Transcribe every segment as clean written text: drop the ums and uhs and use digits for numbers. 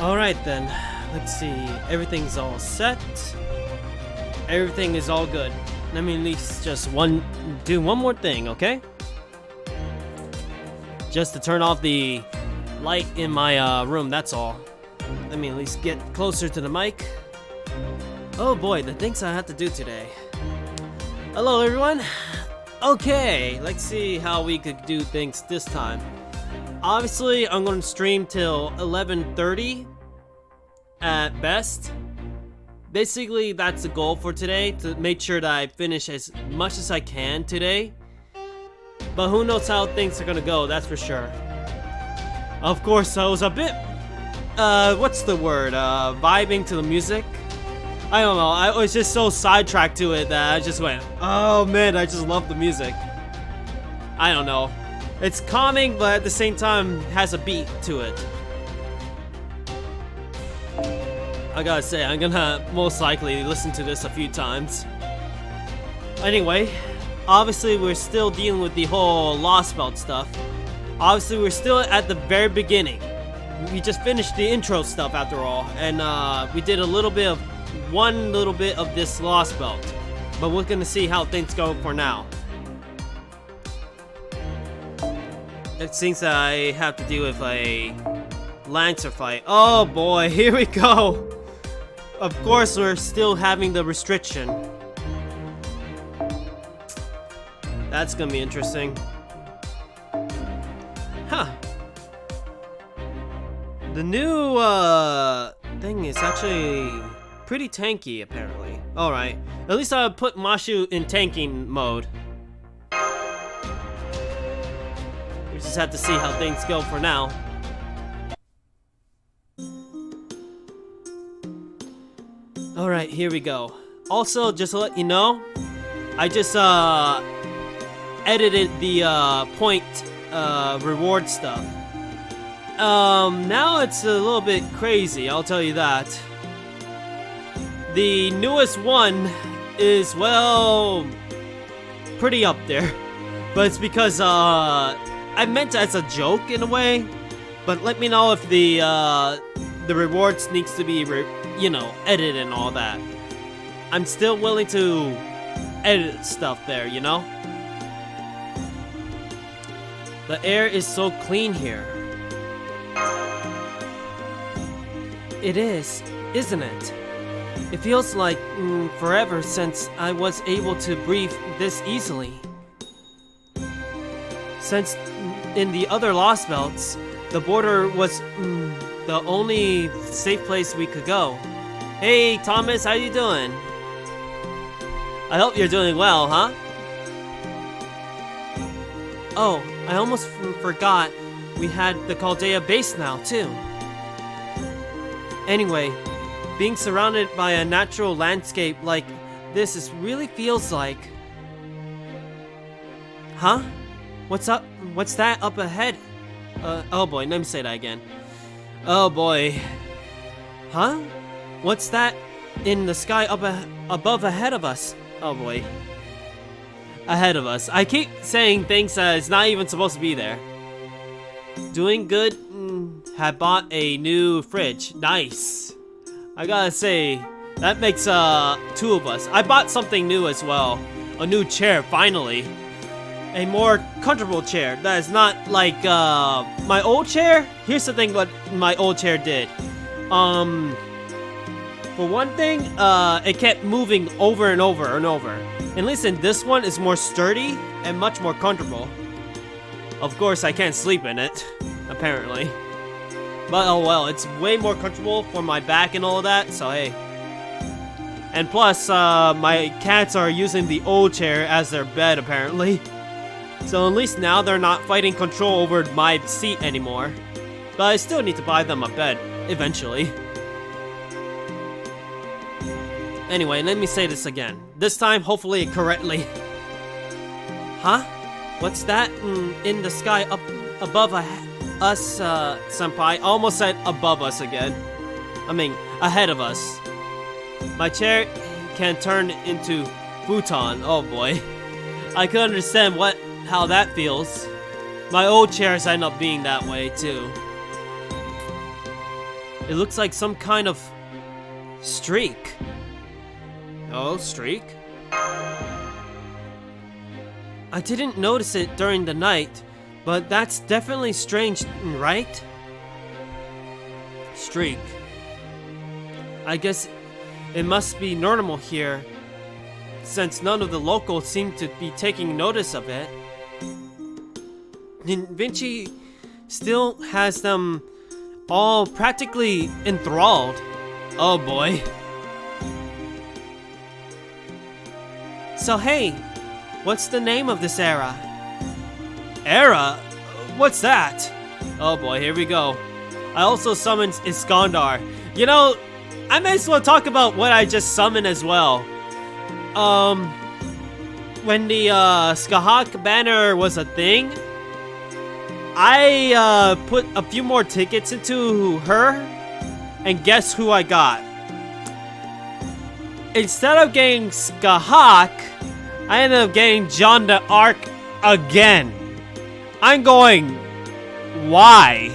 Alright then, let's see. Everything's all set. Everything is all good. Let me at least just do one more thing, okay? Just to turn off the light in my room, that's all. Let me at least get closer to the mic. Oh boy, the things I have to do today. Hello everyone. Okay, let's see how we could do things this time. Obviously, I'm going to stream till 11:30 at best. Basically, that's the goal for today, to make sure that I finish as much as I can today. But who knows how things are going to go, that's for sure. Of course, I was a bit, what's the word, vibing to the music. I don't know, I was just so sidetracked to it that I just went, oh man, I just love the music. I don't know. It's calming, but at the same time, has a beat to it. I gotta say, I'm gonna most likely listen to this a few times. Anyway, obviously we're still dealing with the whole Lostbelt stuff. Obviously we're still at the very beginning. We just finished the intro stuff after all, and we did one little bit of this Lostbelt. But we're gonna see how things go for now. It seems that I have to deal with a Lancer fight. Oh boy, here we go! Of course, we're still having the restriction. That's gonna be interesting. Huh. The new thing is actually pretty tanky, apparently. Alright, at least I'll put Mashu in tanking mode. We just have to see how things go for now. Alright, here we go. Also, just to let you know, I just edited the point reward stuff. Now it's a little bit crazy, I'll tell you that. The newest one is, well, pretty up there. But it's because I meant it as a joke in a way. But let me know if the rewards needs to be edited and all that. I'm still willing to edit stuff there, you know? The air is so clean here. It is, isn't it? It feels like forever since I was able to breathe this easily. Since in the other Lostbelts, the border was the only safe place we could go. Hey Thomas, how you doing? I hope you're doing well, huh? Oh, I almost forgot we had the Chaldea base now, too. Anyway, being surrounded by a natural landscape like this really feels like... Huh? What's up? What's that up ahead? Oh boy, let me say that again. Oh boy. Huh? What's that in the sky above ahead of us? Oh boy. Ahead of us. I keep saying things that is not even supposed to be there. Doing good. Had bought a new fridge. Nice. I gotta say, that makes two of us. I bought something new as well. A new chair, finally. A more comfortable chair that is not like my old chair. Here's the thing what my old chair did. For one thing, it kept moving over and over and over. And listen, this one is more sturdy and much more comfortable. Of course, I can't sleep in it, apparently. But oh well, it's way more comfortable for my back and all of that, so hey. And plus, my cats are using the old chair as their bed, apparently. So at least now they're not fighting control over my seat anymore. But I still need to buy them a bed, eventually. Anyway, let me say this again. This time, hopefully correctly. Huh? What's that in the sky up above us, senpai? Almost said above us again. I mean, ahead of us. My chair can turn into futon. Oh boy. I could understand how that feels. My old chairs end up being that way too. It looks like some kind of streak. Oh, streak? I didn't notice it during the night, but that's definitely strange, right? Streak. I guess it must be normal here, since none of the locals seem to be taking notice of it. Vinci still has them all practically enthralled. Oh boy. So hey, what's the name of this era? Era? What's that? Oh boy, here we go. I also summoned Iskandar. You know, I may as well talk about what I just summoned as well. When the Skahak banner was a thing, I put a few more tickets into her, and guess who I got? Instead of getting Skahak, I ended up getting John the Arc again. I'm going, why?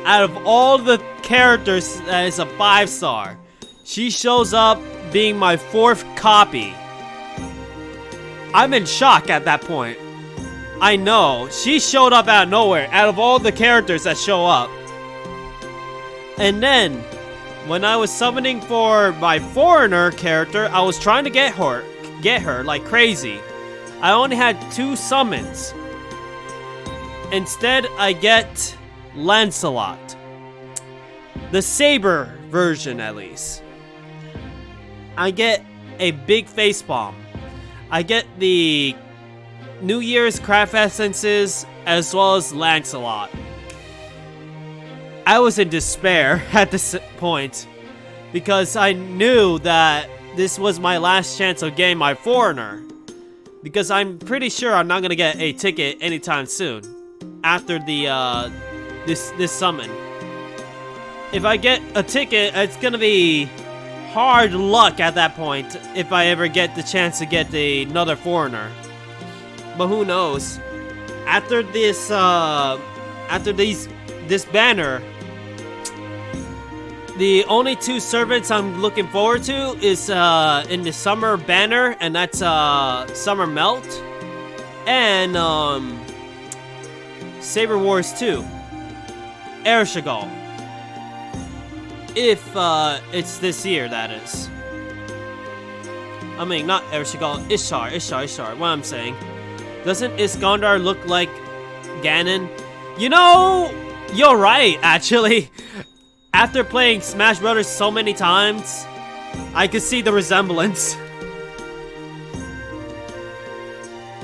Out of all the characters that is a 5-star, she shows up being my 4th copy. I'm in shock at that point. I know, she showed up out of nowhere, out of all the characters that show up. And then, when I was summoning for my foreigner character, I was trying to get her like crazy. I only had 2 summons. Instead, I get Lancelot. The Saber version, at least. I get a big face bomb. I get the New Year's craft essences, as well as Lancelot. I was in despair at this point, because I knew that this was my last chance of getting my foreigner. Because I'm pretty sure I'm not gonna get a ticket anytime soon, after the this summon. If I get a ticket, it's gonna be hard luck at that point if I ever get the chance to get another foreigner. But who knows? After this this banner, the only 2 servants I'm looking forward to is in the summer banner, and that's Summer Melt and Saber Wars 2. Ereshkigal. If it's this year, that is. I mean, not Ereshkigal, Ishtar, what I'm saying. Doesn't Iskandar look like Ganon? You know, you're right, actually. After playing Smash Brothers so many times, I could see the resemblance.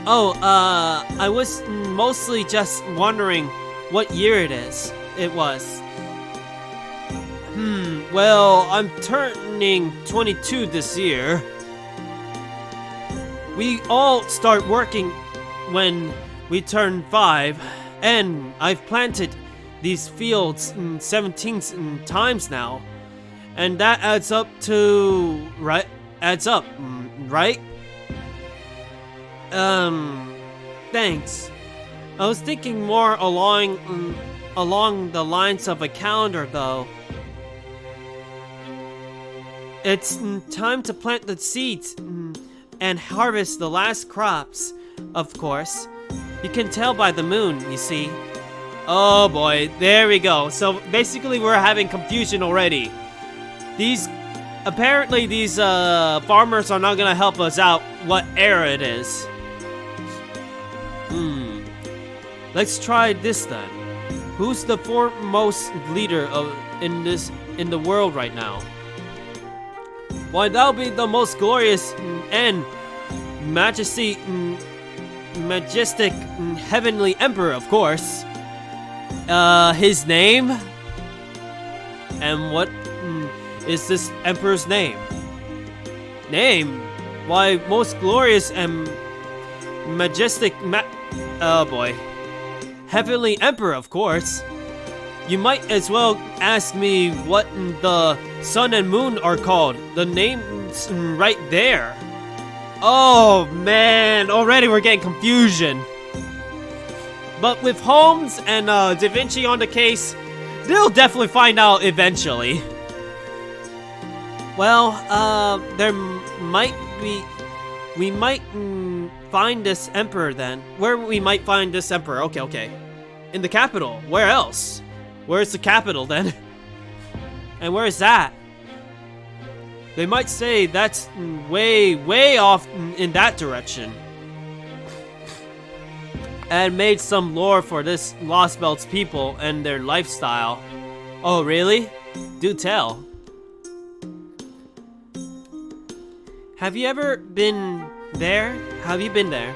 Oh, I was mostly just wondering what year it was. Well, I'm turning 22 this year. We all start working when we turn 5, and I've planted these fields 17 times now, and that adds up to right. Thanks. I was thinking more along the lines of a calendar, though. It's time to plant the seeds and harvest the last crops, of course. You can tell by the moon, you see. Oh boy, there we go. So basically we're having confusion already. Apparently these farmers are not gonna help us out what era it is. Let's try this then. Who's the foremost leader in the world right now? Why, that'll be the most glorious and majestic heavenly emperor, of course. His name? And what is this emperor's name? Name? Why, most glorious and majestic oh boy. Heavenly emperor, of course. You might as well ask me what the sun and moon are called. The name's right there. Oh man, already we're getting confusion. But with Holmes and Da Vinci on the case, They'll definitely find out eventually. Well, there might be... We might find this emperor then. Where we might find this emperor? Okay. In the capital. Where else? Where's the capital then? And where is that? They might say that's way off in that direction. And made some lore for this Lostbelt's people and their lifestyle. Oh, really? Do tell. Have you ever been there? Have you been there?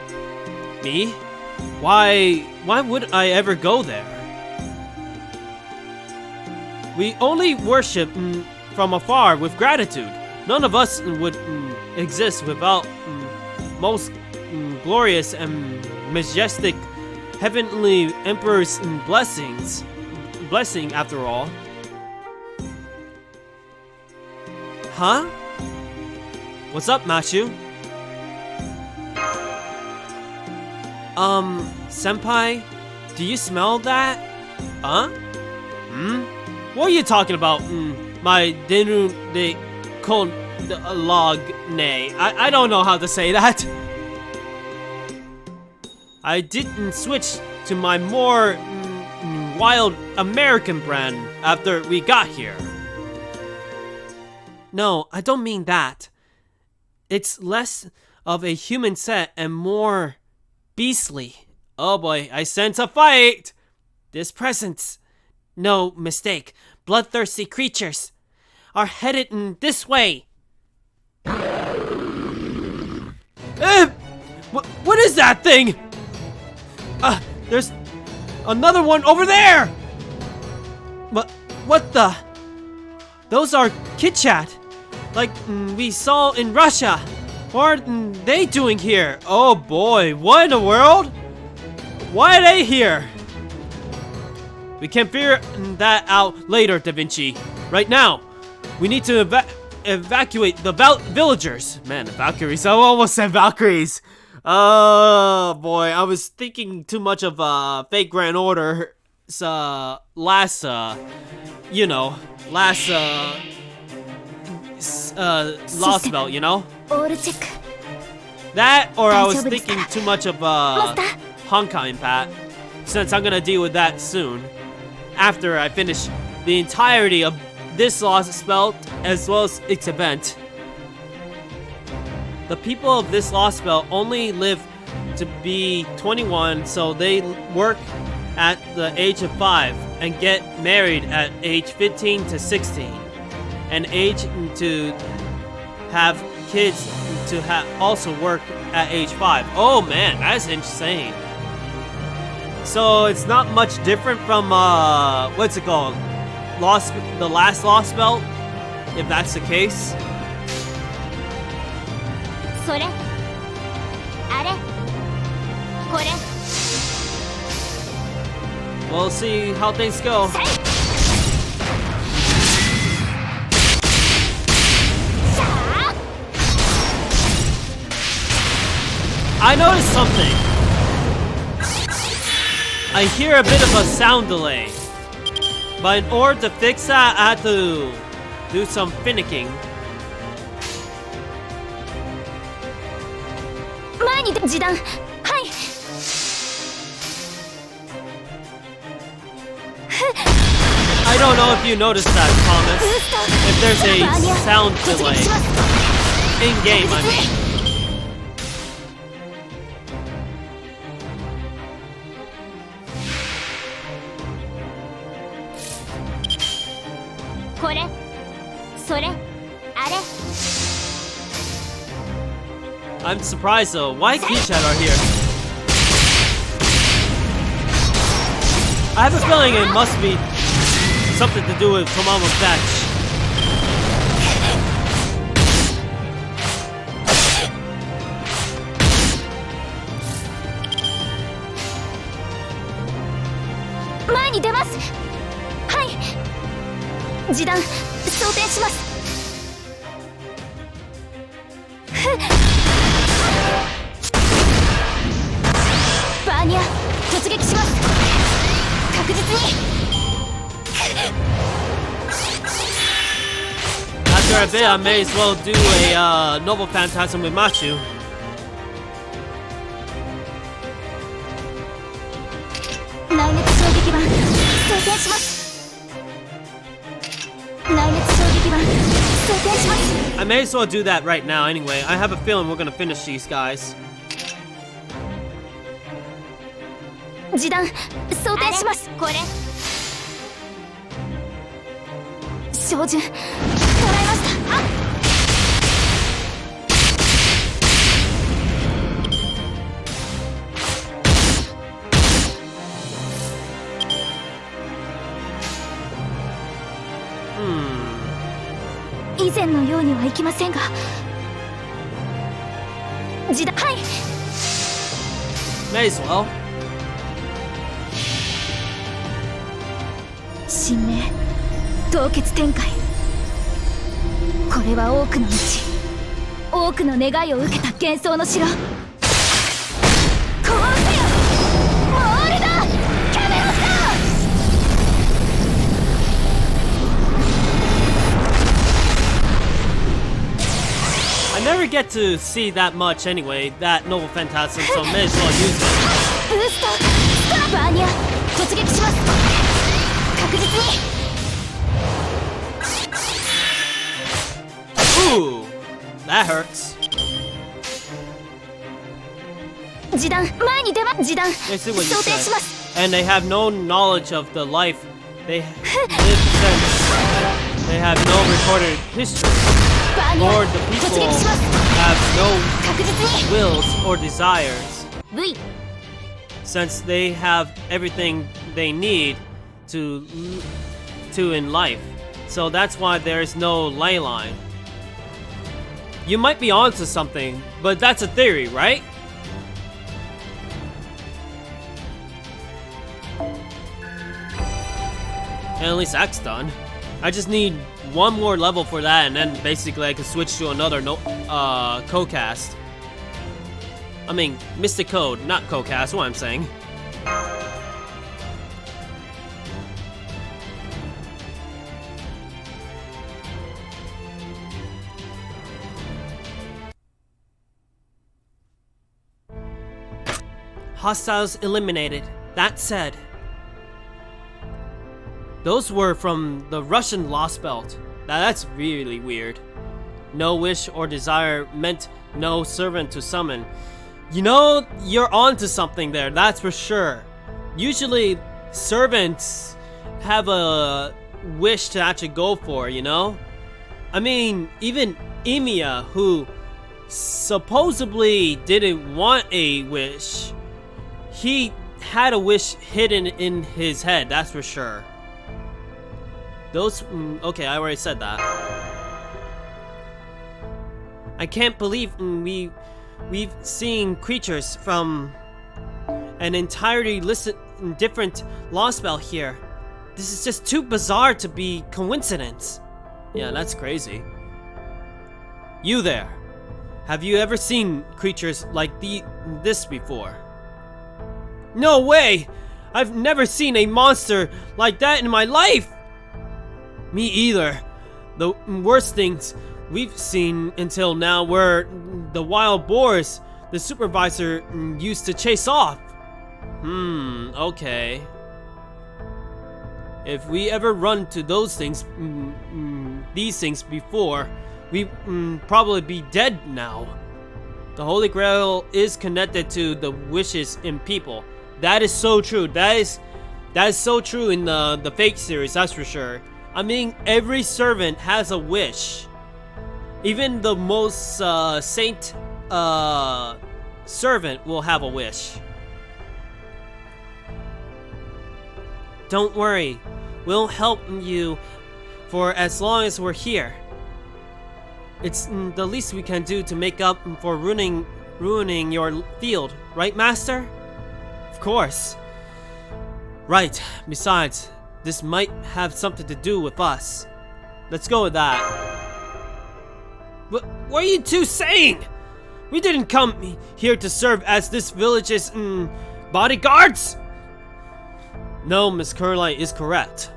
Me? Why would I ever go there? We only worship from afar with gratitude. None of us would exist without most glorious and majestic heavenly emperor's blessing after all. Huh? What's up, Machu? Senpai, do you smell that? Huh? What are you talking about? My denu de con log nay. I don't know how to say that. I didn't switch to my more wild American brand after we got here. No, I don't mean that. It's less of a human set and more beastly. Oh boy, I sense a fight! This presence, no mistake, bloodthirsty creatures are headed in this way. What is that thing? There's another one over there! What the? Those are Kitchat, like we saw in Russia. What are they doing here? Oh boy, what in the world? Why are they here? We can figure that out later, Da Vinci. Right now, we need to evacuate the villagers. Man, the Valkyries. I almost said Valkyries. Oh boy, I was thinking too much of Fake Grand Order. Last Lostbelt, you know? That, or I was thinking too much of Honkai Impact, since I'm gonna deal with that soon, after I finish the entirety of this Lostbelt as well as its event. The people of this Lostbelt only live to be 21, so they work at the age of 5 and get married at age 15 to 16, and age to have kids to also work at age 5. Oh man, that's insane. So it's not much different from what's it called? The last Lostbelt, if that's the case. We'll see how things go. I noticed something. I hear a bit of a sound delay. But in order to fix that, I had to do some finicking. I don't know if you noticed that, Thomas. If there's a sound delay. In-game, I mean. I'm surprised though. Why Kitchat are here? I have a feeling it must be something to do with Komama's fetch. a bit, I may as well do a Noble Phantasm with Machu. I may as well do that right now anyway. I have a feeling we're gonna finish these guys. May as well. 神明凍結展開。これは多くの道、多くの願いを受けた幻想の城。こうせよ、モールド・キャメロット。 I never get to see that much anyway, that Noble Phantasm, so may as well use it. ブースト、ストップバーニャ、突撃します。確実に。 Ooh, that hurts. 示談、前に出ます。示談、 Basically what you 想定します。 said. And they have no knowledge of the life they live since they have no recorded history. Or the people have no wills or desires. V. Since they have everything they need to in life. So that's why there is no ley line. You might be onto something, but that's a theory, right? And at least that's done. I just need one more level for that, and then basically I can switch to another co-cast. I mean, Mystic Code, not co-cast, what I'm saying. Hostiles eliminated. That said, those were from the Russian Lostbelt. Now that's really weird. No wish or desire meant no servant to summon. You know, you're onto something there, that's for sure. Usually, servants have a wish to actually go for, you know? I mean, even Emiya, who supposedly didn't want a wish, he had a wish hidden in his head, that's for sure. Those, okay, I already said that. I can't believe we've seen creatures from an entirely different Lostbelt here. This is just too bizarre to be coincidence. Yeah, that's crazy. You there, have you ever seen creatures like this before? No way! I've never seen a monster like that in my life! Me either. The worst things we've seen until now were the wild boars the supervisor used to chase off. Okay. If we ever run to those things, these things before, we'd probably be dead now. The Holy Grail is connected to the wishes in people. That is so true. That is so true in the Fate series, that's for sure. I mean, every servant has a wish. Even the most saint servant will have a wish. Don't worry, we'll help you for as long as we're here. It's the least we can do to make up for ruining your field, right, Master? Of course. Right, besides, this might have something to do with us. Let's go with that. What are you two saying? We didn't come here to serve as this village's bodyguards? No, Miss Curlight is correct.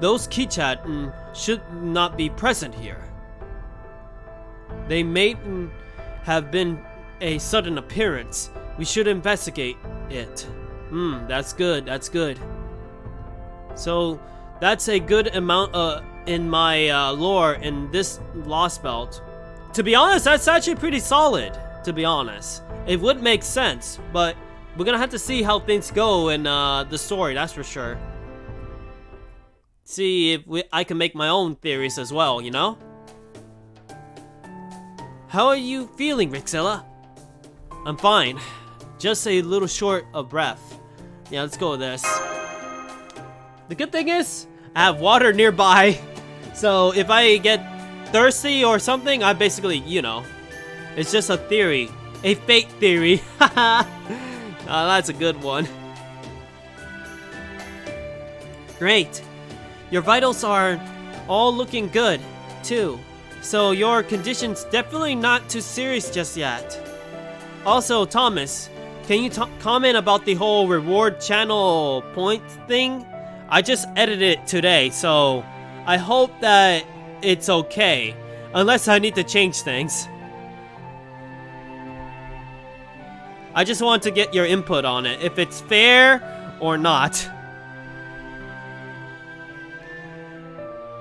Those Kichat should not be present here. They may have been a sudden appearance. We should investigate it. That's good. That's good. So that's a good amount in my lore in this Lostbelt. To be honest, that's actually pretty solid. To be honest, it would make sense, but we're gonna have to see how things go in the story. That's for sure. See if I can make my own theories as well. You know. How are you feeling, Rixella? I'm fine. Just a little short of breath. Yeah, let's go with this. The good thing is, I have water nearby. So if I get thirsty or something, I basically, you know, it's just a theory. A fake theory. That's a good one. Great. Your vitals are all looking good, too. So your condition's definitely not too serious just yet. Also, Thomas, can you comment about the whole reward channel point thing? I just edited it today, so I hope that it's okay. Unless I need to change things. I just want to get your input on it, if it's fair or not.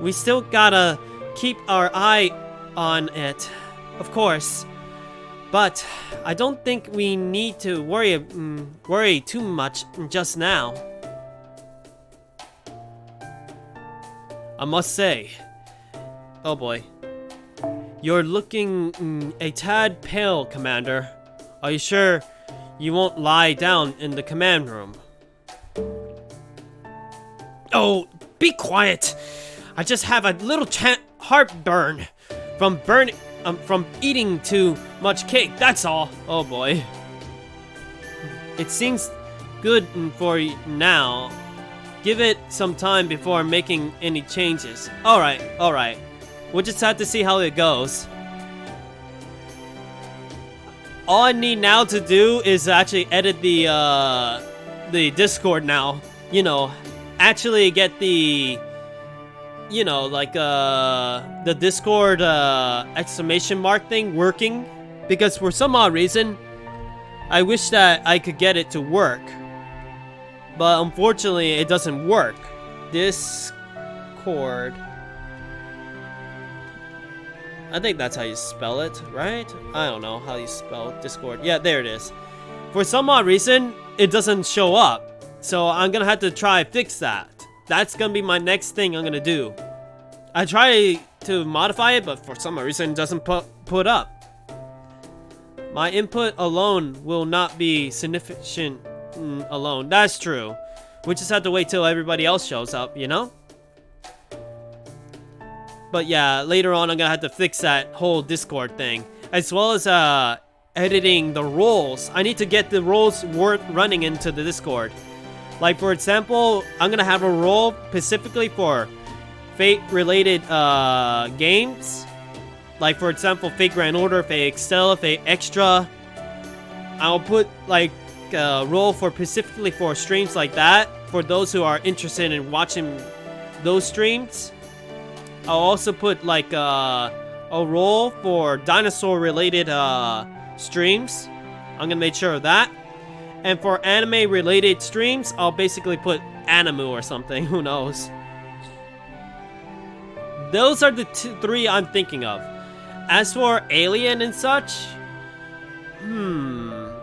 We still gotta keep our eye on it, of course. But I don't think we need to worry too much just now. I must say, oh boy, you're looking a tad pale, Commander. Are you sure you won't lie down in the command room? Oh, be quiet! I just have a little heartburn from eating too much cake, that's all. Oh boy. It seems good for you now. Give it some time before making any changes. Alright, alright. We'll just have to see how it goes. All I need now to do is actually edit the Discord now. You know, actually get the, you know, like the Discord exclamation mark thing working, because for some odd reason I wish that I could get it to work, but unfortunately it doesn't work. Discord, I think that's how you spell it, right? I don't know how you spell Discord. Yeah, there it is. For some odd reason it doesn't show up, so I'm gonna have to try fix that. That's gonna be my next thing I'm gonna do. I try to modify it, but for some reason it doesn't put up. My input alone will not be sufficient alone. That's true. We just have to wait till everybody else shows up, you know? But yeah, later on I'm gonna have to fix that whole Discord thing, as well as editing the roles. I need to get the roles running into the Discord. Like for example, I'm gonna have a role specifically for Fate-related games. Like for example, Fate Grand Order, Fate Extella, Fate Extra. I'll put like a role for specifically for streams like that, for those who are interested in watching those streams. I'll also put like a role for dinosaur-related streams. I'm gonna make sure of that. And for anime-related streams, I'll basically put Animu or something. Who knows? Those are the three I'm thinking of. As for Alien and such, I'm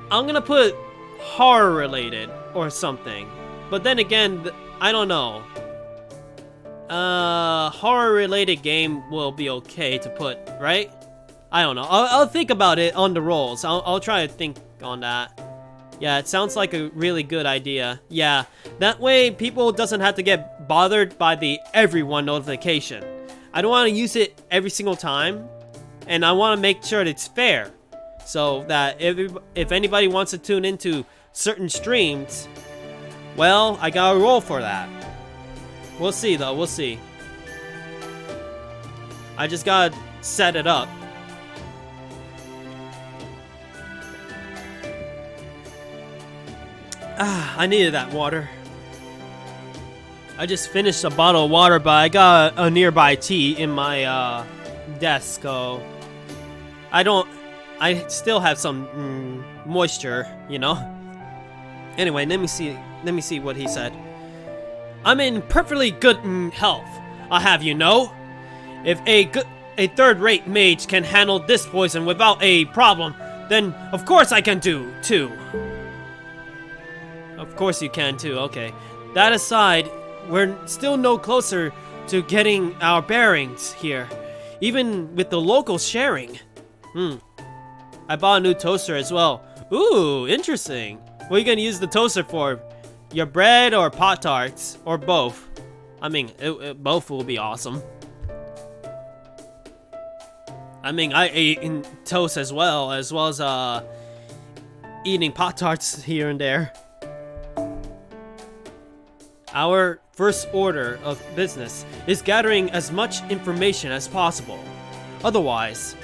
gonna put horror-related or something. But then again, I don't know. Horror-related game will be okay to put, right? I don't know. I'll think about it on the rolls. I'll try to think on that. Yeah, it sounds like a really good idea. Yeah, that way people doesn't have to get bothered by the everyone notification. I don't want to use it every single time, and I want to make sure that it's fair, so that if anybody wants to tune into certain streams, well, I got a role for that. We'll see though, we'll see. I just gotta set it up. I needed that water. I just finished a bottle of water, but I got a nearby tea in my desk, so I still have some moisture, you know. Anyway, let me see what he said. I'm in perfectly good health. I have you know. If a third-rate mage can handle this poison without a problem, then of course I can do too. Of course you can too. Okay. That aside, we're still no closer to getting our bearings here, even with the locals sharing. I bought a new toaster as well. Ooh, interesting. What are you gonna use the toaster for? Your bread or Pop-Tarts? Or both? I mean, both will be awesome. I mean, I ate in toast as well as eating Pop-Tarts here and there. Our first order of business is gathering as much information as possible. Otherwise,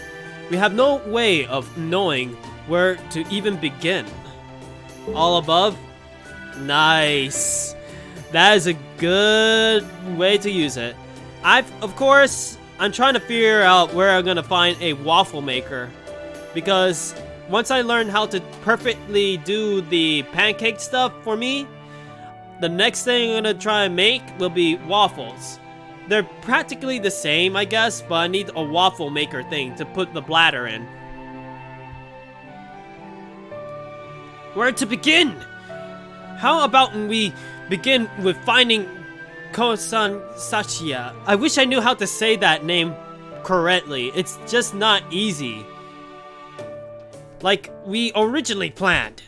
we have no way of knowing where to even begin. All above? Nice. That is a good way to use it. Of course, I'm trying to figure out where I'm gonna find a waffle maker. Because once I learn how to perfectly do the pancake stuff for me, the next thing I'm gonna try and make will be waffles. They're practically the same, I guess, but I need a waffle maker thing to put the bladder in. Where to begin? How about we begin with finding Kosan Sachia? I wish I knew how to say that name correctly. It's just not easy. Like we originally planned.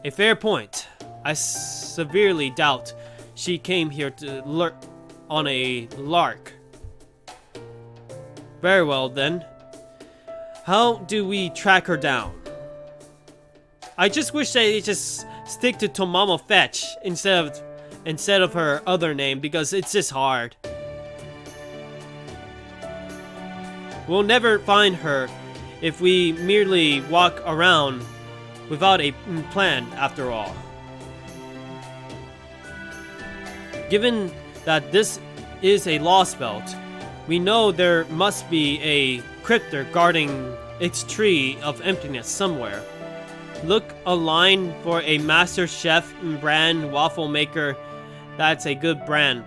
A fair point. I severely doubt she came here to lurk on a lark. Very well then. How do we track her down? I just wish they just stick to Tomamo Fetch instead of her other name, because it's just hard. We'll never find her if we merely walk around without a plan, after all. Given that this is a Lostbelt, we know there must be a cryptor guarding its tree of emptiness somewhere. Look online for a Master Chef brand waffle maker. That's a good brand.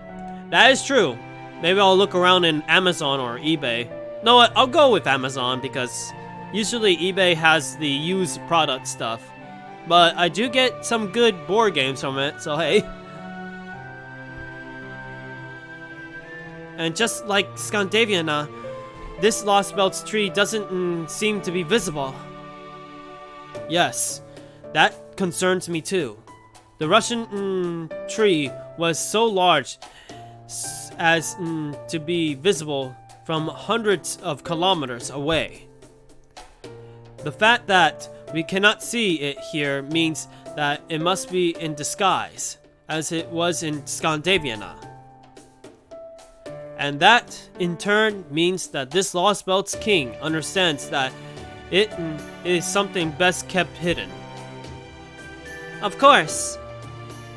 That is true. Maybe I'll look around in Amazon or eBay. No, I'll go with Amazon because usually eBay has the used product stuff. But I do get some good board games from it, so hey. And just like Scandinaviana, this Lostbelt's tree doesn't seem to be visible. Yes, that concerns me too. The Russian tree was so large as to be visible from hundreds of kilometers away. The fact that we cannot see it here means that it must be in disguise, as it was in Scandinaviana. And that, in turn, means that this Lostbelt's king understands that it is something best kept hidden. Of course,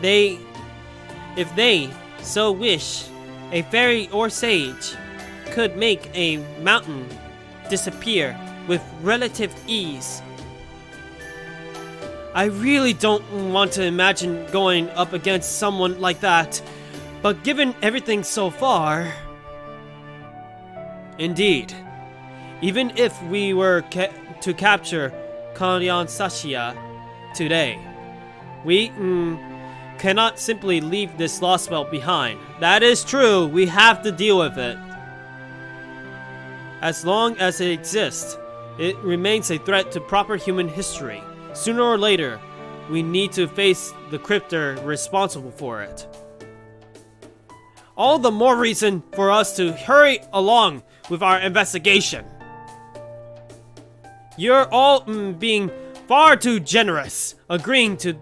if they so wish, a fairy or sage could make a mountain disappear with relative ease. I really don't want to imagine going up against someone like that, but given everything so far... Indeed. Even if we were to capture Kanyan Sashia today, we cannot simply leave this Lostbelt behind. That is true, we have to deal with it. As long as it exists, it remains a threat to proper human history. Sooner or later, we need to face the cryptor responsible for it. All the more reason for us to hurry along with our investigation. You're all being far too generous, agreeing to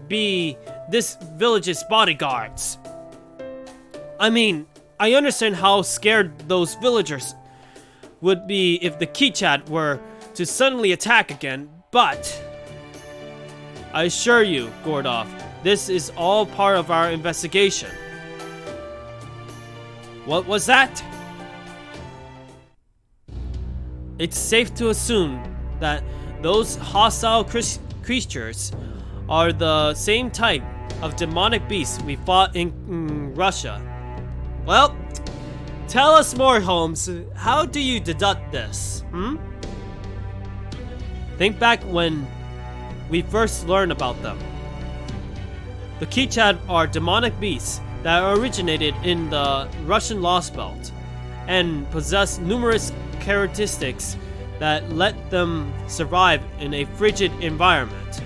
be this village's bodyguards. I mean, I understand how scared those villagers would be if the Kichat were to suddenly attack again, but I assure you, Gordov, this is all part of our investigation. What was that? It's safe to assume that those hostile creatures are the same type of demonic beasts we fought in Russia. Well, tell us more, Holmes. How do you deduct this? Think back when we first learned about them. The Kichad are demonic beasts that originated in the Russian Lostbelt and possess numerous characteristics that let them survive in a frigid environment.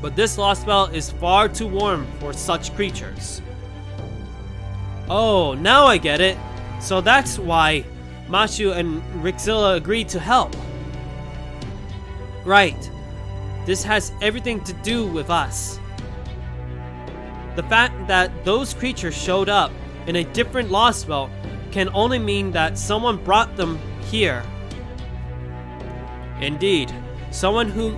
But this Lostbelt is far too warm for such creatures. Oh, now I get it. So that's why Mashu and Rixilla agreed to help. Right. This has everything to do with us. The fact that those creatures showed up in a different Lostbelt can only mean that someone brought them here. Indeed, someone who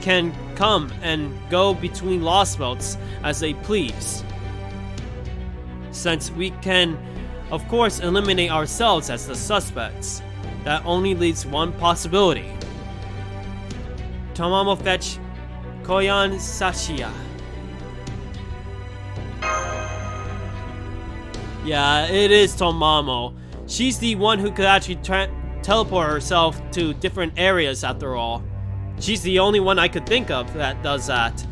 can come and go between Lostbelts as they please. Since we can, of course, eliminate ourselves as the suspects, that only leaves one possibility. Tomamo fetch Koyan Sashiya. Yeah, it is Tomamo. She's the one who could actually teleport herself to different areas after all. She's the only one I could think of that does that.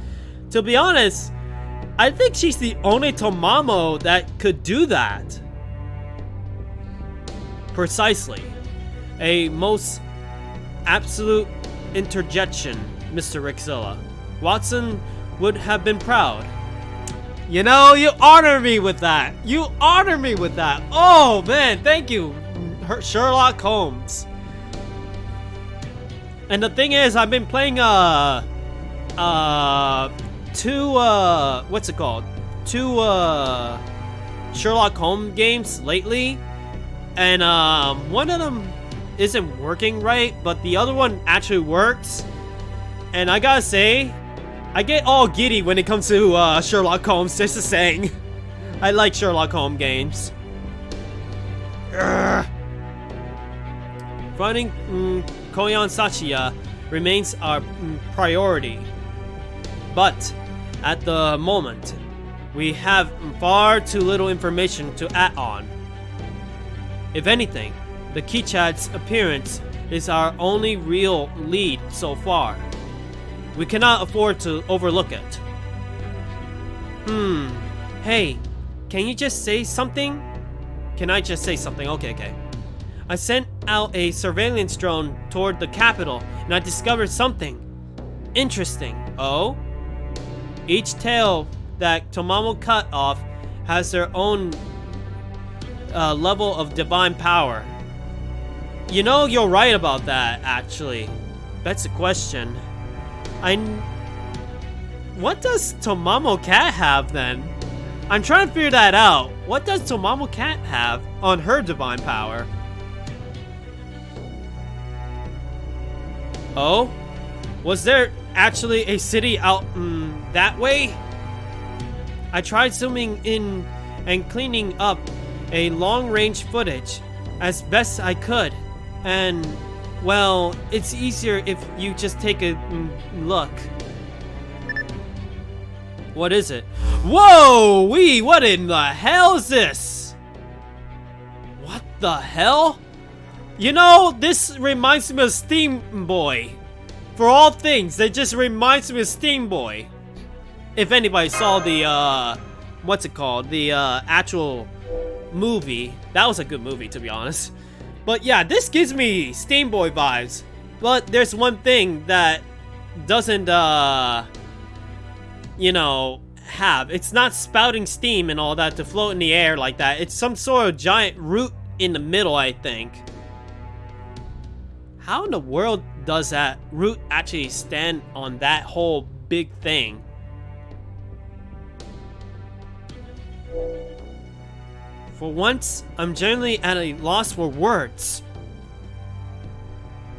To be honest, I think she's the only Tomamo that could do that. Precisely. A most absolute interjection, Mr. Rixilla. Watson would have been proud. You know, you honor me with that. You honor me with that. Oh man, thank you, Sherlock Holmes. And the thing is, I've been playing two Sherlock Holmes games lately, and one of them isn't working right, but the other one actually works. And I gotta say, I get all giddy when it comes to Sherlock Holmes, just saying. I like Sherlock Holmes games. Finding Koyan Sashiya remains our priority. But at the moment, we have far too little information to act on. If anything, the Kichad's appearance is our only real lead so far. We cannot afford to overlook it. Hey, can you just say something? Can I just say something? Okay. I sent out a surveillance drone toward the capital, and I discovered something interesting. Oh? Each tail that Tomamo cut off has their own level of divine power. You know, you're right about that, actually. That's a question. What does Tomamo Cat have, then? I'm trying to figure that out. What does Tomamo Cat have on her divine power? Oh? Was there actually a city out that way? I tried zooming in and cleaning up a long-range footage as best I could, and well, it's easier if you just take a look. What is it? Whoa! What in the hell is this? What the hell? You know, this reminds me of Steam Boy. For all things, it just reminds me of Steam Boy. If anybody saw the, what's it called? The, actual movie. That was a good movie, to be honest. But yeah, this gives me Steam Boy vibes. But there's one thing that doesn't, you know, have. It's not spouting steam and all that to float in the air like that. It's some sort of giant root in the middle, I think. How in the world does that root actually stand on that whole big thing? For once, I'm generally at a loss for words.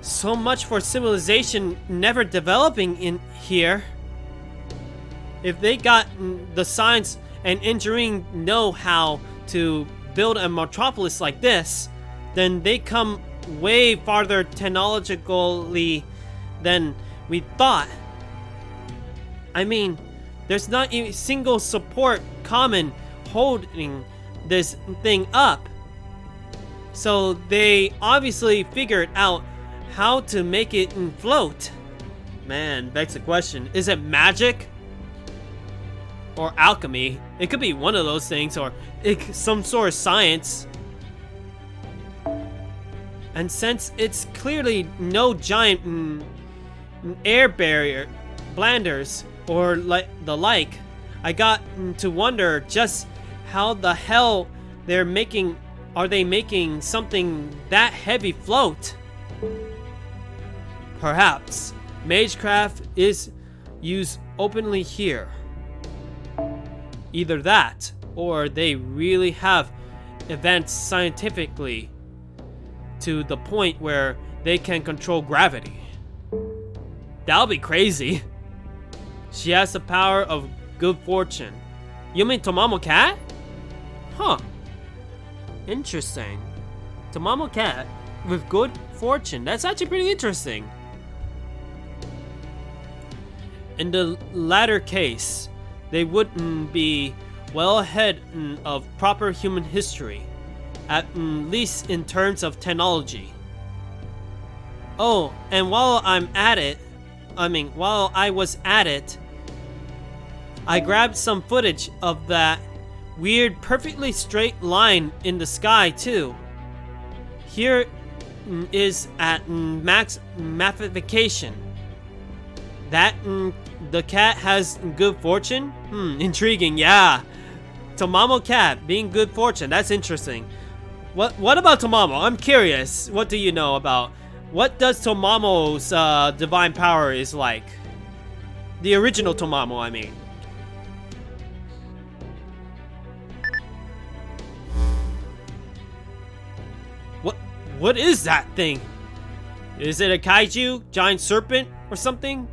So much for civilization never developing in here. If they got the science and engineering know how to build a metropolis like this, then they come way farther technologically than we thought. I mean, there's not a single support common holding this thing up. So they obviously figured out how to make it float. Man, begs the question, is it magic? Or alchemy? It could be one of those things, or some sort of science. And since it's clearly no giant air barrier, blanders, or the like, I got to wonder just how the hell are they making something that heavy float? Perhaps magecraft is used openly here. Either that, or they really have advanced scientifically to the point where they can control gravity. That'll be crazy. She has the power of good fortune. You mean Tomomo Cat? Huh. Interesting. Tomomo Cat with good fortune. That's actually pretty interesting. In the latter case, they wouldn't be well ahead of proper human history, at least in terms of technology. Oh, and while I was at it, I grabbed some footage of that weird, perfectly straight line in the sky too. Here is at max magnification. That the cat has good fortune? Intriguing, yeah. Tomomo Cat being good fortune, that's interesting. What about Tomomo? I'm curious. What do you know about? What does Tomomo's divine power is like? The original Tomomo, I mean. What is that thing? Is it a kaiju, giant serpent, or something?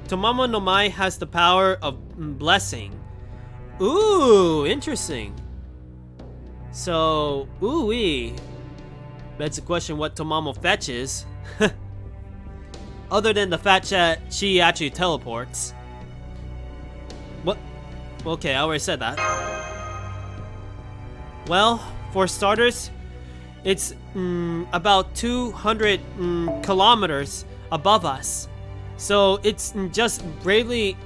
Tomomo no Mai has the power of blessing. Ooh, interesting. So, ooh-wee. Begs the question what Tomomo fetches. Other than the fact that she actually teleports. What? Okay, I already said that. Well, for starters, it's about 200 kilometers above us. So it's just bravely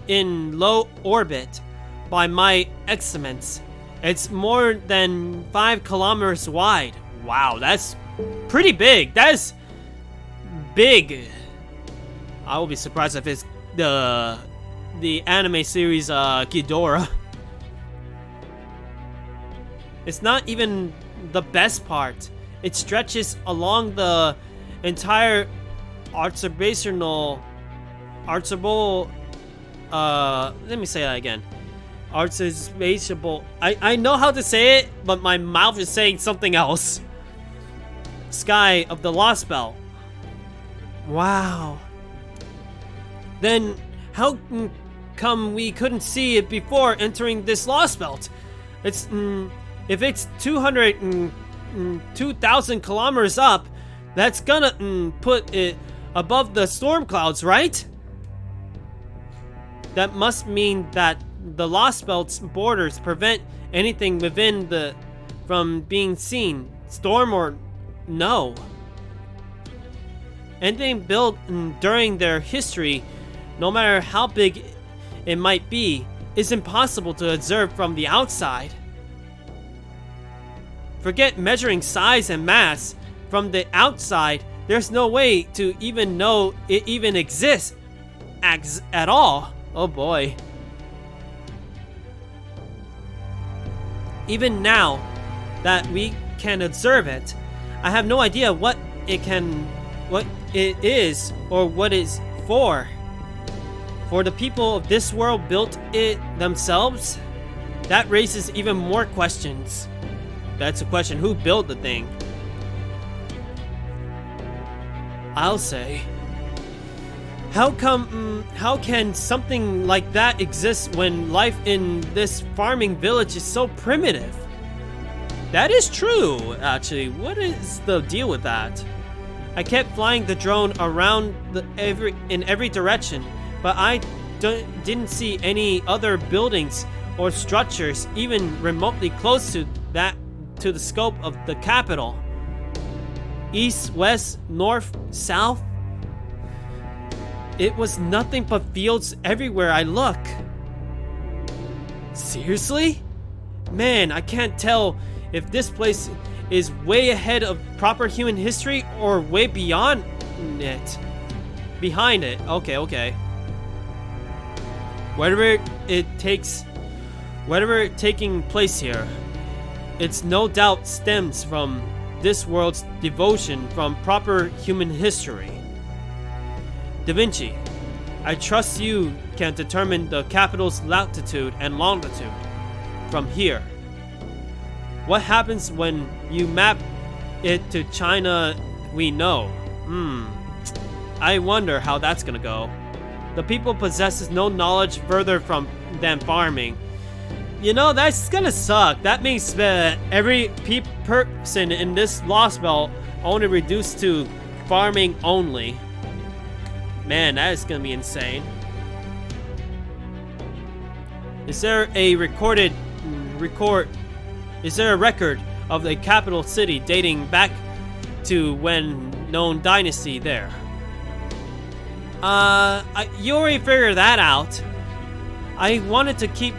in low orbit by my estimates. It's more than 5 kilometers wide. Wow, that's pretty big. That's big. I will be surprised if it's the anime series Ghidorah. It's not even the best part. It stretches along the entire observational let me say that again. Observational. I know how to say it, but my mouth is saying something else. Sky of the Lostbelt. Wow. Then how come we couldn't see it before entering this Lostbelt? It's if it's 2,000 kilometers up, that's gonna put it above the storm clouds, right? That must mean that the Lostbelt's borders prevent anything within from being seen, storm or no. Anything built during their history, no matter how big it might be, is impossible to observe from the outside. Forget measuring size and mass. From the outside, there's no way to even know it even exists at all. Oh boy. Even now that we can observe it, I have no idea what it is or what it's for. For the people of this world built it themselves? That raises even more questions. That's a question, who built the thing? I'll say, how can something like that exist when life in this farming village is so primitive? That is true, actually. What is the deal with that? I kept flying the drone around in every direction, but I didn't see any other buildings or structures even remotely close to the scope of the capital. East, west, north, south. It was nothing but fields everywhere I look. Seriously? Man, I can't tell if this place is way ahead of proper human history or way beyond it. Behind it. Okay. Whatever taking place here, it's no doubt stems from this world's devotion from proper human history. Da Vinci, I trust you can determine the capital's latitude and longitude from here. What happens when you map it to China we know? I wonder how that's gonna go. The people possesses no knowledge further than farming. You know, that's gonna suck. That means that every person in this Lostbelt only reduced to farming only. Man, that is gonna be insane. Is there a record of the capital city dating back to when known dynasty there? You already figured that out. I wanted to keep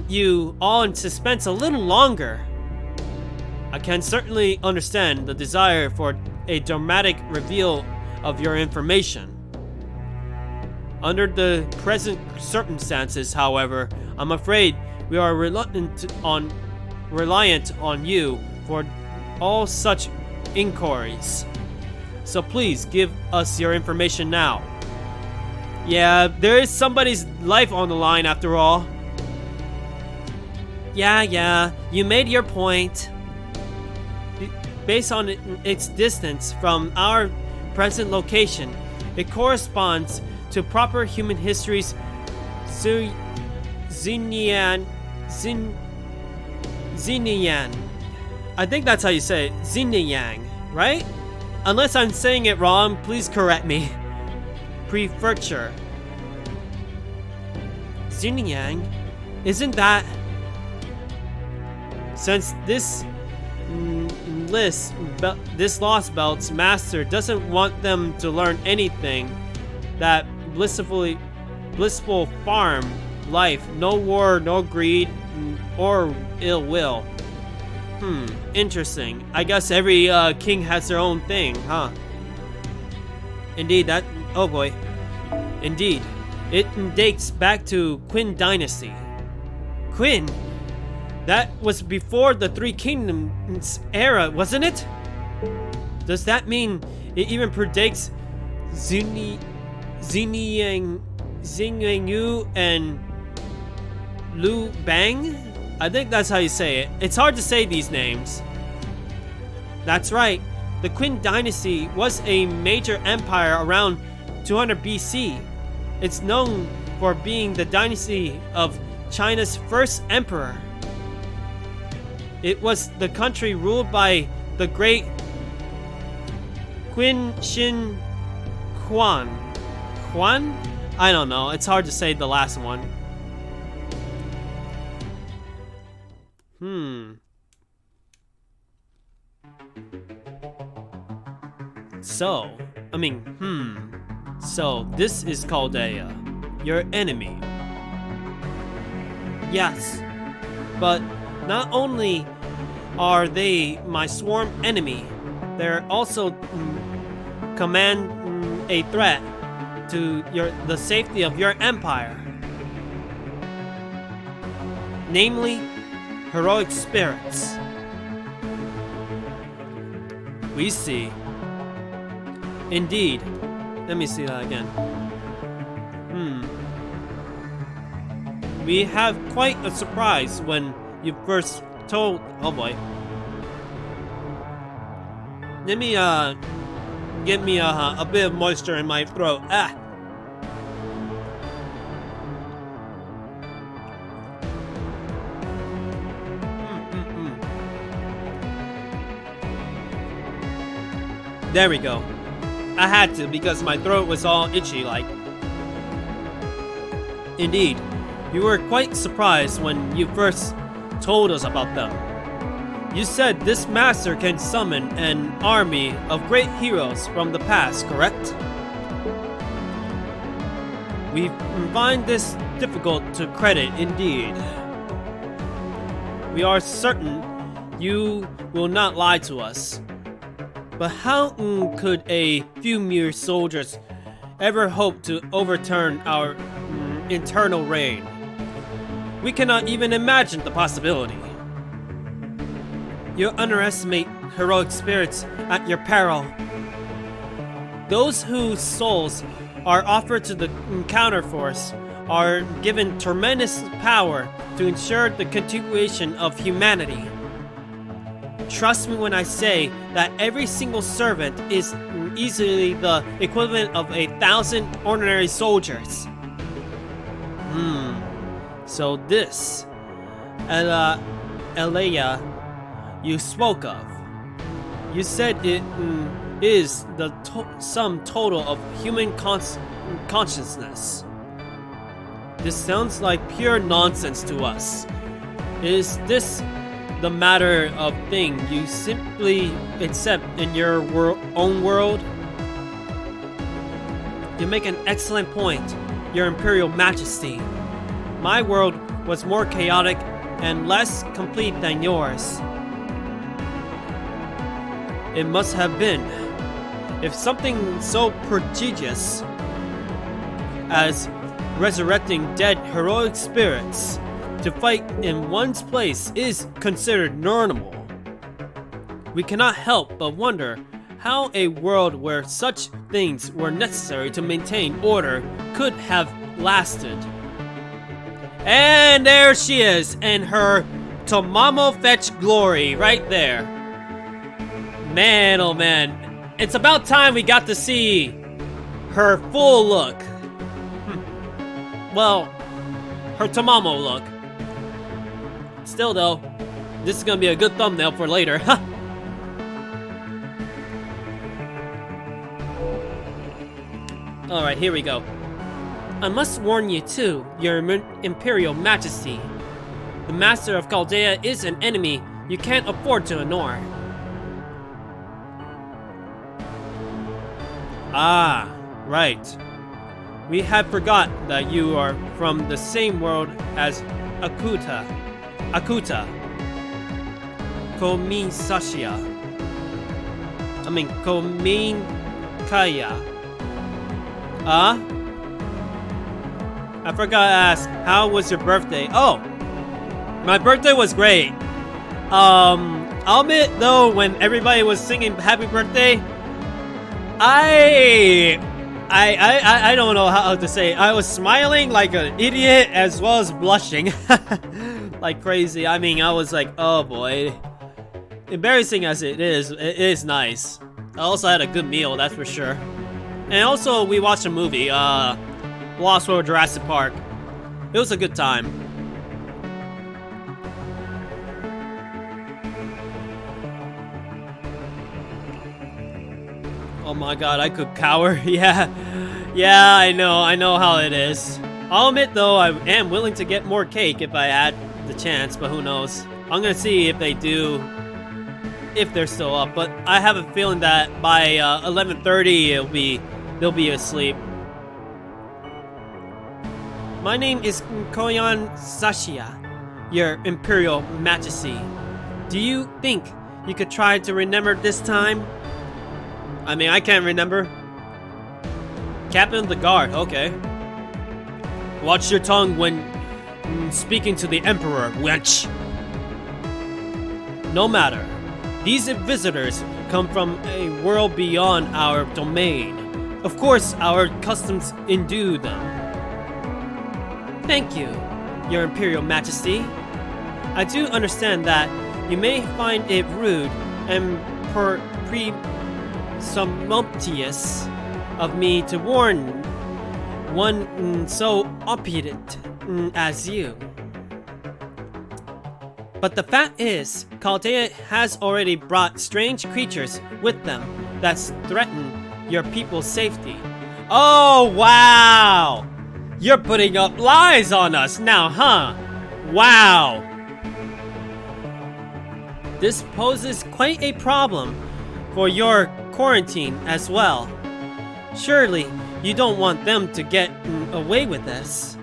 you all in suspense a little longer. I can certainly understand the desire for a dramatic reveal of your information. Under the present circumstances, however, I'm afraid we are reliant on you for all such inquiries. So please give us your information now. Yeah, there is somebody's life on the line after all. Yeah, you made your point. Based on its distance from our present location, it corresponds to proper human history's Xinyan. I think that's how you say it. Xinyan, right? Unless I'm saying it wrong, please correct me. Prefecture. Xinyan? Isn't that... Since this Lostbelt's master doesn't want them to learn anything, that blissful farm life, no war, no greed, or ill will. Interesting. I guess every king has their own thing, huh? Indeed, oh boy. Indeed. It dates back to Qin Dynasty. Qin? That was before the Three Kingdoms era, wasn't it? Does that mean it even predates Xinyu and Liu Bang? I think that's how you say it. It's hard to say these names. That's right. The Qin Dynasty was a major empire around 200 BC. It's known for being the dynasty of China's first emperor. It was the country ruled by the great Qin Shi Huang. Huan? I don't know. It's hard to say the last one. So this is called your enemy. Yes, but not only are they my sworn enemy, they're also command a threat to the safety of your empire. Namely, heroic spirits. We see. Indeed. Let me see that again. We have quite a surprise when you first told... Oh boy. Let me, get me a bit of moisture in my throat. There we go. I had to because my throat was all itchy like. Indeed, you were quite surprised when you first told us about them. You said this master can summon an army of great heroes from the past, correct? We find this difficult to credit indeed. We are certain you will not lie to us. But how could a few mere soldiers ever hope to overturn our internal reign? We cannot even imagine the possibility. You underestimate heroic spirits at your peril. Those whose souls are offered to the counterforce are given tremendous power to ensure the continuation of humanity. Trust me when I say that every single servant is easily the equivalent of 1,000 ordinary soldiers. So this, Eleia, you spoke of. You said it is the sum total of human consciousness. This sounds like pure nonsense to us. Is this the matter of thing you simply accept in your own world? You make an excellent point, Your Imperial Majesty. My world was more chaotic and less complete than yours. It must have been. If something so prodigious as resurrecting dead heroic spirits to fight in one's place is considered normal, we cannot help but wonder how a world where such things were necessary to maintain order could have lasted. And there she is in her Tomamo Fetch glory right there. Man, oh man, it's about time we got to see her full look. Well, her Tomamo look. Still though, this is gonna be a good thumbnail for later. Alright, here we go. I must warn you too, Your Imperial Majesty. The Master of Chaldea is an enemy you can't afford to ignore. Ah, right. We had forgot that you are from the same world as Akuta. Komisashia. Kominkaya. I forgot to ask, how was your birthday? Oh, my birthday was great. I'll admit though, when everybody was singing happy birthday, I don't know how to say it. I was smiling like an idiot as well as blushing like crazy. I mean, I was like, oh boy. Embarrassing as it is nice. I also had a good meal, that's for sure. And also, we watched a movie, Lost World Jurassic Park. It was a good time. Oh my god, I could cower. Yeah, I know how it is. I'll admit though, I am willing to get more cake if I had the chance, but who knows. I'm gonna see if they do, if they're still up, but I have a feeling that by 11:30 they'll be asleep. My name is Koyan Sashia, Your Imperial Majesty. Do you think you could try to remember this time? I mean, I can't remember. Captain of the Guard, okay. Watch your tongue when speaking to the Emperor, wench. No matter. These visitors come from a world beyond our domain. Of course, our customs endue them. Thank you, Your Imperial Majesty. I do understand that you may find it rude and presumptuous of me to warn one so opulent as you. But the fact is, Chaldea has already brought strange creatures with them that's threaten your people's safety. Oh, wow! You're putting up lies on us now, huh? Wow! This poses quite a problem for your quarantine as well. Surely, you don't want them to get away with this.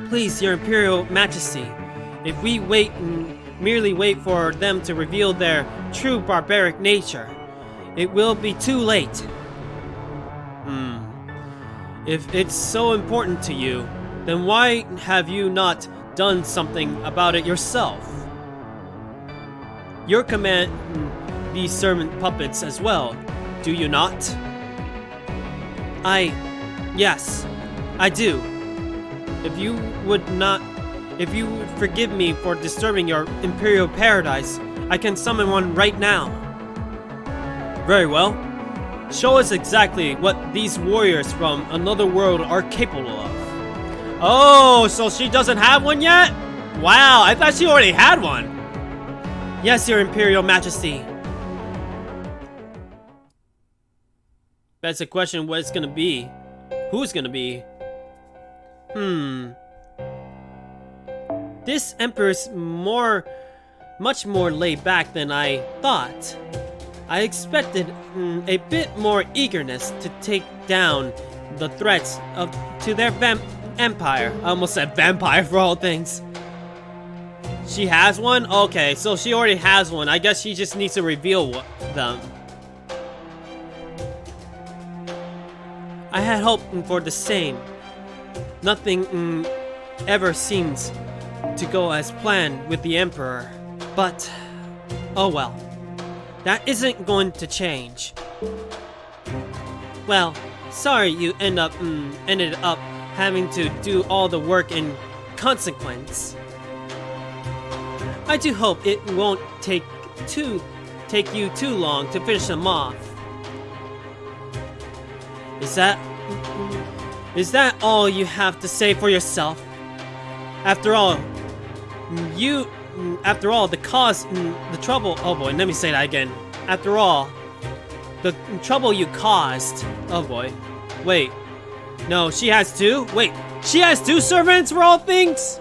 Please, Your Imperial Majesty, if we merely wait for them to reveal their true barbaric nature, it will be too late. If it's so important to you, then why have you not done something about it yourself? You command these servant puppets as well, do you not? Yes, I do. If you would forgive me for disturbing your Imperial Paradise, I can summon one right now. Very well. Show us exactly what these warriors from another world are capable of. Oh, so she doesn't have one yet? Wow, I thought she already had one. Yes, Your Imperial Majesty. That's a question what it's gonna be. Who's gonna be? This Emperor's much more laid back than I thought. I expected a bit more eagerness to take down the threats to their empire. I almost said vampire for all things. She has one? Okay, so she already has one. I guess she just needs to reveal them. I had hoped for the same. Nothing ever seems to go as planned with the Emperor. But, oh well. That isn't going to change. Well, sorry you ended up having to do all the work in consequence. I do hope it won't take you too long to finish them off. Is that all you have to say for yourself? After all, the trouble. Oh boy, let me say that again. After all, the trouble you caused. Oh boy. Wait. No, she has two? Wait, she has two servants for all things?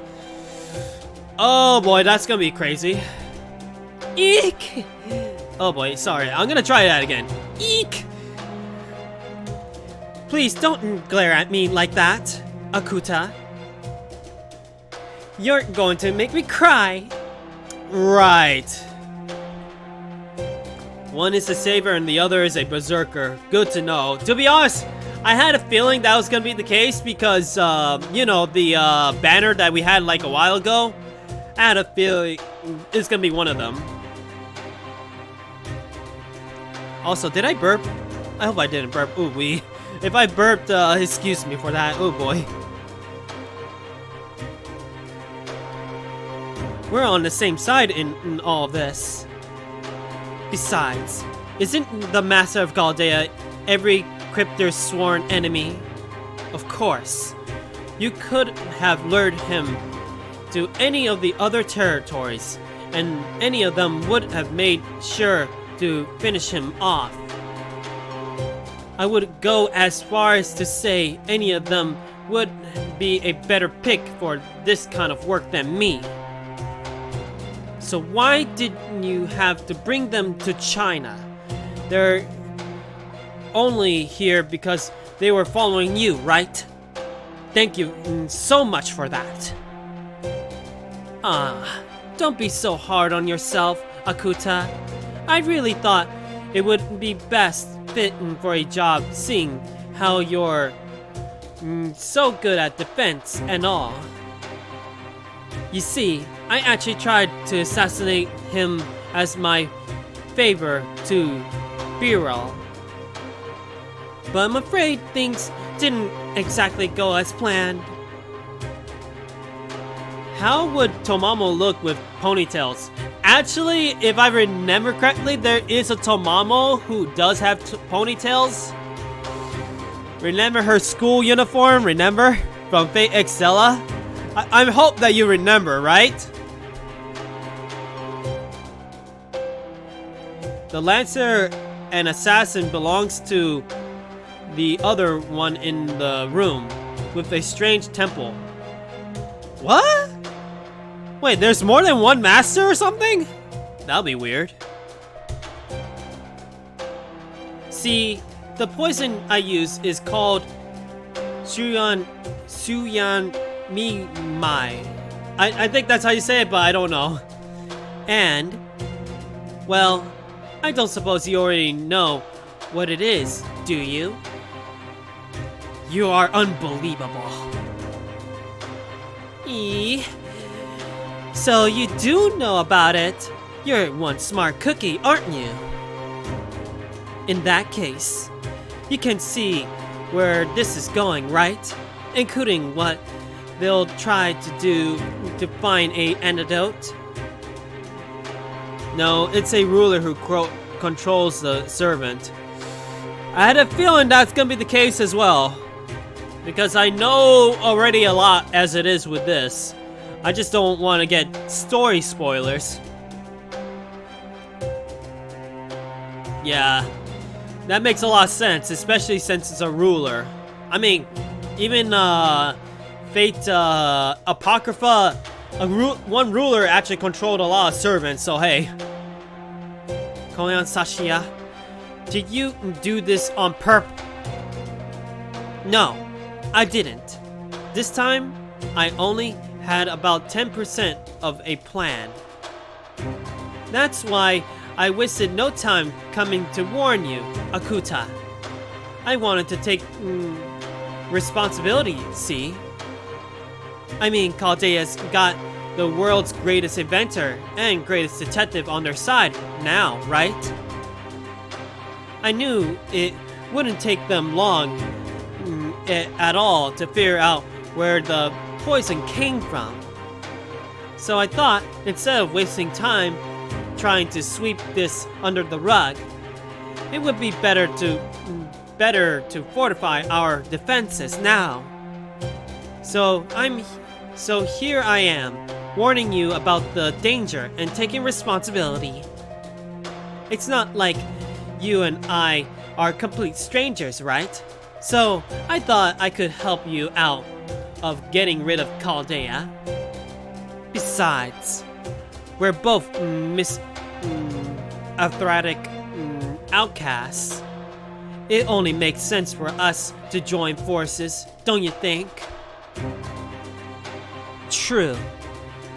Oh boy, that's gonna be crazy. Eek! Oh boy, sorry. I'm gonna try that again. Eek! Please don't glare at me like that, Akuta. You're going to make me cry. Right. One is a saver and the other is a berserker. Good to know. To be honest, I had a feeling that was gonna be the case because, you know, the banner that we had like a while ago. I had a feeling it's gonna be one of them. Also, did I burp? I hope I didn't burp. Ooh, wee. If I burped, excuse me for that. Oh boy. We're on the same side in all this. Besides, isn't the Master of Galdea every crypter's sworn enemy? Of course. You could have lured him to any of the other territories, and any of them would have made sure to finish him off. I would go as far as to say any of them would be a better pick for this kind of work than me. So why didn't you have to bring them to China? They're only here because they were following you, right? Thank you so much for that. Don't be so hard on yourself, Akuta. I really thought it would be best fit for a job seeing how you're so good at defense and all. You see, I actually tried to assassinate him as my favor to Birol. But I'm afraid things didn't exactly go as planned. How would Tomamo look with ponytails? Actually, if I remember correctly, there is a Tomamo who does have ponytails. Remember her school uniform? Remember? From Fate Exella? I hope that you remember, right? The Lancer and Assassin belongs to the other one in the room with a strange temple. What? Wait, there's more than one master or something? That'll be weird. See, the poison I use is called Suyan Mi Mai. I think that's how you say it, but I don't know. And, well, I don't suppose you already know what it is, do you? You are unbelievable. So you do know about it. You're one smart cookie, aren't you? In that case, you can see where this is going, right? Including what they'll try to do to find an antidote. No, it's a ruler who controls the servant. I had a feeling that's gonna be the case as well, because I know already a lot as it is with this. I just don't want to get story spoilers. Yeah, that makes a lot of sense, especially since it's a ruler. I mean, even Fate Apocrypha, one ruler actually controlled a lot of servants, so hey. Koyan Sashiya, did you do this on purpose? No, I didn't. This time, I only had about 10% of a plan. That's why I wasted no time coming to warn you, Akuta. I wanted to take responsibility, see? I mean, Caldea's got the world's greatest inventor and greatest detective on their side now, right? I knew it wouldn't take them long at all to figure out where the poison came from. So I thought, instead of wasting time trying to sweep this under the rug, it would be better to fortify our defenses now. So here I am, warning you about the danger and taking responsibility. It's not like you and I are complete strangers, right? So I thought I could help you out of getting rid of Chaldea. Besides, we're both athletic outcasts. It only makes sense for us to join forces, don't you think? True.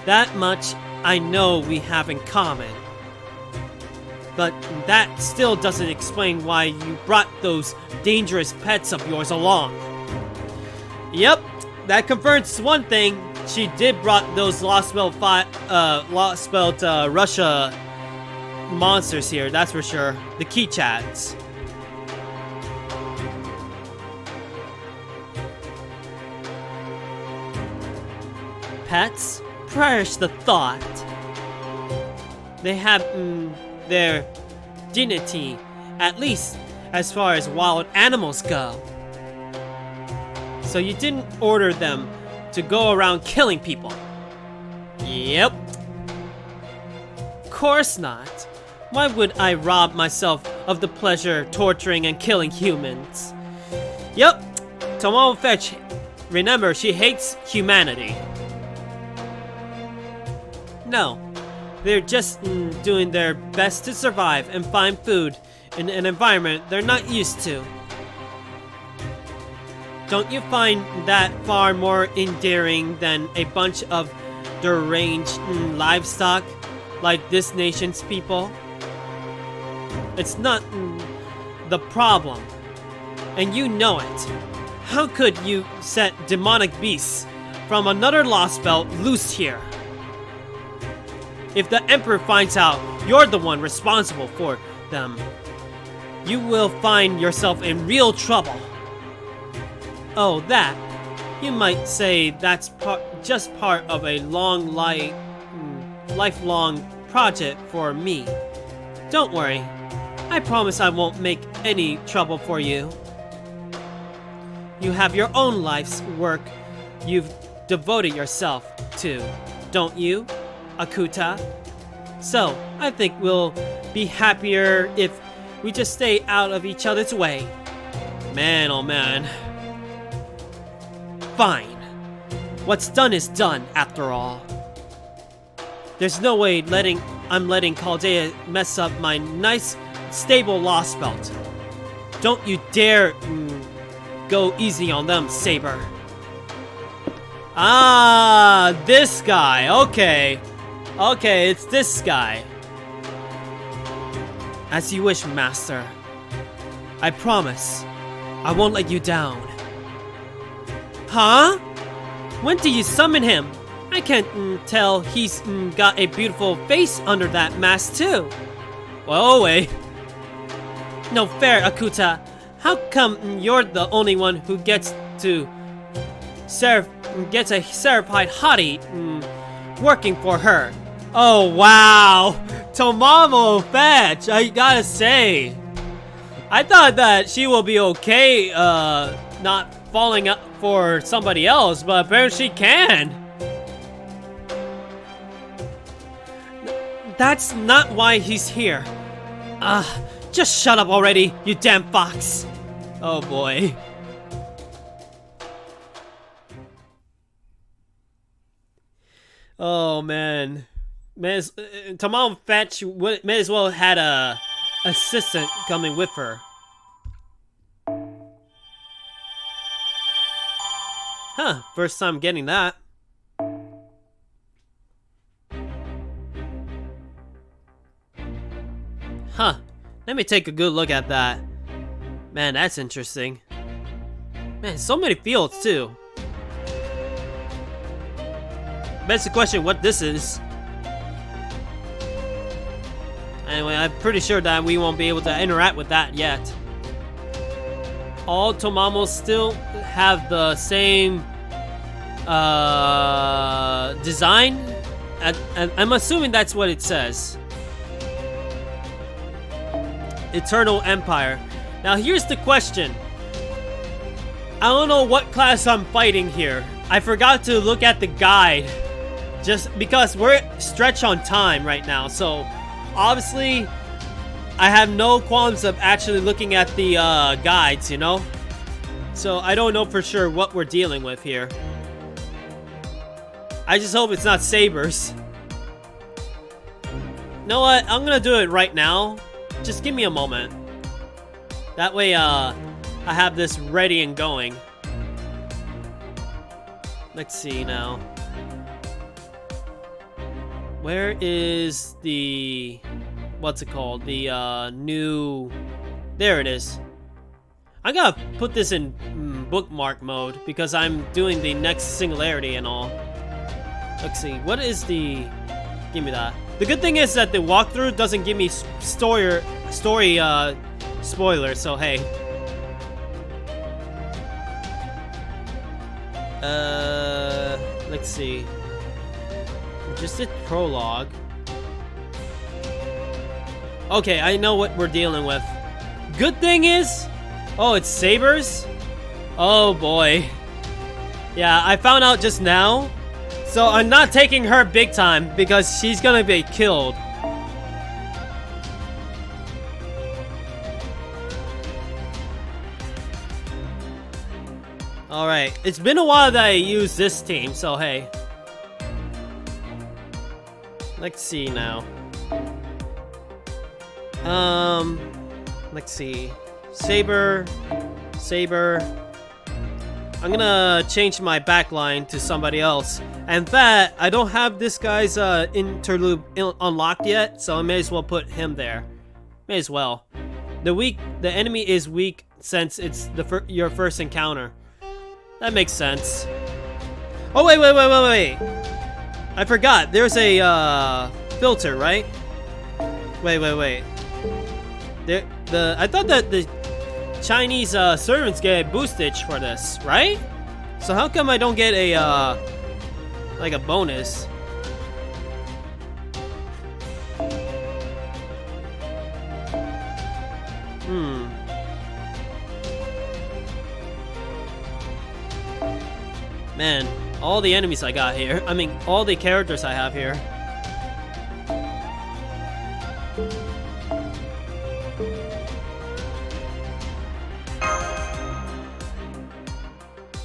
That much I know we have in common. But that still doesn't explain why you brought those dangerous pets of yours along. Yep, that confirms one thing. She did brought those Lostbelt Russia monsters here, that's for sure. The key chats. Pets? Perish the thought. They have their dignity, at least as far as wild animals go. So you didn't order them to go around killing people? Yep. Of course not. Why would I rob myself of the pleasure torturing and killing humans? Yep. Tomo Fetch, remember, she hates humanity. No. They're just doing their best to survive and find food in an environment they're not used to. Don't you find that far more endearing than a bunch of deranged livestock like this nation's people? It's not the problem, and you know it. How could you set demonic beasts from another Lostbelt loose here? If the Emperor finds out you're the one responsible for them, you will find yourself in real trouble. Oh, that. You might say that's just part of a lifelong project for me. Don't worry. I promise I won't make any trouble for you. You have your own life's work you've devoted yourself to, don't you, Akuta? So, I think we'll be happier if we just stay out of each other's way. Man, oh man. Fine. What's done is done, after all. There's no way I'm letting Chaldea mess up my nice, stable Lostbelt. Don't you dare go easy on them, Saber. Ah, this guy. Okay. Okay, it's this guy. As you wish, Master. I promise, I won't let you down. Huh? When do you summon him? I can't tell he's got a beautiful face under that mask too. Well, wait. No fair, Akuta. How come you're the only one who gets a Seraphite hottie working for her? Oh wow, Tomamo Fetch. I gotta say, I thought that she will be okay, not falling up for somebody else, but apparently she can. That's not why he's here. Just shut up already, you damn fox. Oh boy. Oh man. Tamam Fetch may as well had a assistant coming with her. Huh, first time getting that. Huh, let me take a good look at that. Man, that's interesting. Man, so many fields too. Begs the question what this is. Anyway, I'm pretty sure that we won't be able to interact with that yet. All Tomamos still have the same design. I'm assuming that's what it says. Eternal Empire. Now here's the question. I don't know what class I'm fighting here. I forgot to look at the guide. Just because we're stretched on time right now, so obviously I have no qualms of actually looking at the guides, you know? So I don't know for sure what we're dealing with here. I just hope it's not sabers. You know what? I'm gonna do it right now. Just give me a moment. That way I have this ready and going. Let's see now. Where is the... what's it called? The new... there it is. I'm gonna put this in bookmark mode because I'm doing the next singularity and all. Let's see. What is the... give me that. The good thing is that the walkthrough doesn't give me story spoilers, so hey. Let's see. Just did prologue. Okay, I know what we're dealing with. Good thing is... oh, it's sabers? Oh boy. Yeah, I found out just now. So I'm not taking her big time because she's gonna be killed. Alright, it's been a while that I used this team, so hey. Let's see now. Let's see. Saber. I'm gonna change my backline to somebody else. And that, I don't have this guy's interlude unlocked yet, so I may as well put him there. May as well. The enemy is weak since it's your first encounter. That makes sense. Oh wait. I forgot. There's a filter, right? Wait. I thought that the Chinese servants get boostage for this, right? So how come I don't get a like a bonus? Man, all the enemies I got here. I mean, all the characters I have here.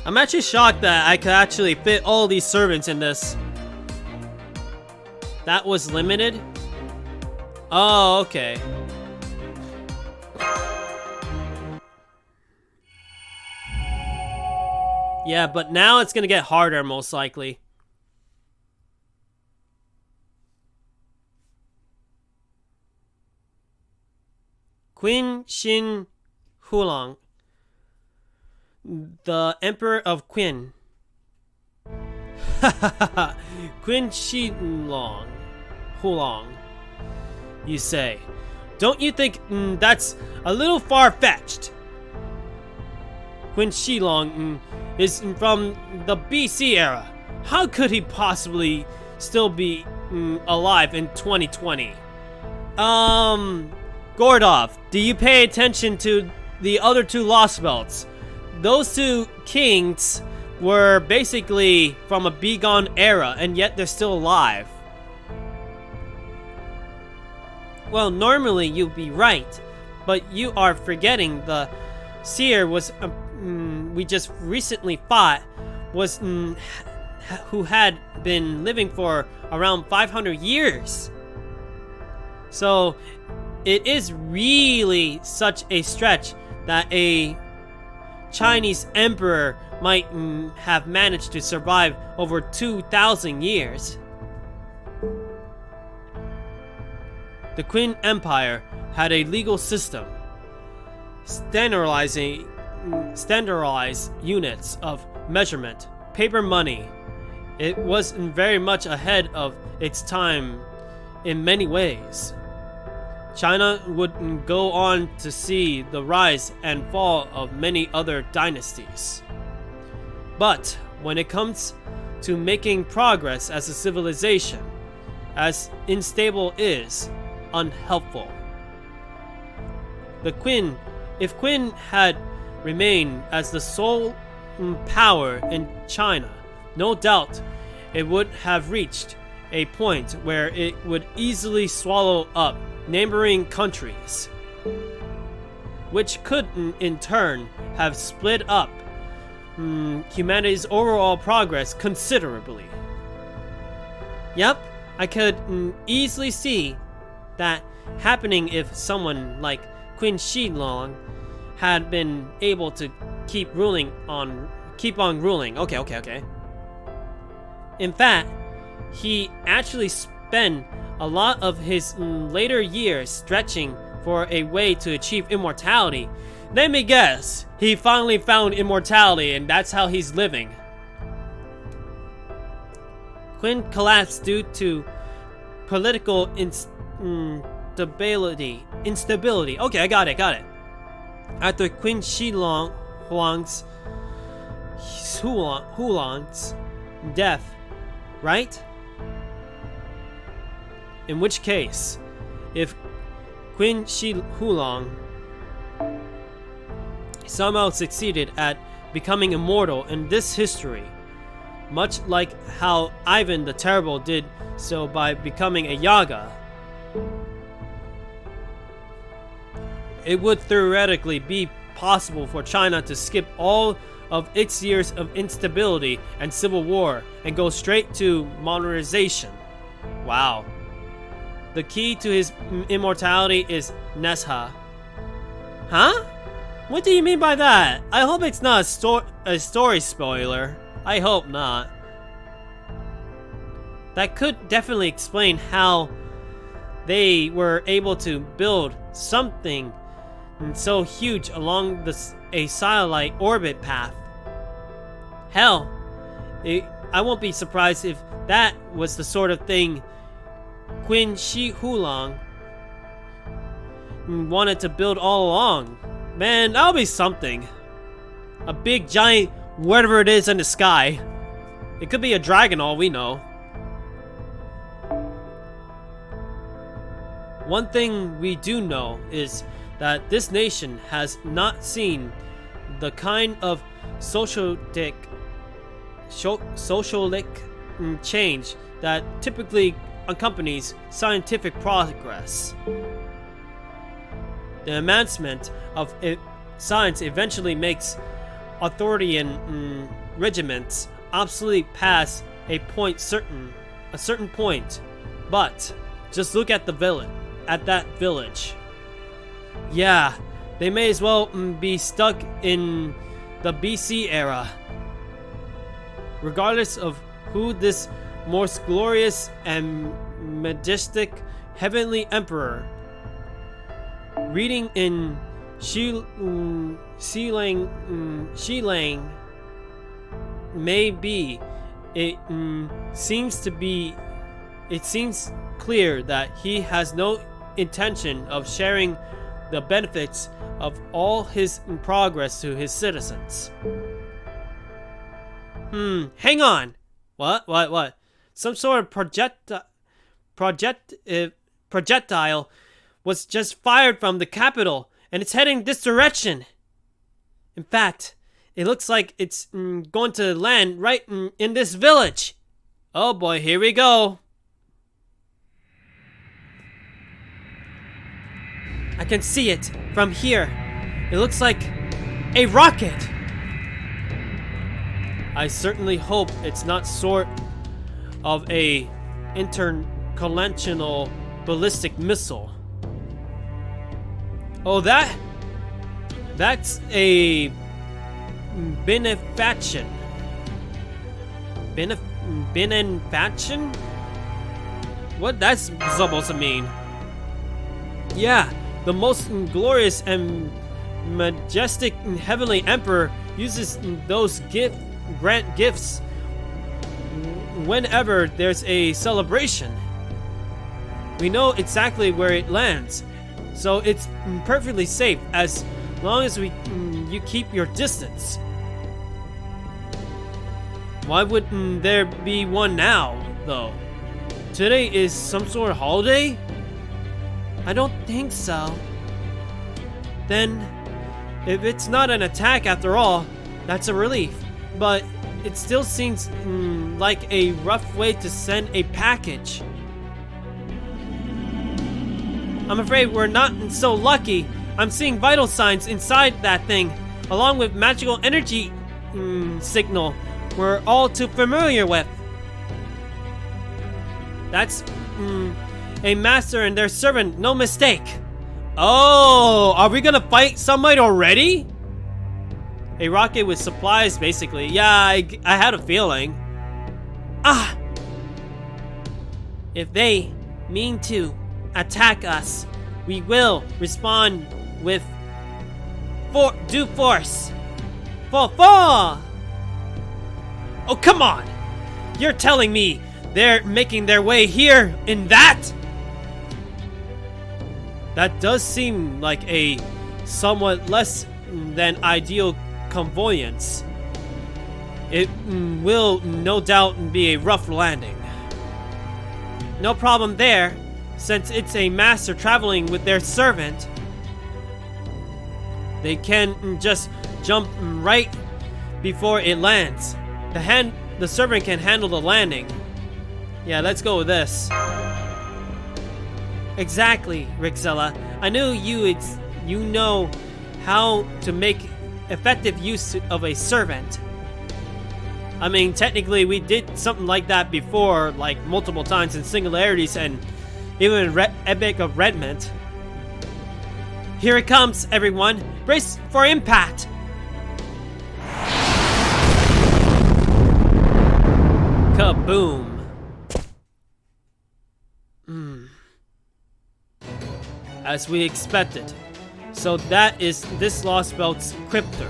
I'm actually shocked that I could actually fit all these servants in this. That was limited? Oh, okay. Yeah, but now it's gonna get harder, most likely. Qin Shi Huang, the Emperor of Qin. Qin Shi Huang, you say. Don't you think that's a little far-fetched? Qin Shi Huang is from the BC era. How could he possibly still be alive in 2020? Gordov, do you pay attention to the other two Lostbelts? Those two kings were basically from a bygone era, and yet they're still alive. Well, normally you'd be right, but you are forgetting the seer was we just recently fought was who had been living for around 500 years. So it is really such a stretch that a Chinese emperor might have managed to survive over 2,000 years. The Qin Empire had a legal system, standardized units of measurement, paper money. It was very much ahead of its time in many ways. China would go on to see the rise and fall of many other dynasties. But when it comes to making progress as a civilization, as unstable is unhelpful. If Qin had remained as the sole power in China, no doubt it would have reached a point where it would easily swallow up neighboring countries, which could in turn have split up humanity's overall progress considerably. Yep, I could easily see that happening if someone like Qin Shi Huang had been able to keep on ruling. Okay. In fact, he actually spent a lot of his later years stretching for a way to achieve immortality. Let me guess, he finally found immortality and that's how he's living. Qin collapsed due to political instability. Okay, I got it. After Qin Shi Huang's death, right? In which case, if Qin Shi Huang somehow succeeded at becoming immortal in this history, much like how Ivan the Terrible did so by becoming a Yaga, it would theoretically be possible for China to skip all of its years of instability and civil war and go straight to modernization. Wow. The key to his immortality is Nesha. Huh? What do you mean by that? I hope it's not a story spoiler. I hope not. That could definitely explain how they were able to build something so huge along a satellite orbit path. Hell, I won't be surprised if that was the sort of thing Qin Shi Huang wanted to build all along. Man, that'll be something. A big giant whatever it is in the sky. It could be a dragon, all we know. One thing we do know is that this nation has not seen the kind of socialic change that typically accompanies scientific progress. The advancement of science eventually makes authoritarian regiments absolutely past a certain point. But just look at that village. Yeah, they may as well be stuck in the BC era. Regardless of who this most glorious and majestic heavenly emperor, reading in Shilang may be, it seems clear that he has no intention of sharing the benefits of all his progress to his citizens. Hang on. What? Some sort of projectile was just fired from the capital, and it's heading this direction. In fact, it looks like it's going to land right in this village. Oh boy, here we go. I can see it from here. It looks like a rocket. I certainly hope it's not sort of a intercontinental ballistic missile. Oh, that's a benefaction. Benefaction? What that's supposed to mean? Yeah, the most glorious and majestic heavenly emperor uses those grant gifts whenever there's a celebration. We know exactly where it lands, so it's perfectly safe as long as you keep your distance. Why would there be one now, though? Today is some sort of holiday? I don't think so. Then, if it's not an attack after all, that's a relief. But it still seems like a rough way to send a package. I'm afraid we're not so lucky. I'm seeing vital signs inside that thing, along with magical energy signal we're all too familiar with. That's a master and their servant, no mistake. Oh, are we gonna fight somebody already? A rocket with supplies, basically. Yeah, I had a feeling. Ah! If they mean to attack us, we will respond with due force. For! Oh, come on! You're telling me they're making their way here in that? That does seem like a somewhat less than ideal conveyance. It will no doubt be a rough landing. No problem there, since it's a master traveling with their servant. They can just jump right before it lands. The servant can handle the landing. Yeah, let's go with this. Exactly, Rixella. I knew you know how to make effective use of a servant. I mean, technically we did something like that before, like multiple times in Singularities and even in Epic of Redmond. Here it comes, everyone. Brace for impact. Kaboom. As we expected. So that is this Lostbelt's cryptor.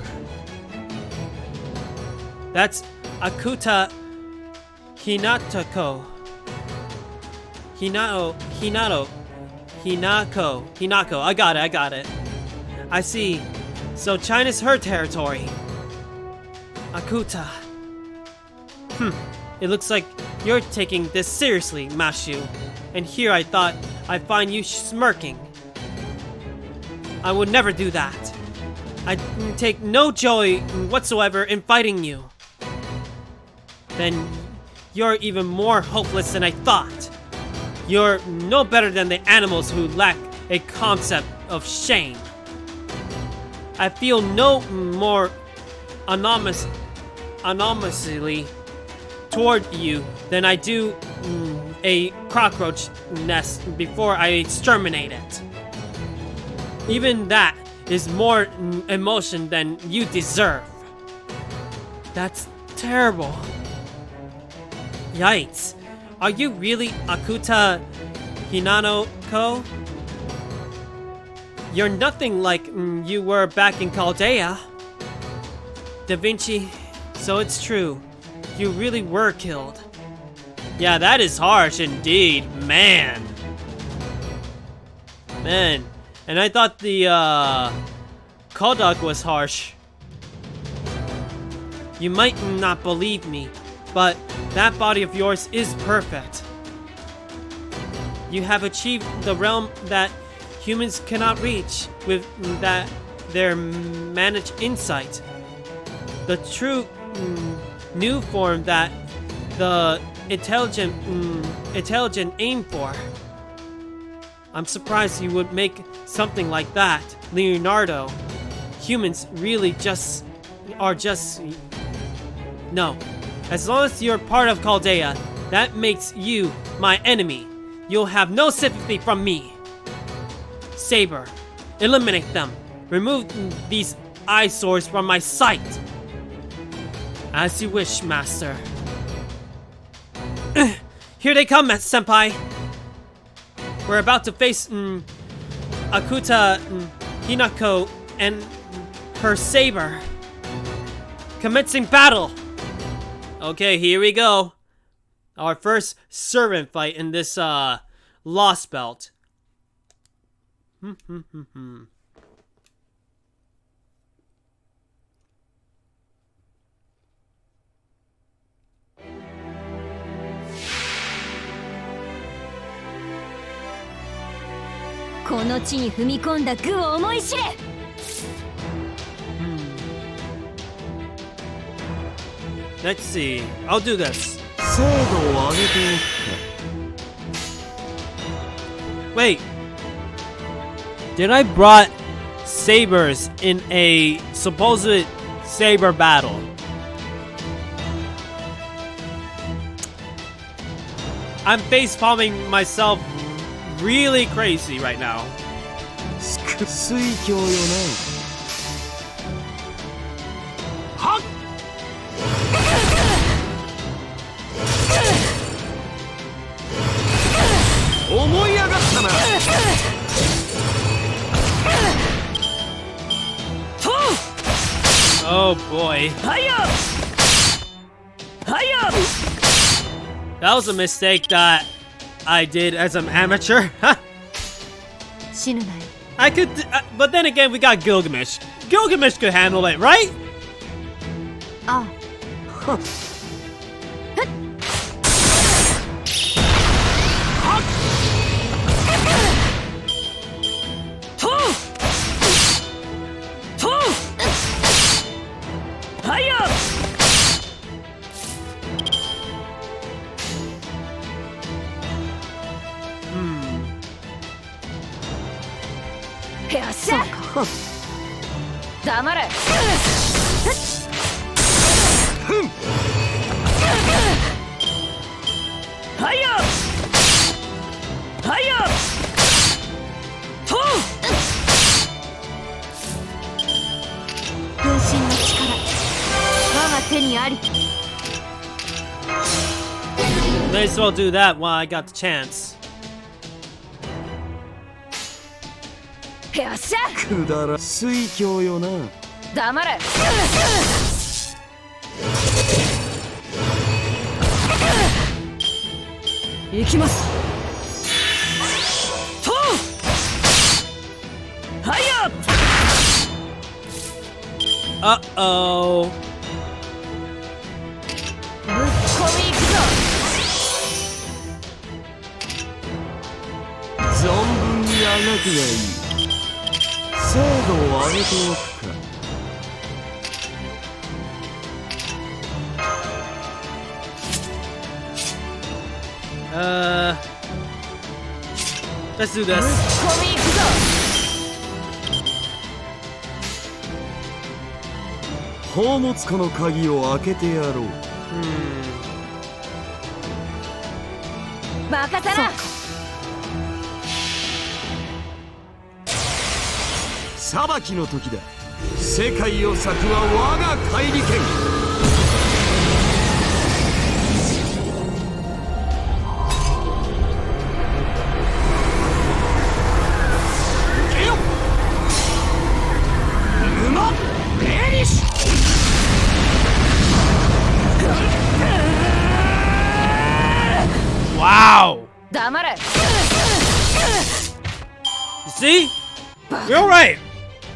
That's Akuta Hinako. I got it. I see. So China's her territory. Akuta. It looks like you're taking this seriously, Mashu. And here I thought I'd find you smirking. I would never do that. I take no joy whatsoever in fighting you. Then you're even more hopeless than I thought. You're no better than the animals who lack a concept of shame. I feel no more anonymously toward you than I do a cockroach nest before I exterminate it. Even that is more emotion than you deserve. That's terrible. Yikes. Are you really Akuta Hinano-ko? You're nothing like you were back in Chaldea. Da Vinci, so it's true. You really were killed. Yeah, that is harsh indeed, man. Man, and I thought the Kodak was harsh. You might not believe me, but that body of yours is perfect. You have achieved the realm that humans cannot reach with that their managed insight. The true new form that the intelligent aim for. I'm surprised you would make something like that, Leonardo. Humans really are just no. As long as you're part of Chaldea, that makes you my enemy. You'll have no sympathy from me. Saber, eliminate them. Remove these eyesores from my sight. As you wish, Master. Here they come, Senpai. We're about to face Akuta Hinako and her saber. Commencing battle. Okay, here we go. Our first servant fight in this Lostbelt. この地に踏み込んだ愚を思い知れ。Let's see. I'll do this. 精度を上げておくか。 Wait. Did I brought sabers in a supposed saber battle? I'm face palming myself really crazy right now. 水郷よな。はっ。思い上がったな。Oh boy. That was a mistake that I did as an amateur. 死ぬなよ。 I could, but then again, we got Gilgamesh. Gilgamesh could handle it, right? ああ。 黙れ。はいよ。はいよ。と。分身の力、我が手にあり。 May as well do that while I got the chance. よっしゃ。くだら水郷よな。黙れ。行きます。と。はいよ。Uh-oh. ぶっ込み行くぞ。存分にあがくがいい。 精度を上げておくか。Let's do this. 込み行くぞ。宝物庫の鍵を開けてやろう。任せな。裁きの時だ。世界を裂くは我が怪力剣。Wow! 黙れ。 You see? You're right!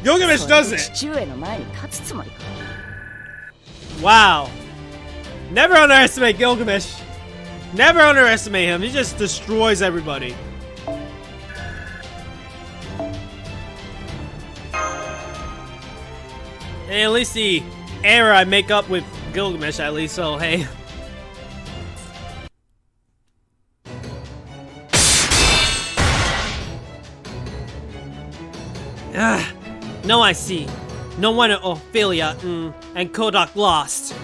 Gilgamesh does it! 父上の前に立つつもりか。 Wow. Never underestimate Gilgamesh. Never underestimate him. He just destroys everybody. And at least the error I make up with Gilgamesh at least, so hey. No, I see. No wonder Ophelia and Kodak lost.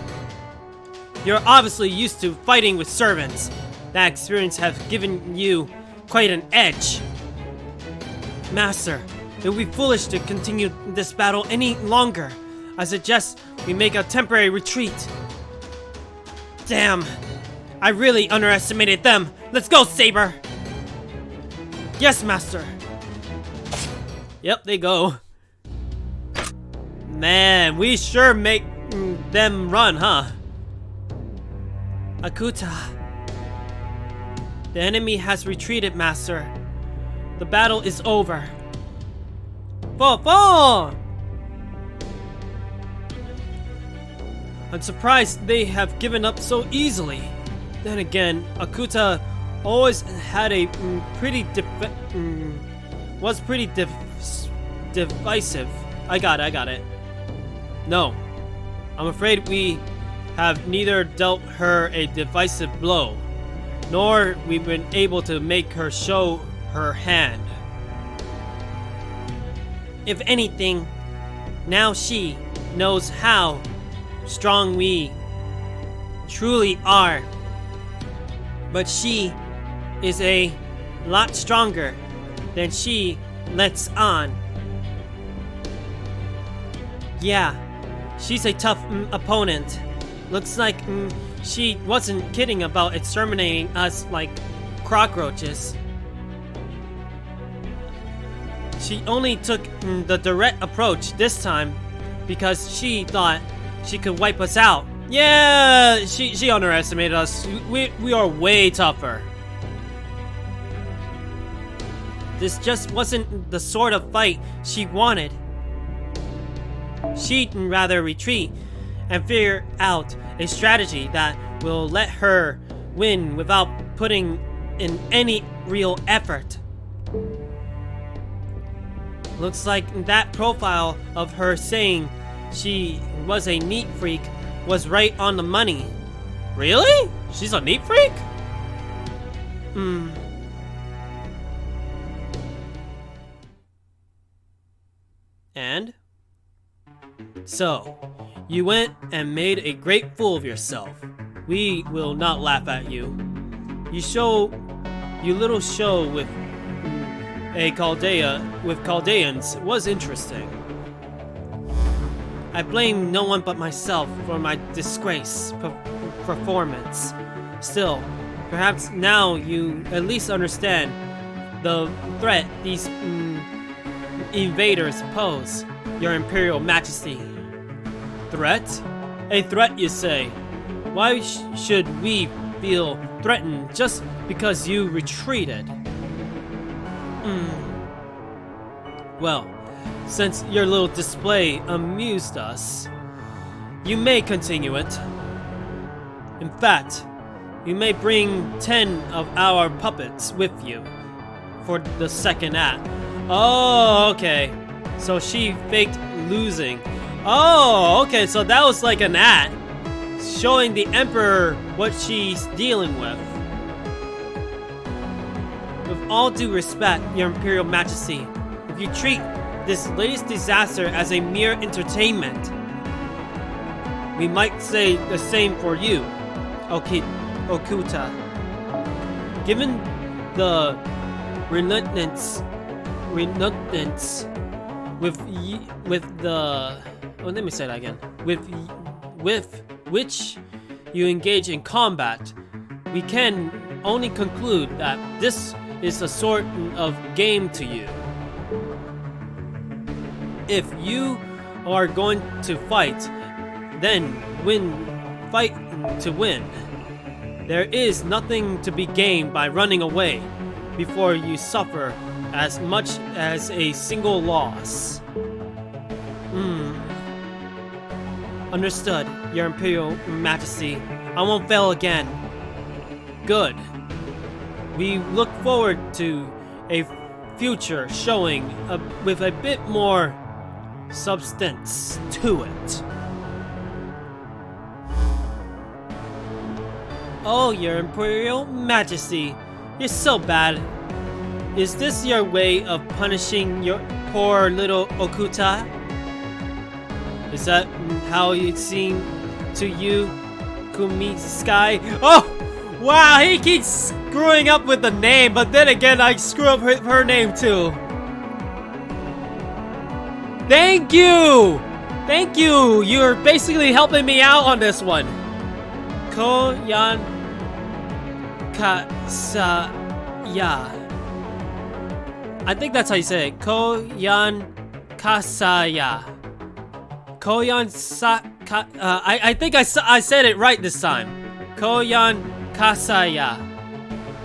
You're obviously used to fighting with servants. That experience has given you quite an edge. Master, it would be foolish to continue this battle any longer. I suggest we make a temporary retreat. Damn. I really underestimated them. Let's go, Saber! Yes, Master. Yep, they go. Man, we sure make them run, huh? Akuta. The enemy has retreated, Master. The battle is over. Fall! I'm surprised they have given up so easily. Then again, Akuta always had a pretty divisive. I got it. No, I'm afraid we have neither dealt her a divisive blow, nor we've been able to make her show her hand. If anything, now she knows how strong we truly are. But she is a lot stronger than she lets on. Yeah, she's a tough opponent. Looks like she wasn't kidding about exterminating us like cockroaches. She only took the direct approach this time because she thought she could wipe us out. Yeah, she underestimated us. We are way tougher. This just wasn't the sort of fight she wanted. She'd rather retreat and figure out a strategy that will let her win without putting in any real effort. Looks like that profile of her saying she was a neat freak was right on the money. Really? She's a neat freak? And? So, you went and made a great fool of yourself. We will not laugh at you. You little show with Chaldeans was interesting. I blame no one but myself for my disgrace performance. Still, perhaps now you at least understand the threat these invaders pose, Your Imperial Majesty. Threat? A threat, you say? Why should we feel threatened just because you retreated? Well, since your little display amused us, you may continue it. In fact, you may bring 10 of our puppets with you for the second act. Oh, okay. So she faked losing. Oh, okay, so that was like an act, showing the Emperor what she's dealing with. With all due respect, Your Imperial Majesty, if you treat this latest disaster as a mere entertainment, We might say the same for you, Okuta. Given the reluctance with the let me say that again. With which you engage in combat, we can only conclude that this is a sort of game to you. If you are going to fight, then fight to win. There is nothing to be gained by running away before you suffer as much as a single loss. Understood, Your Imperial Majesty. I won't fail again. Good. We look forward to a future showing with a bit more substance to it. Oh, Your Imperial Majesty, you're so bad. Is this your way of punishing your poor little Okuta? Is that how it seemed to you, Kumi Sky? Oh! Wow, he keeps screwing up with the name, but then again, I screw up her name too. Thank you! Thank you! You're basically helping me out on this one. Koyan Kasaya. I think that's how you say it. Koyan Kasaya. Koyan I think I said it right this time. Koyan Kasaya.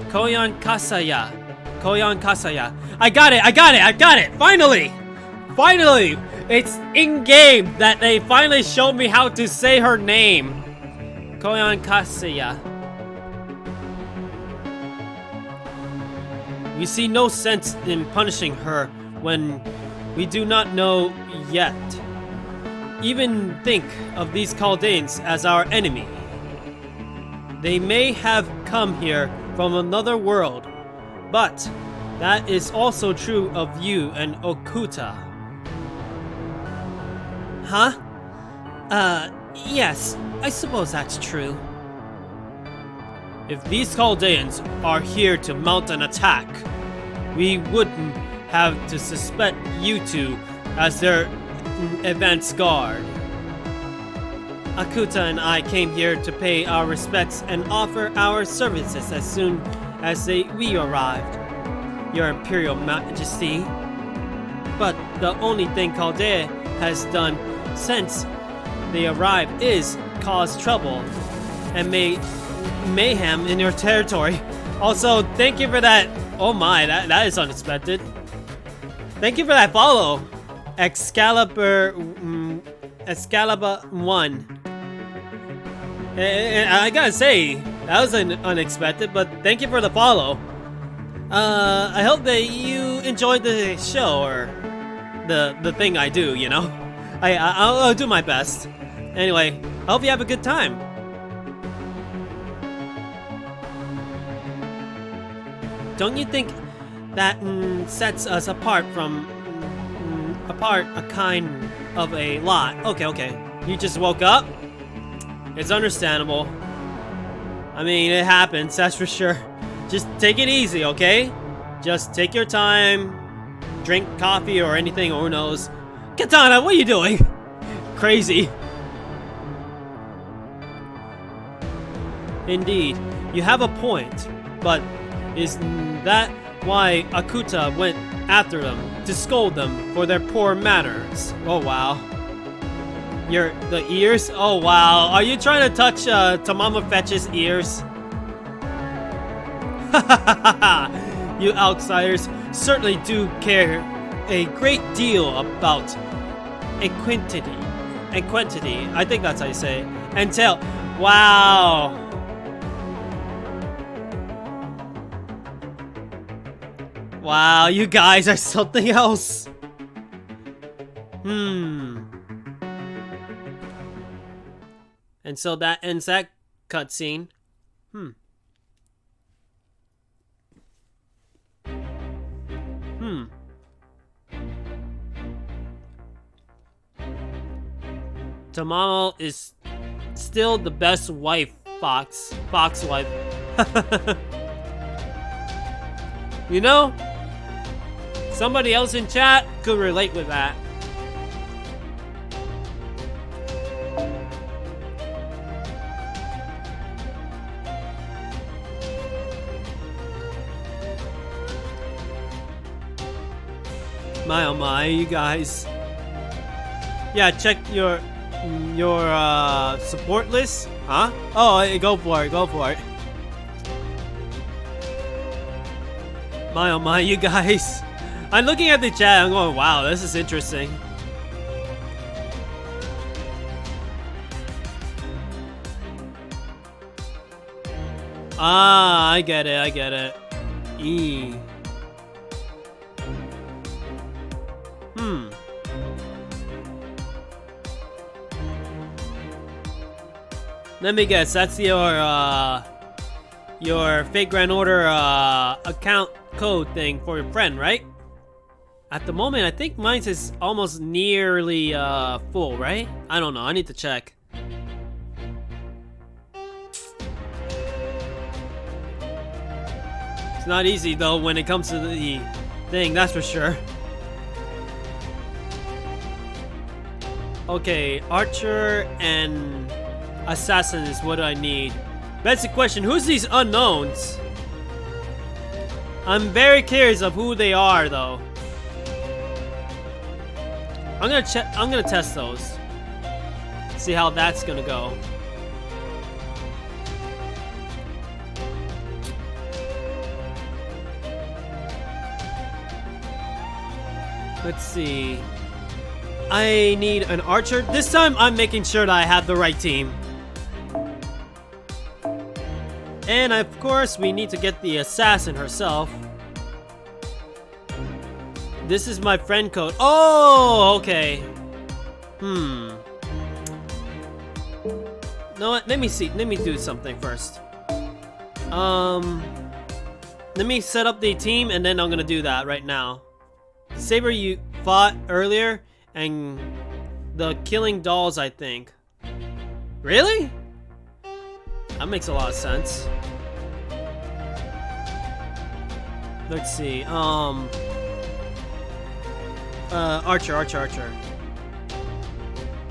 Koyan Kasaya. Koyan Kasaya. I got it! Finally! It's in-game that they finally showed me how to say her name. Koyan Kasaya. We see no sense in punishing her when we do not know yet. Even think of these Chaldeans as our enemy. They may have come here from another world, but that is also true of you and Okuta. Huh? Yes, I suppose that's true. If these Chaldeans are here to mount an attack, we wouldn't have to suspect you two as their advance guard. Akuta and I came here to pay our respects and offer our services as soon as we arrived, Your Imperial Majesty. But the only thing Chaldea has done since they arrived is cause trouble and mayhem in your territory. Also, thank you for that. Oh my, that is unexpected. Thank you for that follow, Excalibur 1. And I gotta say, that was unexpected, but thank you for the follow. I hope that you enjoyed the show, or the thing I do, you know? I'll do my best. Anyway, I hope you have a good time. Don't you think that sets us apart from a kind of a lot? Okay. You just woke up? It's understandable. I mean, it happens, that's for sure. Just take it easy, okay? Just take your time, drink coffee or anything, or who knows. Katana, what are you doing? Crazy. Indeed, you have a point, but is that why Akuta went after them, to scold them for their poor manners? Oh wow. The ears? Oh wow. Are you trying to touch Tamama Fetch's ears? You outsiders certainly do care a great deal about equantity. I think that's how you say it. Until, wow. Wow, you guys are something else. And so that ends that cutscene. Tamamo is still the best wife, Fox. Fox wife. You know, somebody else in chat could relate with that. My oh my, you guys. Yeah, check your support list. Huh? Oh, go for it, go for it. My oh my, you guys. I'm looking at the chat, I'm going, wow, this is interesting. Ah, I get it, I get it. E. Let me guess, that's your Fate Grand Order account code thing for your friend, right? At the moment, I think mine is almost nearly full, right? I don't know, I need to check. It's not easy though when it comes to the thing, that's for sure. Okay, Archer and Assassin is what I need. That's the question, who's these unknowns? I'm very curious of who they are though. I'm gonna test those. See how that's gonna go. Let's see. I need an archer. This time I'm making sure that I have the right team. And of course we need to get the assassin herself. This is my friend code. Oh, okay. No, what? Let me see. Let me do something first. Let me set up the team and then I'm gonna do that right now. Saber, you fought earlier and the killing dolls, I think. Really? That makes a lot of sense. Let's see. Archer.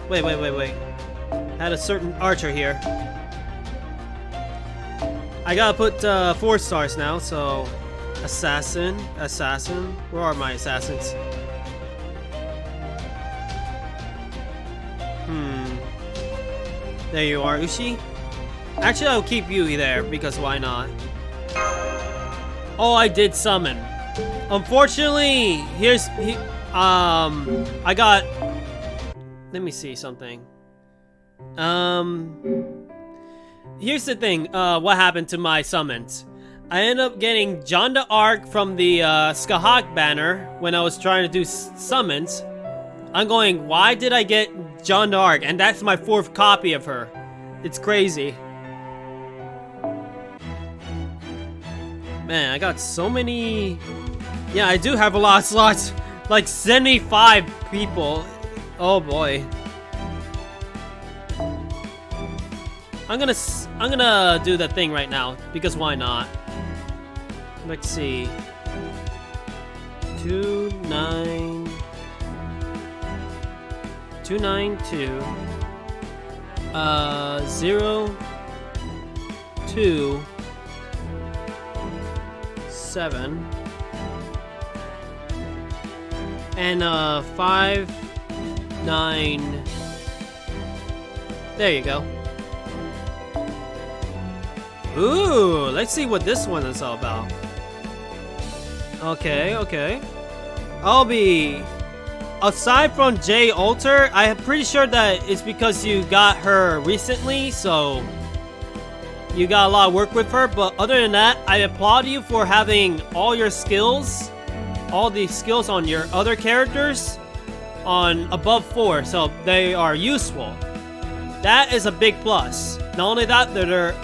Wait. Had a certain archer here. I gotta put 4 stars now, so assassin. Where are my assassins? There you are, Ushi. Actually, I'll keep you there because why not? Oh, I did summon. Unfortunately, I got. Let me see something. Here's the thing. What happened to my summons? I ended up getting John the Arc from the Skahak banner when I was trying to do summons. I'm going, why did I get John the Arc? And that's my 4th copy of her. It's crazy. Man, I got so many. Yeah, I do have a lot of slots. Like 75 people. Oh boy. I'm gonna do that thing right now because why not? Let's see. 292 0 2 7 and 5 9. There you go. Ooh, let's see what this one is all about. Okay. I'll be... Aside from J Alter, I'm pretty sure that it's because you got her recently, so you got a lot of work with her. But other than that, I applaud you for having all your skills, all the skills on your other characters on above 4, so they are useful. That is a big plus. Not only that, they're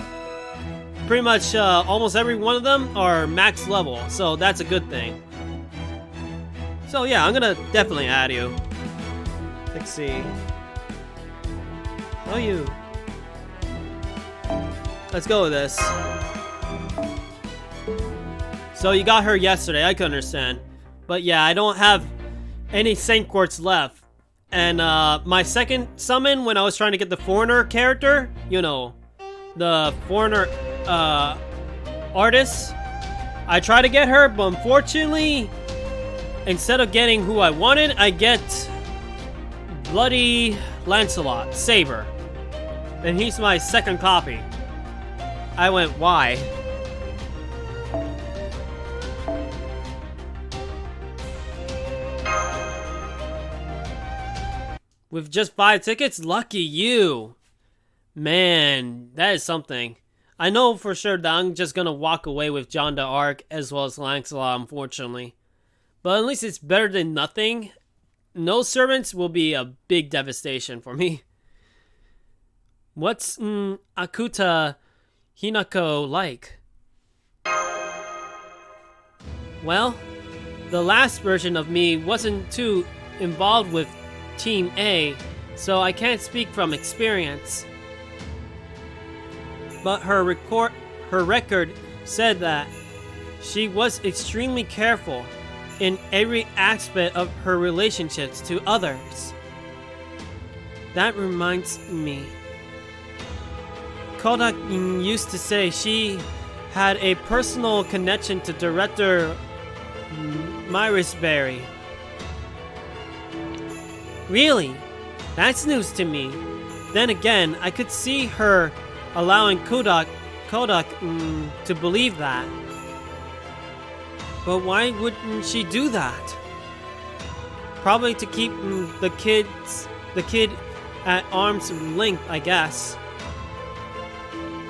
pretty much almost every one of them are max level, so that's a good thing. So yeah, I'm gonna definitely add you. Let's see. Oh, you. Let's go with this. So you got her yesterday, I can understand. But yeah, I don't have any Saint Quartz left. And my second summon, when I was trying to get the foreigner character, you know, the foreigner artist, I tried to get her, but unfortunately, instead of getting who I wanted, I get Bloody Lancelot, Saber. And he's my second copy. I went, why? With just 5 tickets? Lucky you! Man, that is something. I know for sure that I'm just gonna walk away with John d'Arc as well as Lancelot, unfortunately. But at least it's better than nothing. No servants will be a big devastation for me. What's Akuta Hinako like? Well, the last version of me wasn't too involved with Team A, so I can't speak from experience. But her record said that she was extremely careful in every aspect of her relationships to others. That reminds me. Kodak used to say she had a personal connection to director Myrisberry. Really? That's news to me. Then again, I could see her allowing Kodak to believe that. But why wouldn't she do that? Probably to keep the kid at arm's length, I guess.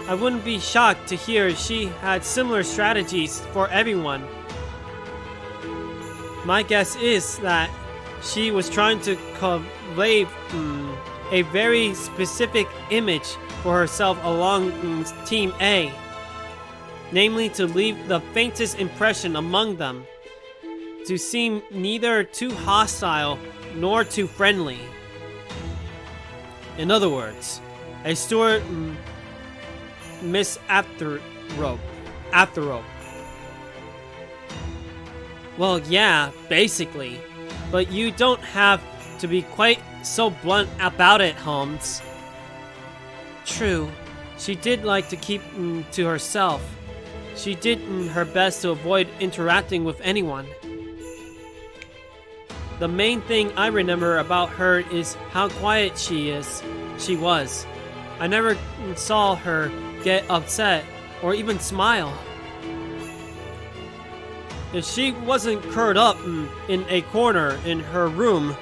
I wouldn't be shocked to hear she had similar strategies for everyone. My guess is that she was trying to convey a very specific image for herself along Team A. Namely, to leave the faintest impression among them. To seem neither too hostile nor too friendly. In other words, a Stuart Miss Afterrope. Well, yeah, basically. But you don't have to be quite so blunt about it, Holmes. True, she did like to keep to herself. She did her best to avoid interacting with anyone. The main thing I remember about her is how quiet she was. I never saw her get upset or even smile. If she wasn't curled up in a corner in her room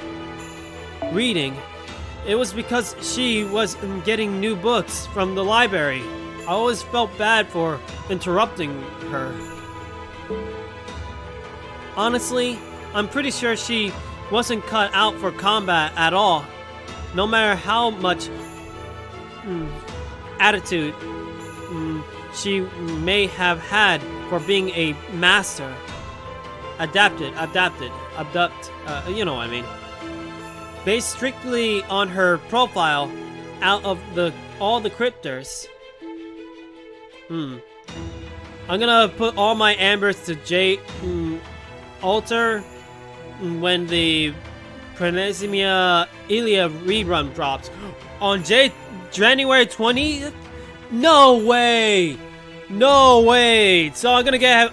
reading, it was because she was getting new books from the library. I always felt bad for interrupting her. Honestly, I'm pretty sure she wasn't cut out for combat at all. No matter how much attitude she may have had for being a master. Abduct, you know what I mean. Based strictly on her profile, out of all the cryptors. I'm gonna put all my ambers to J altar when the Prenesimia Ilia rerun drops on January 20th. No way! No way! So we're gonna get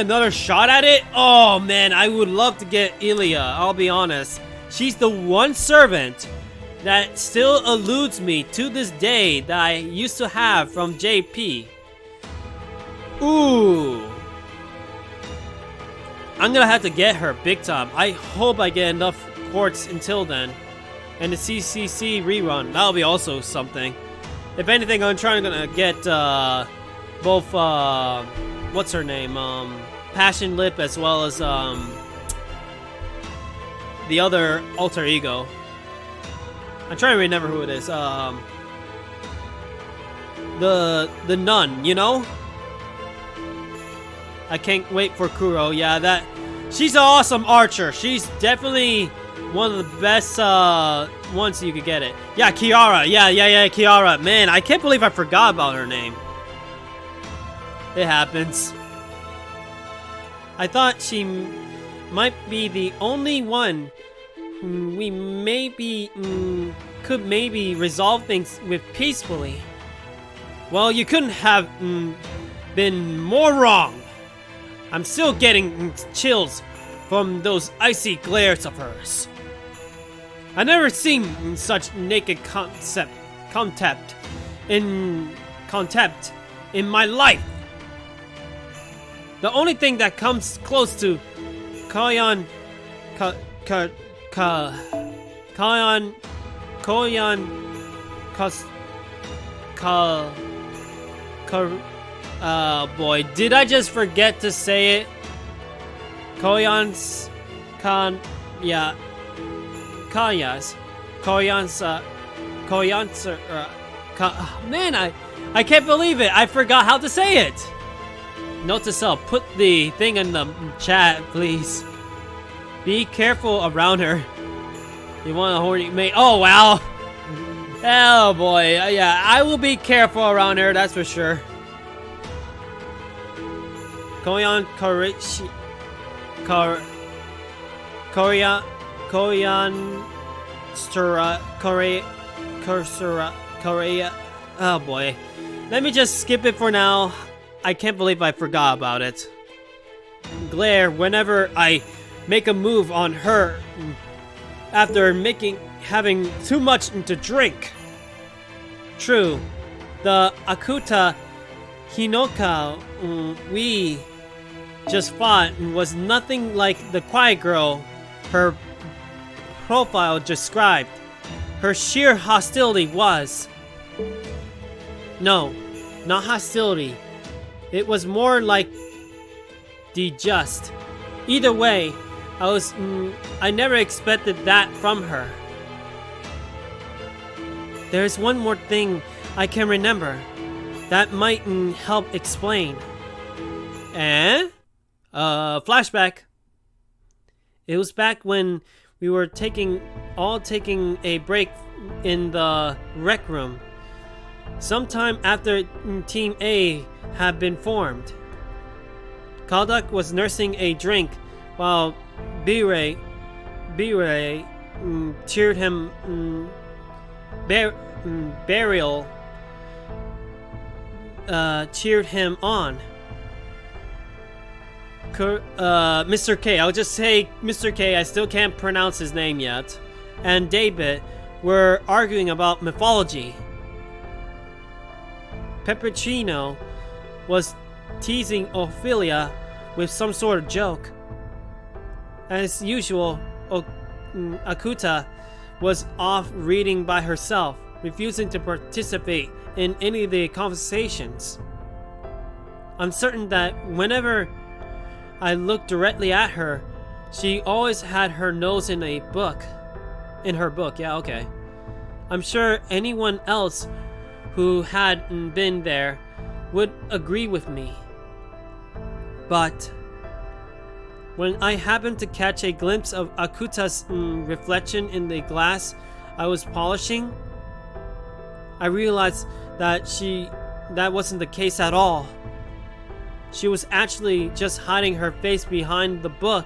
another shot at it. Oh man, I would love to get Ilia. I'll be honest. She's the one servant that still eludes me to this day that I used to have from JP. Ooh. I'm gonna have to get her big time. I hope I get enough quartz until then. And the CCC rerun, that'll be also something. If anything, I'm trying to get both, what's her name? Passion Lip as well as the other alter ego. I'm trying to remember who it is. The nun, you know? I can't wait for Kuro. Yeah, she's an awesome archer. She's definitely one of the best ones you could get it. Yeah, Kiara. Yeah, Kiara. Man, I can't believe I forgot about her name. It happens. I thought she might be the only one who we could maybe resolve things with peacefully. Well, you couldn't have been more wrong. I'm still getting chills from those icy glares of hers. I never seen such naked contempt in my life. The only thing that comes close to Koyan boy, did I just forget to say it? Koyan's man, I can't believe it. I forgot how to say it. Note to self, put the thing in the chat, please. Be careful around her. You want a horny mate? Oh, wow. Oh, boy. Yeah, I will be careful around her, that's for sure. Koyan Korea. Oh boy. Let me just skip it for now. I can't believe I forgot about it. Glare whenever I make a move on her after having too much to drink. True. The Akuta Hinoka we just fought was nothing like the quiet girl her profile described. Her sheer hostility was. No, not hostility. It was more like disgust. Either way, I never expected that from her. There's one more thing I can remember that might help explain. Flashback. It was back when we were taking a break in the rec room. Sometime after Team A had been formed. Kaldak was nursing a drink while B-Ray cheered him Burial cheered him on. Mr. K, I'll just say Mr. K, I still can't pronounce his name yet, and David were arguing about mythology. Peppuccino was teasing Ophelia with some sort of joke. As usual, Akuta was off reading by herself, refusing to participate in any of the conversations. I'm certain that whenever I looked directly at her, she always had her nose in her book, yeah, okay. I'm sure anyone else who had been there would agree with me. But when I happened to catch a glimpse of Akuta's reflection in the glass I was polishing, I realized that wasn't the case at all. She was actually just hiding her face behind the book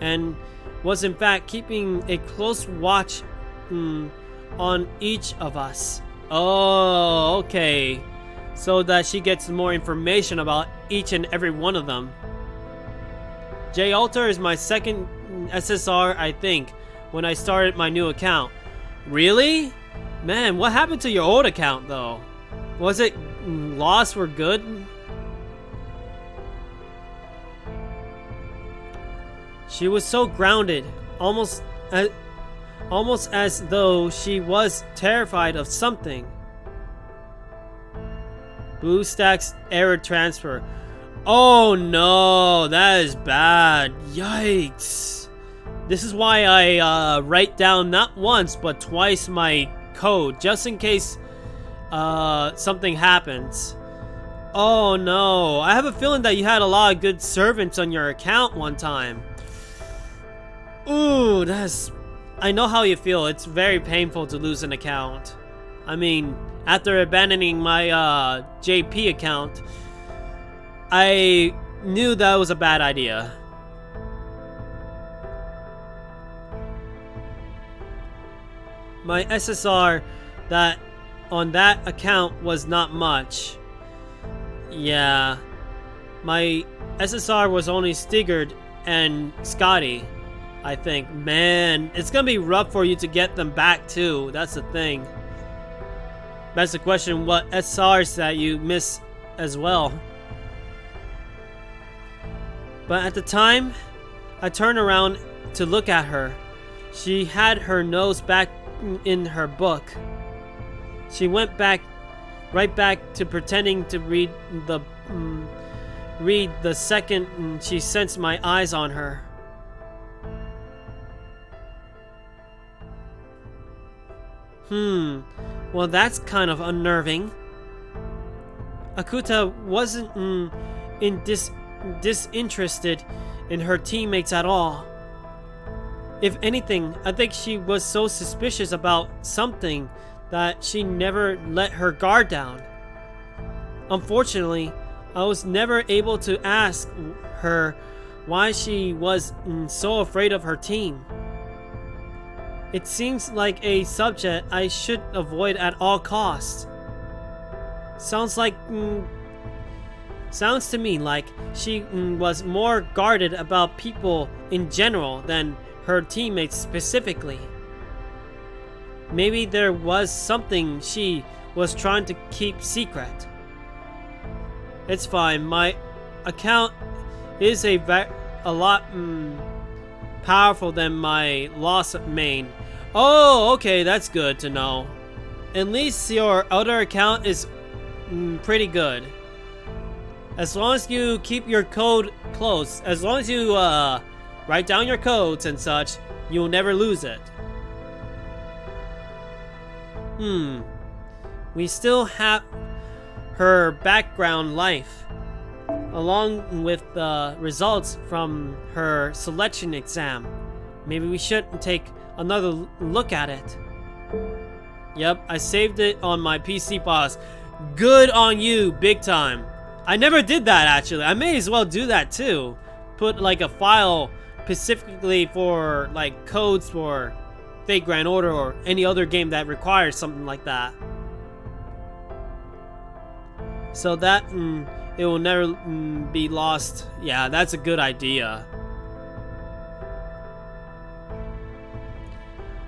and was in fact keeping a close watch on each of us. Oh, okay. So that she gets more information about each and every one of them. J Alter is my second SSR, I think, when I started my new account. Really? Man, what happened to your old account though? Was it lost for good? She was so grounded, almost as though she was terrified of something. BlueStacks error transfer. Oh no, that is bad. Yikes. This is why I write down not once but twice my code, just in case something happens. Oh no, I have a feeling that you had a lot of good servants on your account one time. Ooh, that's... I know how you feel. It's very painful to lose an account. I mean, after abandoning my JP account, I knew that was a bad idea. My SSR on that account was not much. Yeah, my SSR was only Stigard and Scotty, I think. Man, it's gonna be rough for you to get them back too. That's the thing. That's the question, what SRs that you miss as well. But at the time, I turned around to look at her. She had her nose back in her book. She went right back to pretending to read the second she sensed my eyes on her. Well, that's kind of unnerving. Akuta wasn't disinterested in her teammates at all. If anything, I think she was so suspicious about something that she never let her guard down. Unfortunately, I was never able to ask her why she was so afraid of her team. It seems like a subject I should avoid at all costs. Sounds to me like she was more guarded about people in general than her teammates specifically. Maybe there was something she was trying to keep secret. It's fine. My account is a lot powerful than my lost main. Oh, okay, that's good to know. At least your other account is pretty good. As long as you keep your code close, as long as you write down your codes and such, you'll never lose it. We still have her background life, along with the results from her selection exam. Maybe we should take another look at it. Yep, I saved it on my PC boss. Good on you, big time. I never did that actually. I may as well do that too. Put like a file specifically for like codes for Fate Grand Order or any other game that requires something like that. So that it will never be lost. Yeah, that's a good idea.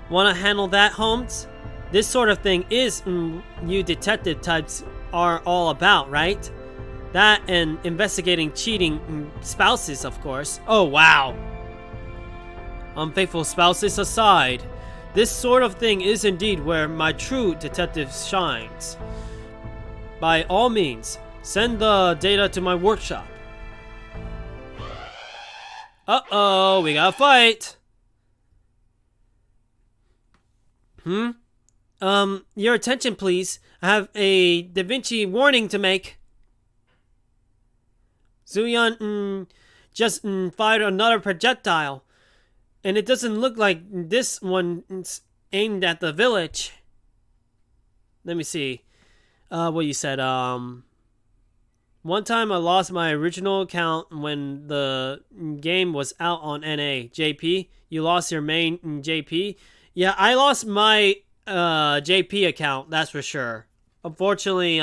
Wanna handle that, Holmes? This sort of thing is you detective types are all about, right? That and investigating cheating spouses, of course. Oh, wow. Unfaithful spouses aside, this sort of thing is indeed where my true detective shines. By all means, send the data to my workshop. Uh-oh, we got a fight. Your attention please. I have a Da Vinci warning to make. Zuyan just fired another projectile. And it doesn't look like this one's aimed at the village. Let me see. What you said, one time I lost my original account when the game was out on NA. JP, you lost your main JP? Yeah, I lost my JP account, that's for sure. Unfortunately,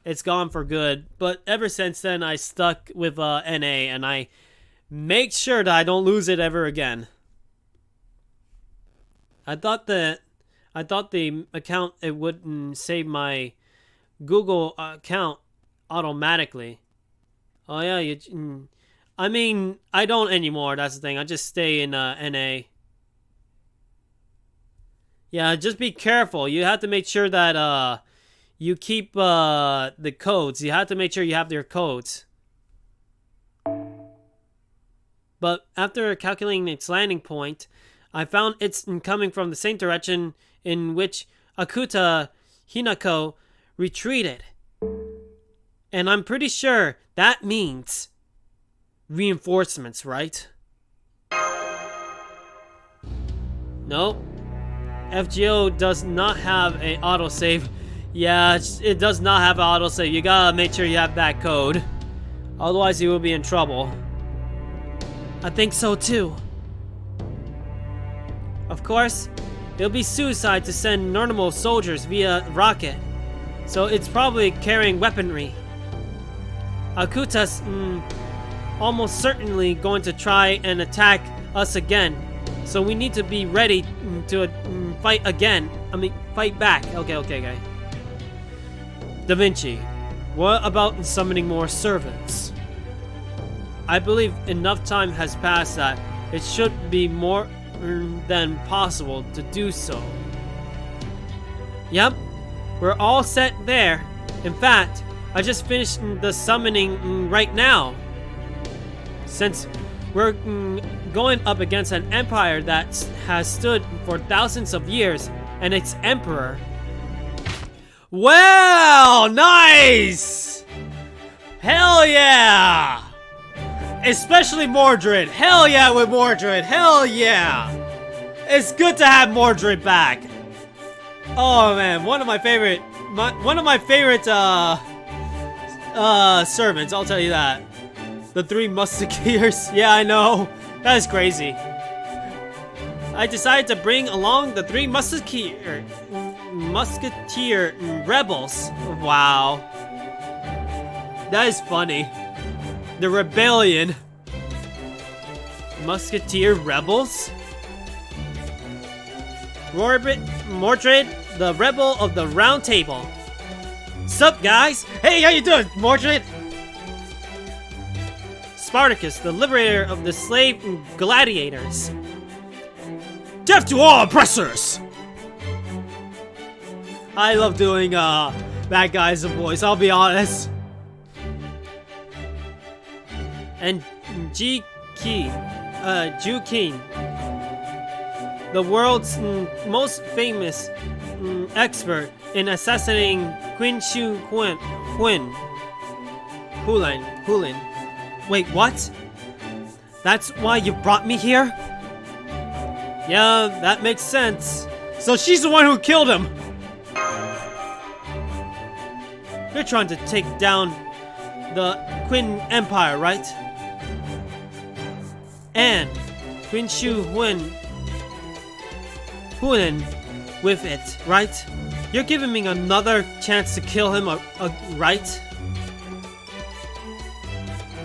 it's gone for good. But ever since then, I stuck with NA, and I make sure that I don't lose it ever again. I thought the account, it wouldn't save my Google account automatically. Oh yeah, I mean, I don't anymore, that's the thing. I just stay in NA. Yeah, just be careful. You have to make sure that you keep the codes. You have to make sure you have your codes. But after calculating its landing point, I found it's coming from the same direction in which Akuta Hinako retreated. And I'm pretty sure that means reinforcements, right? Nope. FGO does not have an autosave. Yeah, it does not have an autosave. You gotta make sure you have that code. Otherwise, you will be in trouble. I think so too. Of course, it'll be suicide to send normal soldiers via rocket. So it's probably carrying weaponry. Akuta's almost certainly going to try and attack us again. So we need to be ready to fight again. I mean, fight back. Okay. Da Vinci, what about summoning more servants? I believe enough time has passed that it should be more than possible to do so. Yep, we're all set there. In fact, I just finished the summoning right now. Since we're going up against an empire that has stood for thousands of years and its emperor. Well, nice! Hell yeah! Especially Mordred. Hell yeah with Mordred. Hell yeah! It's good to have Mordred back. Oh man, one of my favorite servants, I'll tell you that. The Three Musketeers. Yeah, I know. That is crazy. I decided to bring along the Three Musketeer rebels. Wow. That is funny. The rebellion. Musketeer rebels? Mordred, the rebel of the Round Table. Sup, guys? Hey, how you doing, Mordred? Spartacus, the liberator of the slave gladiators. Death to all oppressors! I love doing bad guys and voice, I'll be honest. And Jukin, the world's most famous expert in assassinating Qin Shi Huan. Wait, what? That's why you brought me here? Yeah, that makes sense. So she's the one who killed him! You're trying to take down the Qin Empire, right? And Qin Shi Huan with it, right? You're giving me another chance to kill him, right?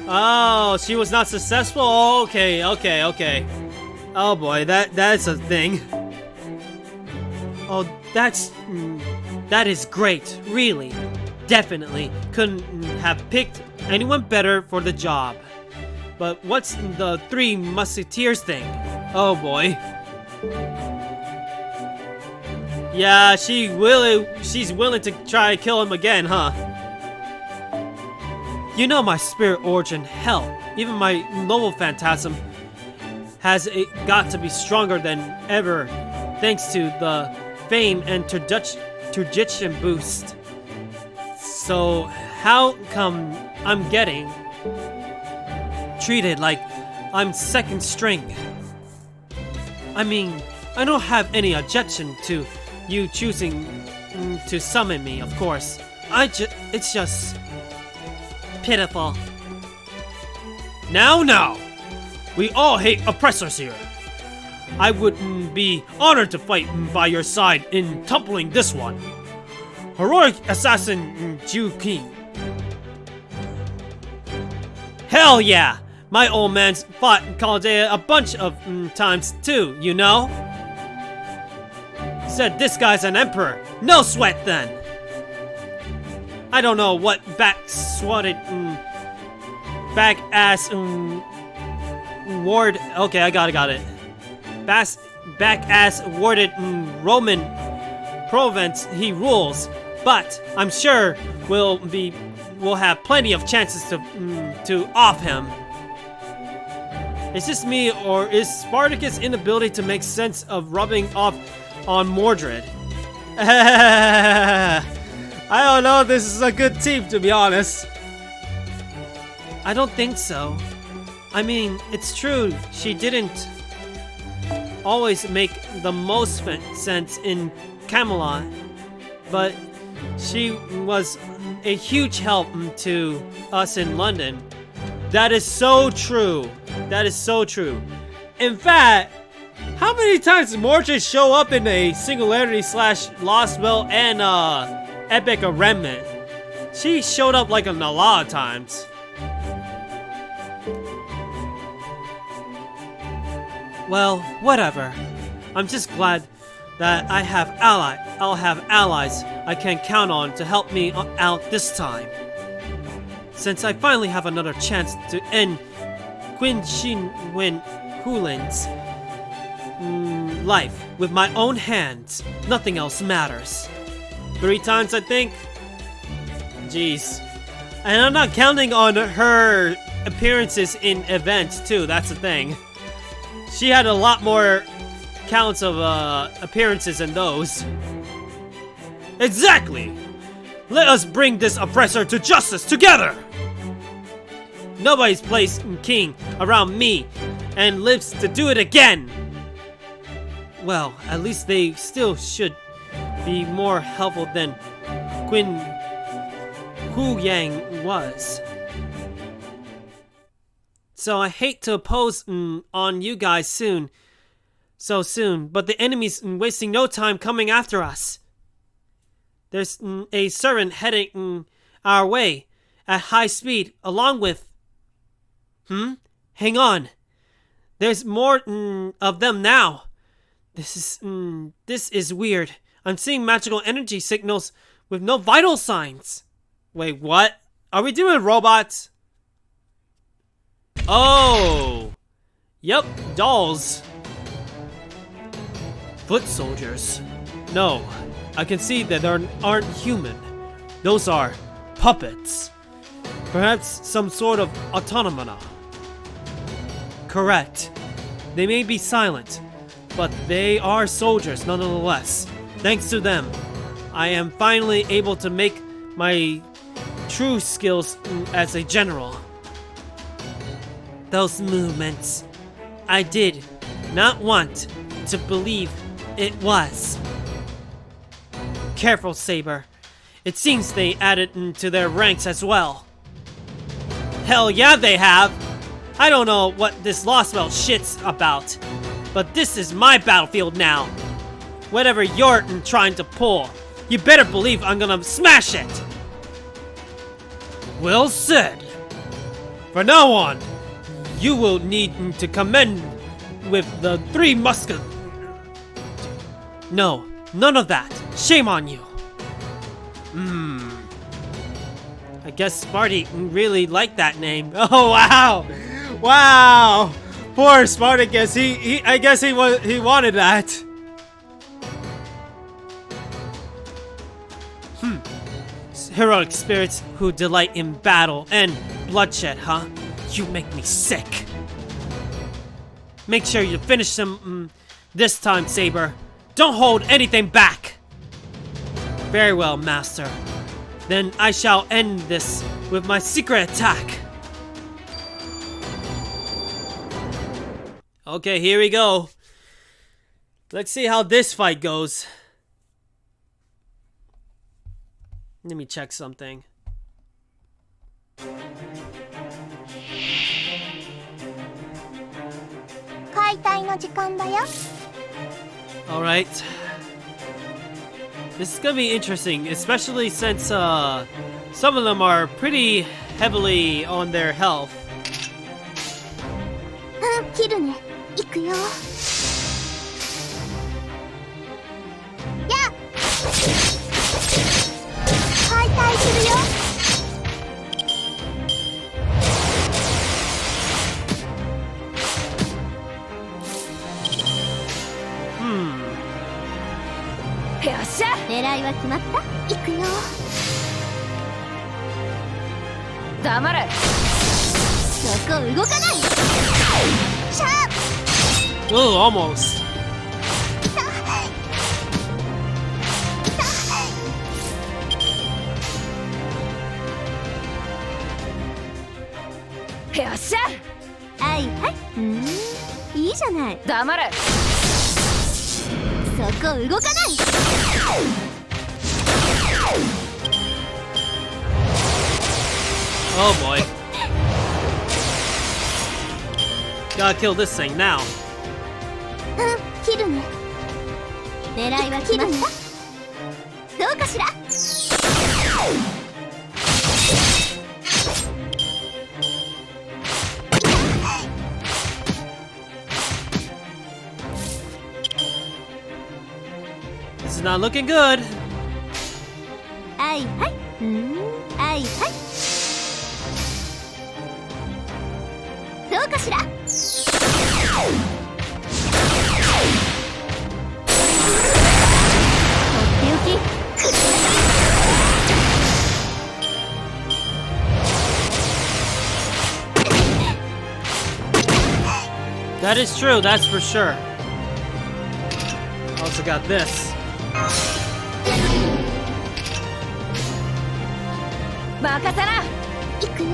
Oh, she was not successful? Oh, okay. Oh boy, that's a thing. Oh, that is great, really. Definitely couldn't have picked anyone better for the job. But what's the Three Musketeers thing? Oh boy. Yeah, she's willing to try to kill him again, huh? You know my spirit origin, hell, even my noble phantasm has got to be stronger than ever thanks to the fame and tradition boost. So how come I'm getting treated like I'm second string? I mean, I don't have any objection to you choosing to summon me, of course. It's just pitiful. Now, we all hate oppressors here. I would be honored to fight by your side in toppling this one. Heroic assassin Jukin. Hell yeah! My old man's fought Chaldea a bunch of times too, you know? Said this guy's an emperor. No sweat then! I don't know what back-ass ward. Okay, I got it. Back-ass warded Roman province he rules, but I'm sure we'll have plenty of chances to off him. Is this me, or is Spartacus' inability to make sense of rubbing off on Mordred? I don't know if this is a good team, to be honest. I don't think so. I mean, it's true, she didn't always make the most sense in Camelot, but she was a huge help to us in London. That is so true. That is so true. In fact, how many times did Mordred show up in a Singularity / Lostbelt and Epic or Remnant? She showed up like a lot of times. Well, whatever. I'm just glad that I'll have allies I can count on to help me out this time. Since I finally have another chance to end Hulin's life with my own hands, nothing else matters. 3 times, I think? Jeez. And I'm not counting on her appearances in events, too. That's the thing. She had a lot more counts of appearances than those. Exactly! Let us bring this oppressor to justice together! Nobody's placed king around me and lives to do it again! Well, at least they still should be more helpful than Qin Hu Yang was. So I hate to oppose on you guys so soon, but the enemy's wasting no time coming after us. There's a servant heading our way at high speed, along with... Hang on. There's more of them now. This is weird. I'm seeing magical energy signals with no vital signs. Wait, what? Are we doing robots? Oh! Yep, dolls. Foot soldiers. No, I can see that they aren't human. Those are puppets. Perhaps some sort of automata. Correct. They may be silent, but they are soldiers nonetheless. Thanks to them, I am finally able to make my true skills as a general. Those movements, I did not want to believe it was. Careful, Saber. It seems they added to their ranks as well. Hell yeah, they have! I don't know what this Lostbelt shit's about, but this is my battlefield now. Whatever you're trying to pull, you better believe I'm gonna smash it! Well said! From now on, you will need to commend with the 3 muskets. No, none of that. Shame on you. I guess Sparty really liked that name. Oh wow! Wow! Poor Spartacus. I guess he wanted that. Heroic spirits who delight in battle and bloodshed, huh? You make me sick. Make sure you finish them this time, Saber. Don't hold anything back. Very well, Master. Then I shall end this with my secret attack. Okay, here we go. Let's see how this fight goes. Let me check something. Alright. This is gonna be interesting, especially since some of them are pretty heavily on their health. 切るね。行くよ。やっ。解体するよ。よっしゃ。狙いは決まった。行くよ。黙れ。そこ動かない。 Oh, almost. そこ動かない。 Oh boy. Gotta kill this thing now. 切るね。狙いは決まった。どうかしら。 This is not looking good. はいはい。はいはい。どうかしら。 That is true, that's for sure. Also got this. 任せな。行くよ。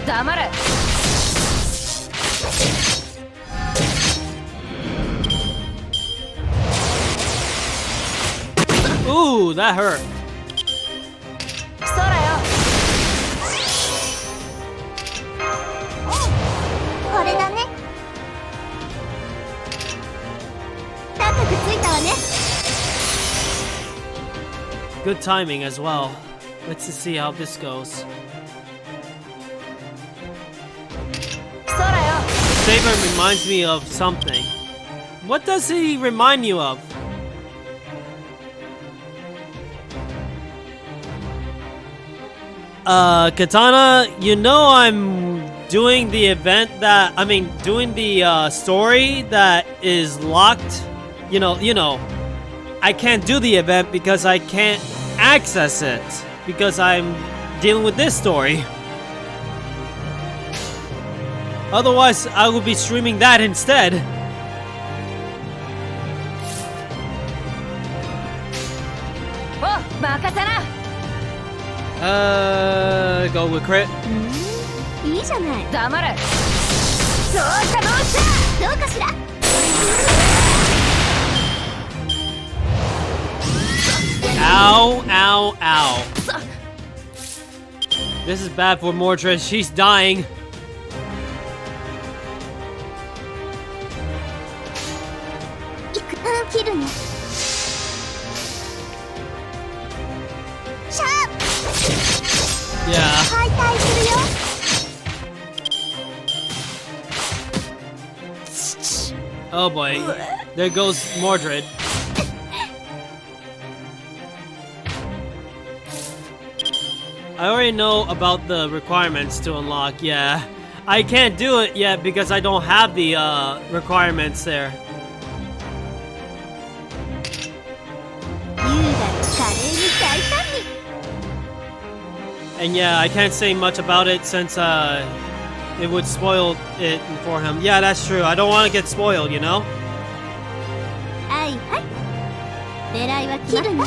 黙れ。 Ooh, that hurt. そらよ。これだね。高くついたわね。 Good timing as well. Let's see how this goes. そらよ。 Saber reminds me of something. What does he remind you of? Katana, you know I'm doing the event that, doing the story that is locked. You know, I can't do the event because I can't access it because I'm dealing with this story. Otherwise, I would be streaming that instead. Oh, 任せな。 Go with crit. いいじゃない。黙れ。どうしたどうした。どうかしら。 Ow, ow, ow. This is bad for Mordred. She's dying. 行く。切るね。 シャープ。 Yeah. 解体するよ。 Oh boy. There goes Mordred. I already know about the requirements to unlock, yeah. I can't do it yet because I don't have the requirements there. 優雅に華麗に大胆に。 And yeah, I can't say much about it since it would spoil it for him. Yeah, that's true. I don't want to get spoiled, you know? はいはい。狙いは切るね。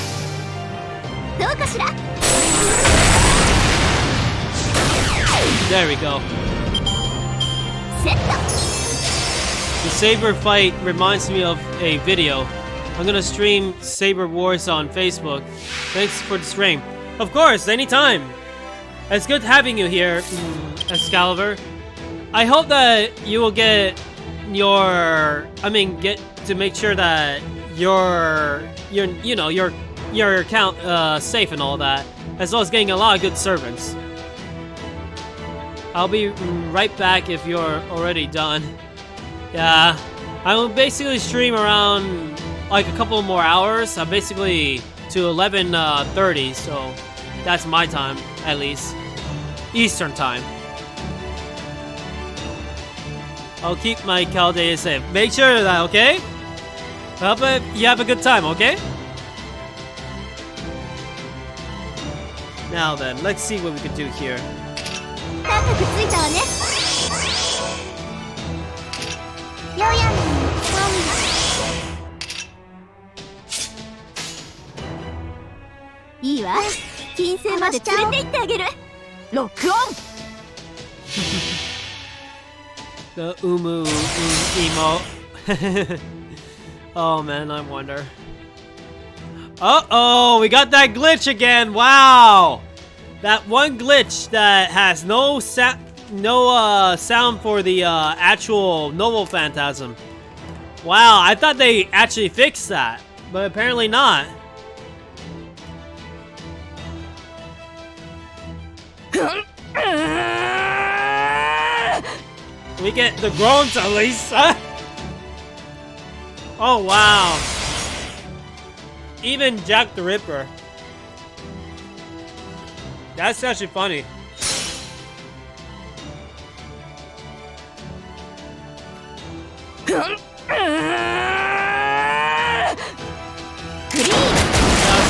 どうかしら。 There we go. セット。 The Saber fight reminds me of a video. I'm gonna stream Saber Wars on Facebook. Thanks for the stream. Of course, anytime. It's good having you here, Excalibur. I hope that you will get get to make sure that your account safe and all that, as well as getting a lot of good servants. I'll be right back if you're already done. Yeah, I will basically stream around like a couple more hours. Basically to 11:30, so that's my time at least, Eastern time. I'll keep my Chaldea safe. Make sure of that, okay? I hope you have a good time, okay? Now then, let's see what we can do here. 高くついたわね。よやねいいわ。金星まで連れて行ってあげる。ロックオン。 The emo. Oh man, I wonder. Uh-oh, we got that glitch again. Wow. That one glitch that has no sound for the actual novel phantasm. Wow, I thought they actually fixed that, but apparently not. We get the groans at least. Oh wow. Even Jack the Ripper. That's actually funny.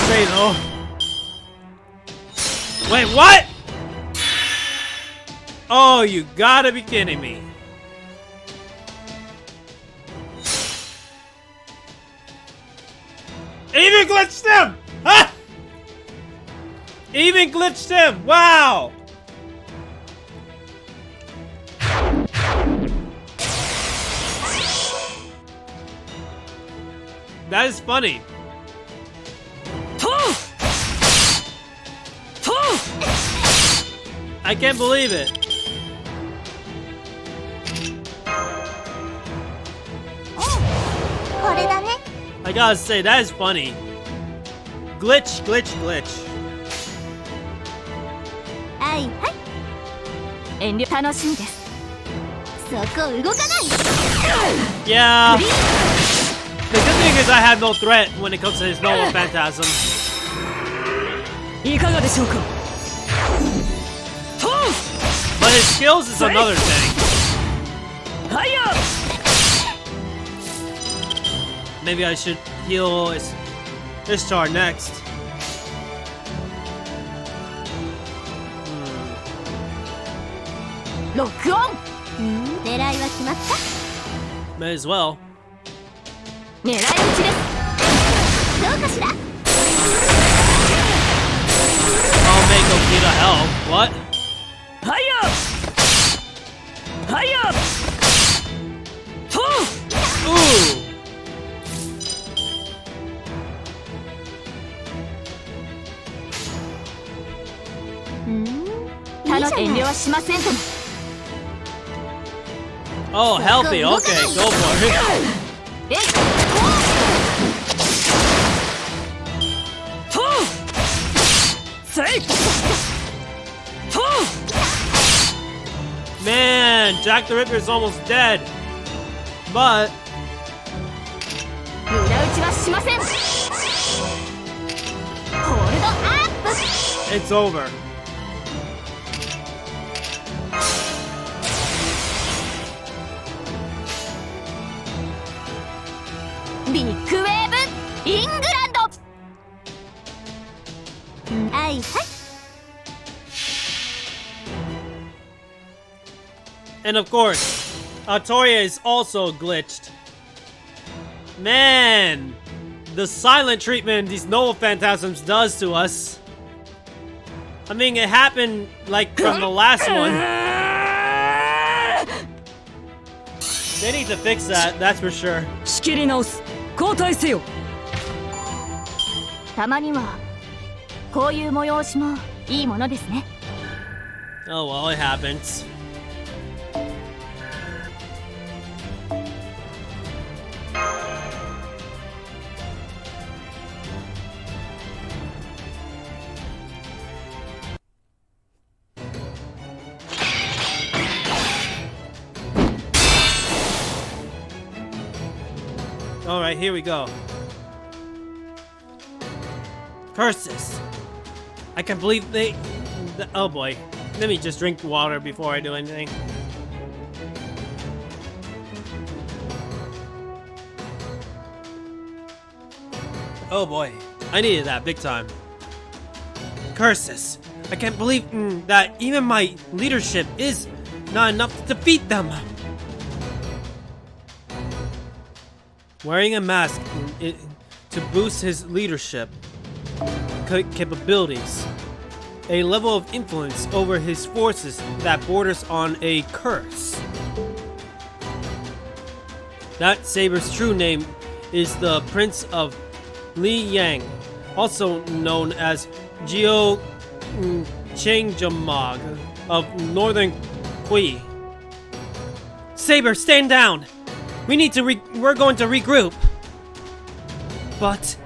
Say no. Wait, what? Oh, you gotta be kidding me. Even glitched him! Huh? Even glitched him! Wow! That is funny. I can't believe it. I gotta say, that is funny. Glitch, glitch, glitch. Yeah. The good thing is I have no threat when it comes to his novel phantasm. But his skills is another thing. Maybe I should heal this char next. May as well. I'll make Okita help. What? Ooh. Oh, healthy. Okay, go for it. Man, Jack the Ripper is almost dead. But it's over. And of course, Artoria is also glitched. Man, the silent treatment these novel phantasms does to us. I mean, it happened like from the last one. They need to fix that, that's for sure. Oh well, it happens. Alright, here we go. Curses! I can't believe oh boy. Let me just drink water before I do anything. Oh boy. I needed that big time. Curses! I can't believe that even my leadership is not enough to defeat them! Wearing a mask to boost his leadership capabilities. A level of influence over his forces that borders on a curse. That Saber's true name is the Prince of Li Yang, also known as Jiao Changjamag of Northern Kui. Saber, stand down! We need to we're going to regroup. But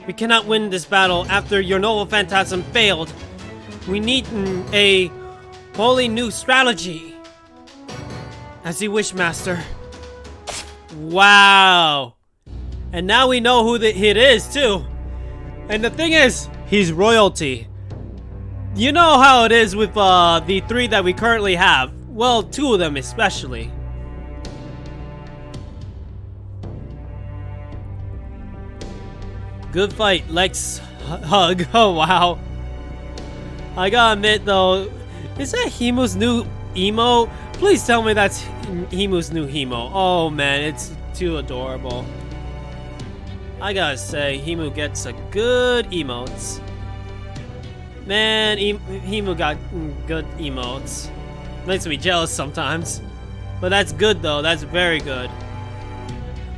we cannot win this battle after your noble phantasm failed. We need a wholly new strategy. As you wish, Master. Wow. And now we know who it is, too. And the thing is, he's royalty. You know how it is with the 3 that we currently have. Well, 2 of them especially. Good fight, Lex hug. Oh wow. I gotta admit though, is that Himu's new emo? Please tell me that's Himu's new Himo. Oh man, it's too adorable. I gotta say, Himu gets a good emotes. Man, Himu got good emotes. Makes me jealous sometimes. But that's good though, that's very good.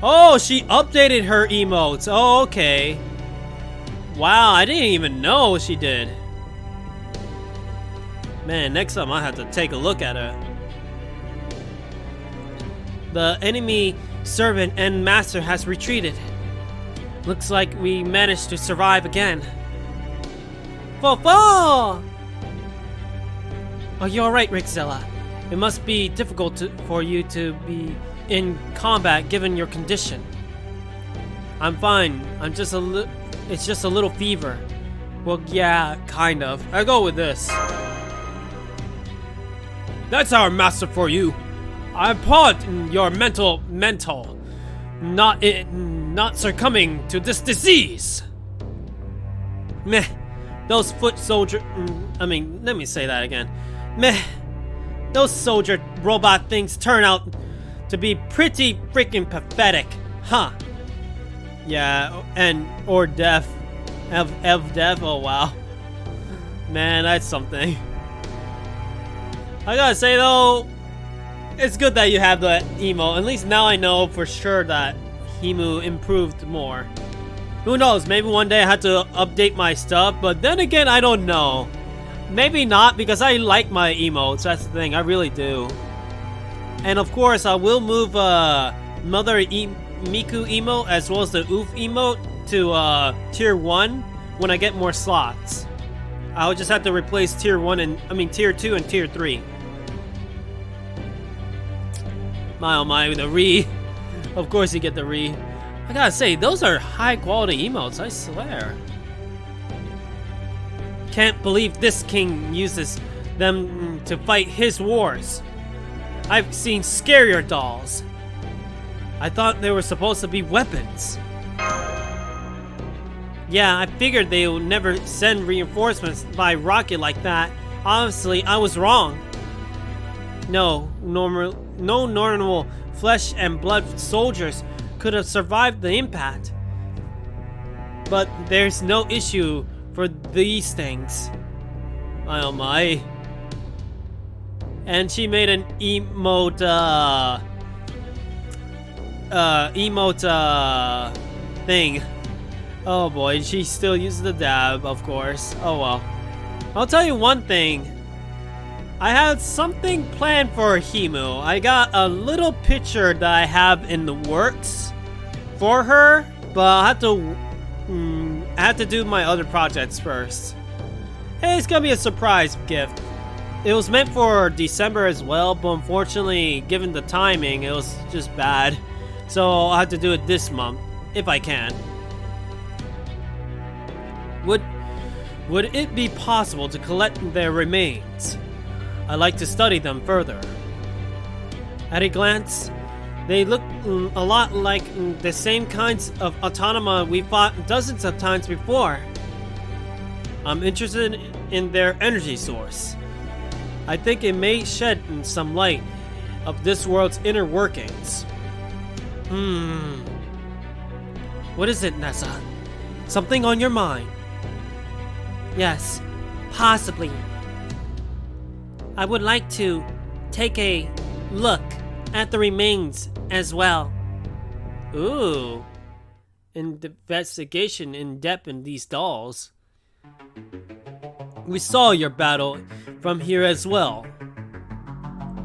Oh, she updated her emotes. Oh, okay. Wow, I didn't even know she did. Man, next time I have to take a look at her. The enemy servant and master has retreated. Looks like we managed to survive again. Fo-fo! Are you alright, Rixella? It must be difficult for you to be in combat given your condition. I'm fine. It's just a little fever. Well, yeah, kind of. I go with this. That's our master for you. I applaud your mental, not succumbing to this disease. Meh. Those foot soldier. Let me say that again. Meh. Those soldier robot things turn out to be pretty freaking pathetic, huh? Yeah, or deaf. Ev deaf, oh wow. Man, that's something. I gotta say though, it's good that you have the emo. At least now I know for sure that Himu improved more. Who knows, maybe one day I have to update my stuff, but then again, I don't know. Maybe not, because I like my emotes, that's the thing, I really do. And of course, I will move Mother Miku emote as well as the Oof emote to tier 1 when I get more slots. I'll just have to replace tier 2 and tier 3. My oh my, the re. Of course you get the re. I gotta say, those are high quality emotes, I swear. Can't believe this king uses them to fight his wars. I've seen scarier dolls. I thought they were supposed to be weapons. Yeah, I figured they would never send reinforcements by rocket like that. Obviously, I was wrong. No normal flesh and blood soldiers could have survived the impact. But there's no issue for these things. Oh my. And she made an emote thing. Oh boy, she still uses the dab, of course. Oh well. I'll tell you one thing. I had something planned for Himu. I got a little picture that I have in the works for her, but I have to do my other projects first. Hey, it's gonna be a surprise gift. It was meant for December as well, but unfortunately, given the timing, it was just bad. So I'll have to do it this month, if I can. Would it be possible to collect their remains? I'd like to study them further. At a glance, they look a lot like the same kinds of automata we fought dozens of times before. I'm interested in their energy source. I think it may shed some light of this world's inner workings. What is it, Nessa? Something on your mind? Yes, possibly. I would like to take a look at the remains as well. Ooh. Investigation in depth in these dolls. We saw your battle from here as well.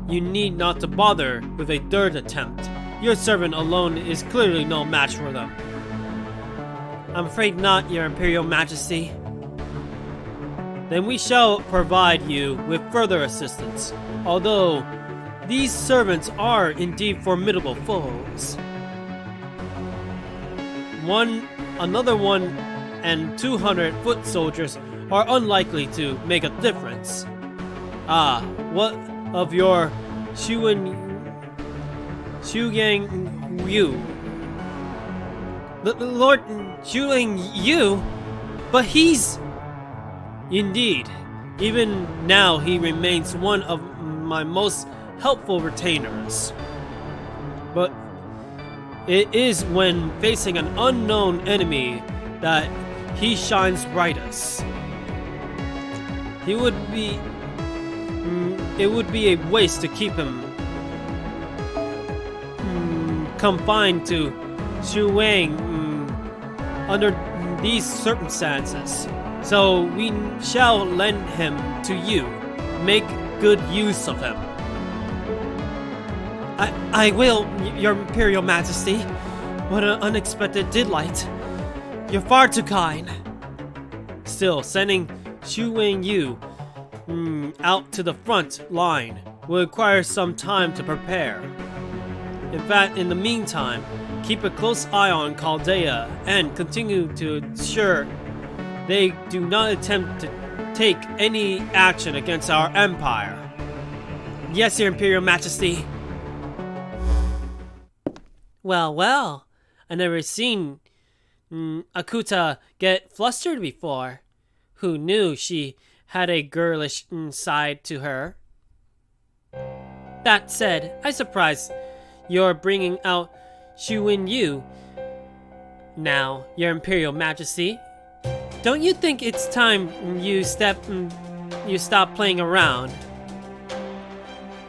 You need not to bother with a third attempt. Your servant alone is clearly no match for them. I'm afraid not, Your Imperial Majesty. Then we shall provide you with further assistance, although these servants are indeed formidable foes. Another 1 and 200 foot soldiers are unlikely to make a difference. Ah, what of your Shuyan Yu? The Lord Shuyan Yu? But he's... Indeed, even now he remains one of my most helpful retainers. But it is when facing an unknown enemy that he shines brightest. It would be a waste to keep him confined to Shuang under these circumstances. So we shall lend him to you. Make good use of him. I will, Your Imperial Majesty. What an unexpected delight. You're far too kind. Still, sending Xu Wenyu out to the front line will require some time to prepare. In fact, in the meantime, keep a close eye on Chaldea and continue to ensure they do not attempt to take any action against our empire. Yes, Your Imperial Majesty. Well, I never seen Akuta get flustered before. Who knew she had a girlish side to her? That said, I'm surprised you're bringing out Shuin Yu now, Your Imperial Majesty. Don't you think it's time you stop playing around?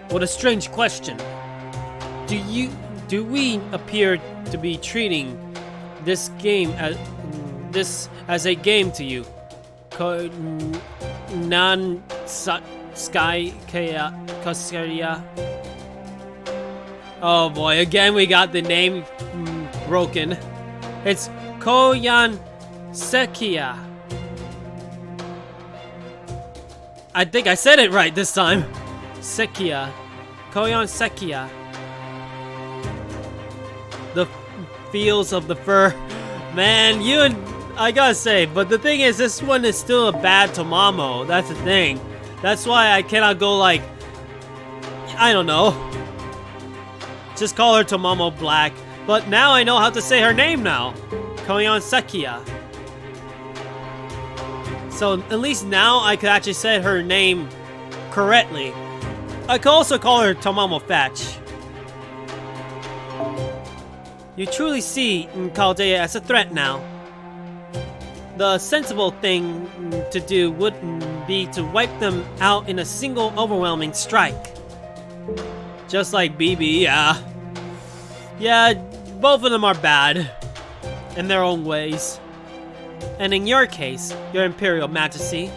What a strange question. Do we appear to be treating this game as a game to you? Oh boy, again we got the name broken. It's Koyan Sekia. I think I said it right this time. Sekia. Koyan Sekia. The feels of the fur. Man, I gotta say, but the thing is, this one is still a bad Tomamo. That's the thing. That's why I cannot go like, I don't know. Just call her Tomamo Black. But now I know how to say her name now. Koyan Sekia. So at least now I could actually say her name correctly. I could also call her Tomamo Fetch. You truly see Chaldea as a threat now. The sensible thing to do would be to wipe them out in a single overwhelming strike. Just like BB, yeah. Yeah, both of them are bad in their own ways. And in your case, Your Imperial Majesty,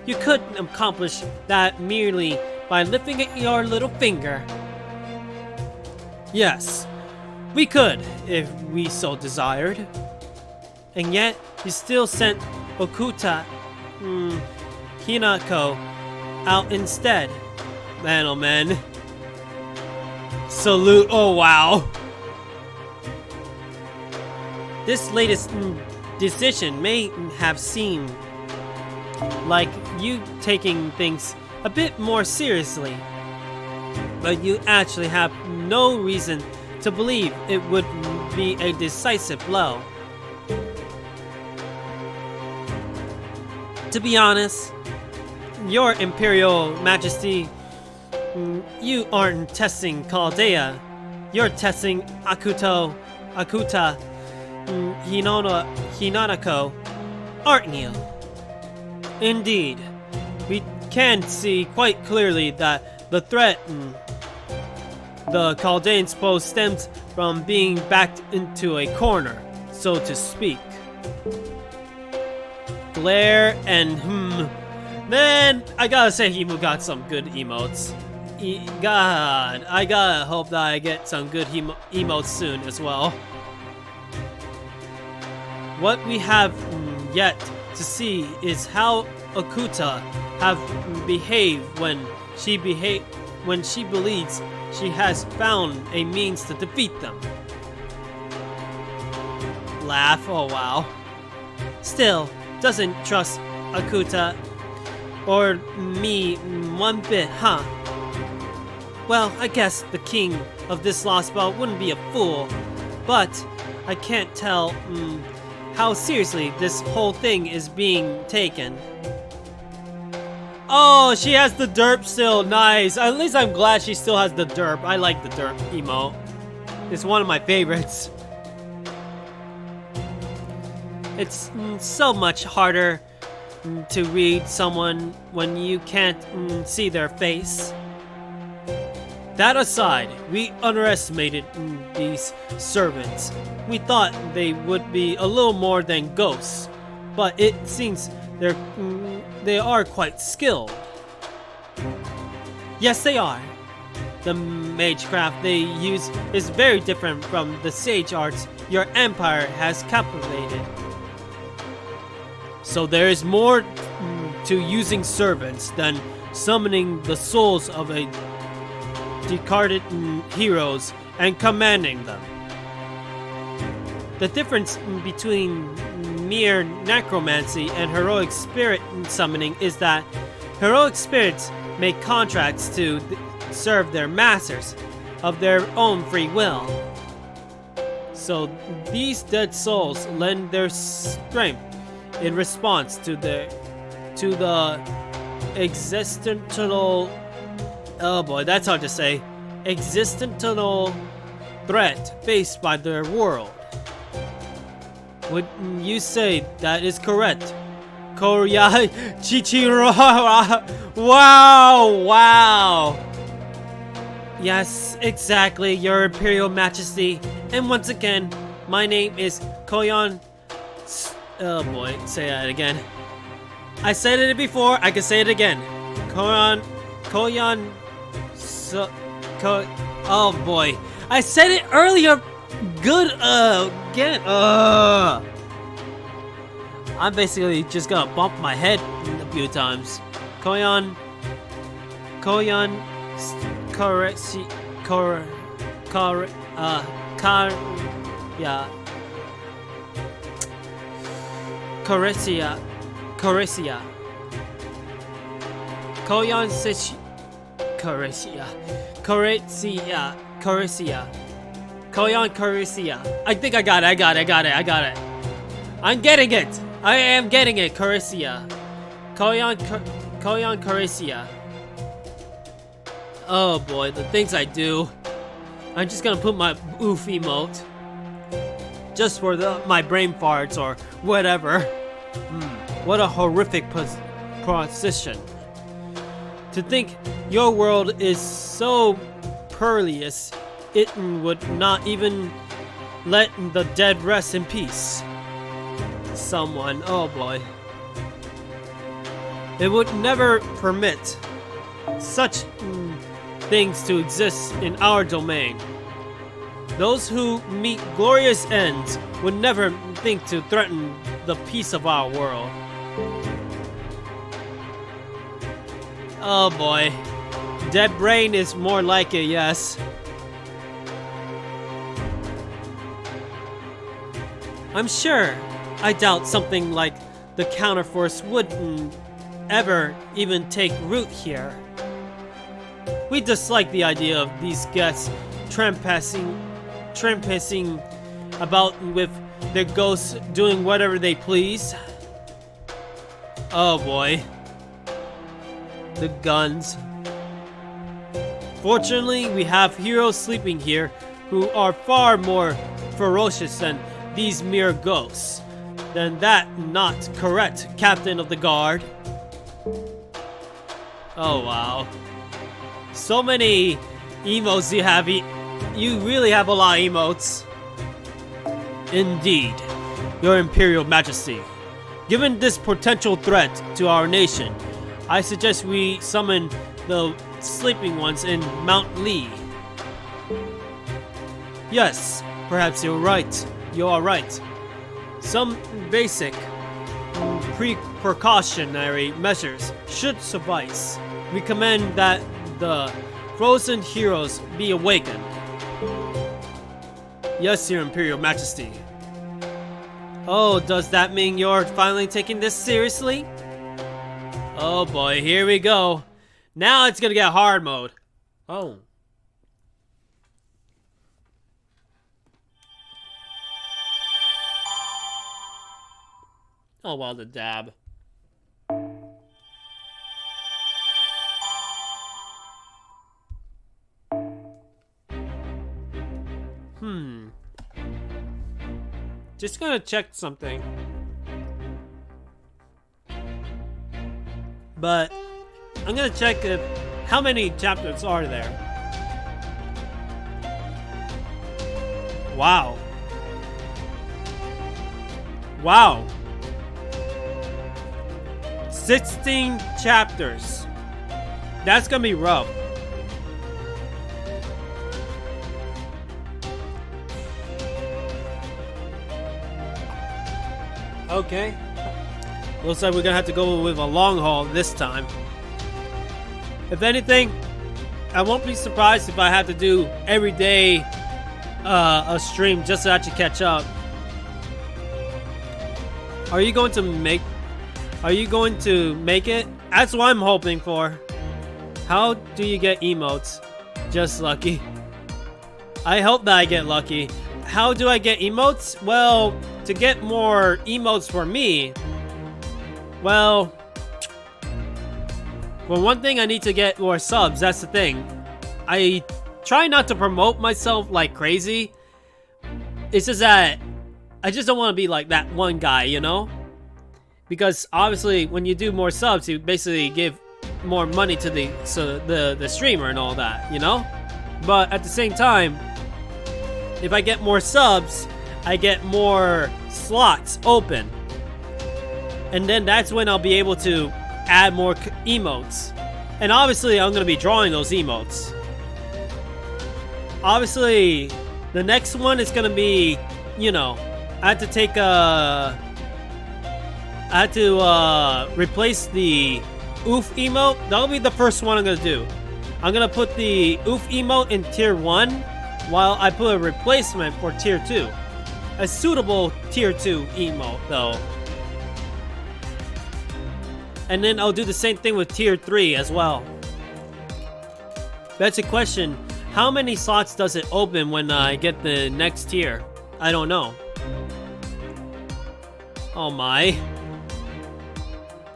you could accomplish that merely by lifting your little finger. Yes, we could if we so desired. And yet, you still sent Okuta Hinako out instead. Man, oh man. Salute, oh wow. This latest decision may have seemed like you taking things a bit more seriously, but you actually have no reason to believe it would be a decisive blow. To be honest, Your Imperial Majesty, you aren't testing Chaldea, you're testing Akuta Hinako, aren't you? Indeed, we can see quite clearly that the threat The Chaldean's pose stems from being backed into a corner, so to speak. Glare and Man, I gotta say Himu got some good emotes. God, I gotta hope that I get some good emotes soon as well. What we have yet to see is how Okuta have behaved when she believes she has found a means to defeat them. Laugh, oh wow. Still, doesn't trust Akuta or me one bit, huh? Well, I guess the king of this Lostbelt wouldn't be a fool, but I can't tell how seriously this whole thing is being taken. Oh, she has the derp still, nice. At least I'm glad she still has the derp. I like the derp emote. It's one of my favorites. It's so much harder to read someone when you can't see their face. That aside, we underestimated these servants. We thought they would be a little more than ghosts, but it seems they are quite skilled. Yes, they are. The magecraft they use is very different from the sage arts your empire has captivated. So there is more to using servants than summoning the souls of a discarded heroes and commanding them. The difference between mere necromancy and heroic spirit summoning is that heroic spirits make contracts to serve their masters of their own free will. So these dead souls lend their strength in response to the existential, oh boy, that's hard to say, existential threat faced by their world. Would you say that is correct? Korya Chichiro. Wow. Yes, exactly, Your Imperial Majesty. And once again, my name is Koyon. Oh boy, say that again. I said it before, I can say it again. Koyon. Oh boy, I said it earlier. Good again. I'm basically just gonna bump my head a few times. Koyon, Coresia. Koyon Sechi. Coresia. Koyon Coresia. I think I got it. I'm getting it. I am getting it. Coresia. Koyon Coresia. Oh boy, the things I do. I'm just gonna put my oof emote. Just for my brain farts or whatever. What a horrific position. To think your world is so perilous, it would not even let the dead rest in peace. Someone, oh boy. It would never permit such things to exist in our domain. Those who meet glorious ends would never think to threaten the peace of our world. Oh boy. Dead brain is more like it, yes. I'm sure. I doubt something like the counterforce wouldn't ever even take root here. We dislike the idea of these guests trampasing about with their ghosts doing whatever they please. Oh boy. The guns. Fortunately, we have heroes sleeping here who are far more ferocious than these mere ghosts. Then that not correct, Captain of the Guard? Oh wow. So many emotes you have. You really have a lot of emotes. Indeed, Your Imperial Majesty. Given this potential threat to our nation, I suggest we summon the sleeping ones in Mount Lee. Yes, perhaps you're right. You are right. Some basic precautionary measures should suffice. We command that the frozen heroes be awakened. Yes, Your Imperial Majesty. Oh, does that mean you're finally taking this seriously? Oh boy, here we go. Now it's gonna get hard mode. Oh. Oh, well, the dab. Just gonna check something. But I'm gonna check how many chapters are there. Wow. Wow. 16 chapters. That's gonna be rough. Okay. Looks like we're gonna have to go with a long haul this time. If anything, I won't be surprised if I have to do every day a stream just to actually catch up. Are you going to make it? That's what I'm hoping for. How do you get emotes? Just lucky. I hope that I get lucky. How do I get emotes? Well, to get more emotes for me, well, one thing, I need to get more subs. That's the thing. I try not to promote myself like crazy. It's just that I just don't want to be like that one guy, you know? Because obviously, when you do more subs, you basically give more money to the streamer and all that, you know? But at the same time, if I get more subs, I get more slots open. And then that's when I'll be able to add more emotes. And obviously, I'm going to be drawing those emotes. Obviously, the next one is going to be, you know, I had to take I had to replace the oof emote. That'll be the first one I'm going to do. I'm going to put the oof emote in tier 1 while I put a replacement for tier 2. A suitable tier 2 emote though. And then I'll do the same thing with tier 3 as well. That's a question. How many slots does it open when I get the next tier? I don't know. Oh my.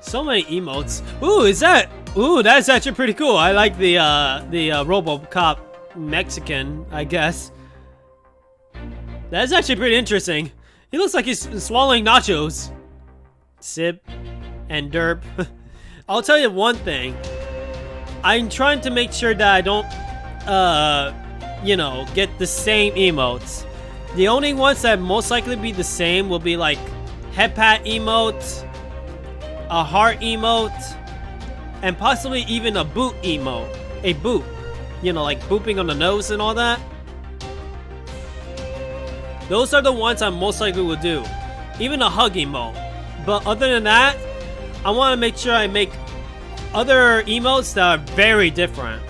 So many emotes. Ooh, is that? Ooh, that's actually pretty cool. I like the RoboCop Mexican, I guess. That's actually pretty interesting. He looks like he's swallowing nachos. Sip and derp. I'll tell you one thing. I'm trying to make sure that I don't, you know, get the same emotes. The only ones that most likely be the same will be like head pat emote, a heart emote, and possibly even a boot emote. A boop. You know, like booping on the nose and all that. Those are the ones I most likely will do. Even a hug emote. But other than that, I want to make sure I make other emotes that are very different.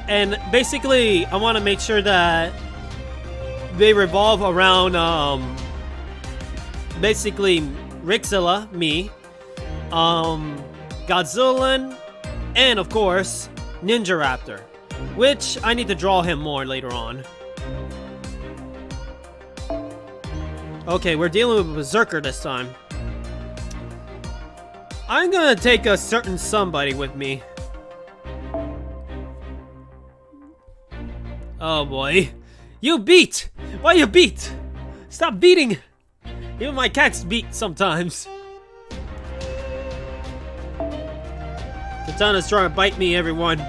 And basically, I want to make sure that they revolve around, basically, Rixzilla, me, Godzilla, and of course, Ninja Raptor. Which, I need to draw him more later on. Okay, we're dealing with Berserker this time. I'm gonna take a certain somebody with me. Oh boy. You beat! Why you beat? Stop beating! Even my cats beat sometimes. Katana's trying to bite me, everyone.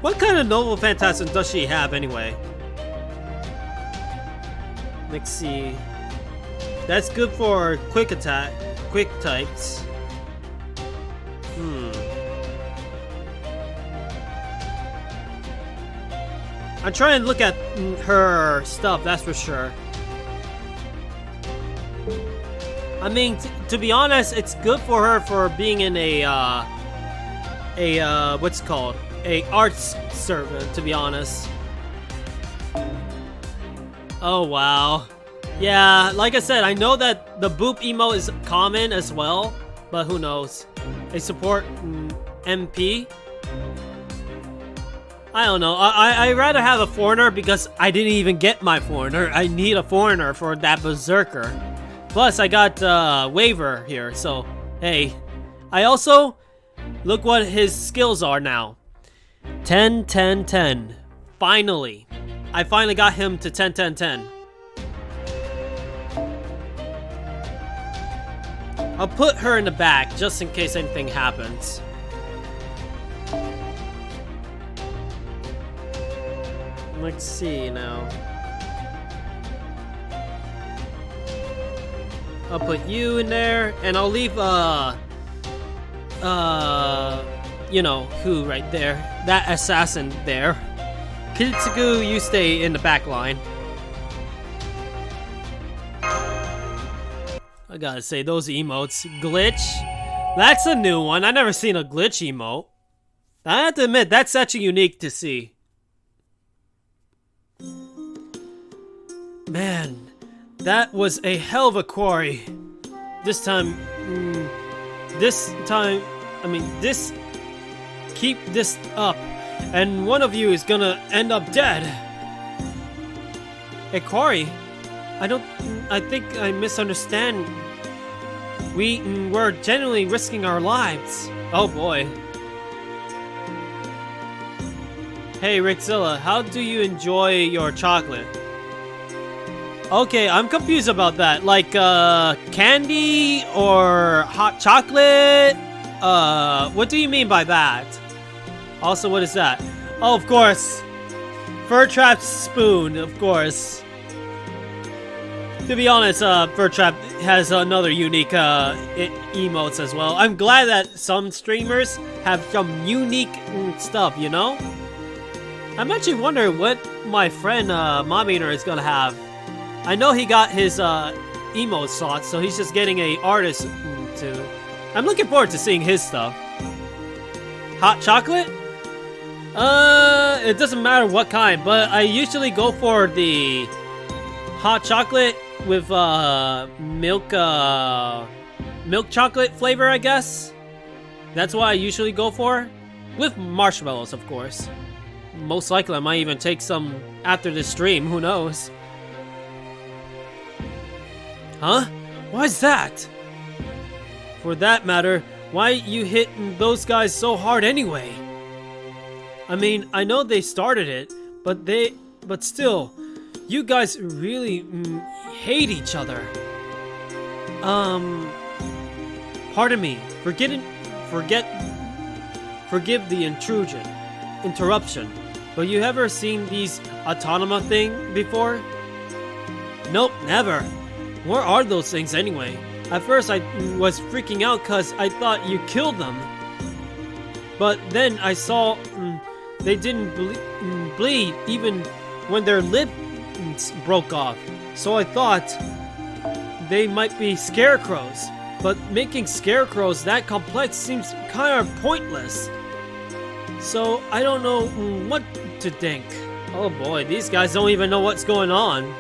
What kind of novel phantasm does she have anyway? Let's see. That's good for quick attack, quick types. I'm trying to look at her stuff, that's for sure. I mean, to be honest, it's good for her for being in a what's it called? A arts servant, to be honest. Oh, wow. Yeah, like I said, I know that the boop emote is common as well, but who knows? They support MP. I don't know. I'd rather have a foreigner because I didn't even get my foreigner. I need a foreigner for that berserker. Plus, I got waiver here, so hey. I also look what his skills are now. 10, 10, 10. Finally. I finally got him to 10, 10, 10. I'll put her in the back just in case anything happens. Let's see now. I'll put you in there, and I'll leave, you know, who right there. That assassin there. Kitsugu, you stay in the back line. I gotta say, those emotes. Glitch. That's a new one. I've never seen a glitch emote. I have to admit, that's actually unique to see. Man, that was a hell of a quarry. This time, keep this up, and one of you is gonna end up dead. Hey, quarry, I think I misunderstand. We're genuinely risking our lives. Oh boy. Hey, Rickzilla, how do you enjoy your chocolate? Okay, I'm confused about that. Like, candy or hot chocolate? What do you mean by that? Also, what is that? Oh, of course. Fur Trap spoon, of course. To be honest, Fur Trap has another unique emotes as well. I'm glad that some streamers have some unique stuff, you know? I'm actually wondering what my friend Mominer is gonna have. I know he got his emote slots, so he's just getting a artist too. I'm looking forward to seeing his stuff. Hot chocolate? It doesn't matter what kind, but I usually go for the hot chocolate with milk chocolate flavor, I guess. That's what I usually go for. With marshmallows, of course. Most likely I might even take some after this stream, who knows. Huh? Why's that? For that matter, why you hitting those guys so hard anyway? I mean, I know they started it, but still, you guys really hate each other. Pardon me. Forgive the interruption. But you ever seen these autonoma thing before? Nope, never. Where are those things anyway? At first I was freaking out cause I thought you killed them. But then I saw they didn't bleed even when their lips broke off. So I thought they might be scarecrows. But making scarecrows that complex seems kind of pointless. So I don't know what to think. Oh boy, these guys don't even know what's going on.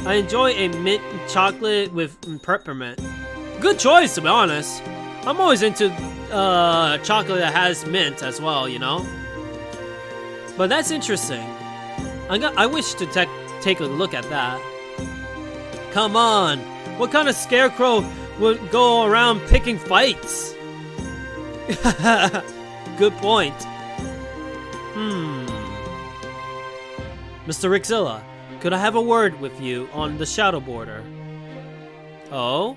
I enjoy a mint chocolate with peppermint. Good choice, to be honest. I'm always into chocolate that has mint as well, you know? But that's interesting. I wish to take a look at that. Come on! What kind of scarecrow would go around picking fights? Good point. Mr. Rickzilla, could I have a word with you on the shadow border? Oh?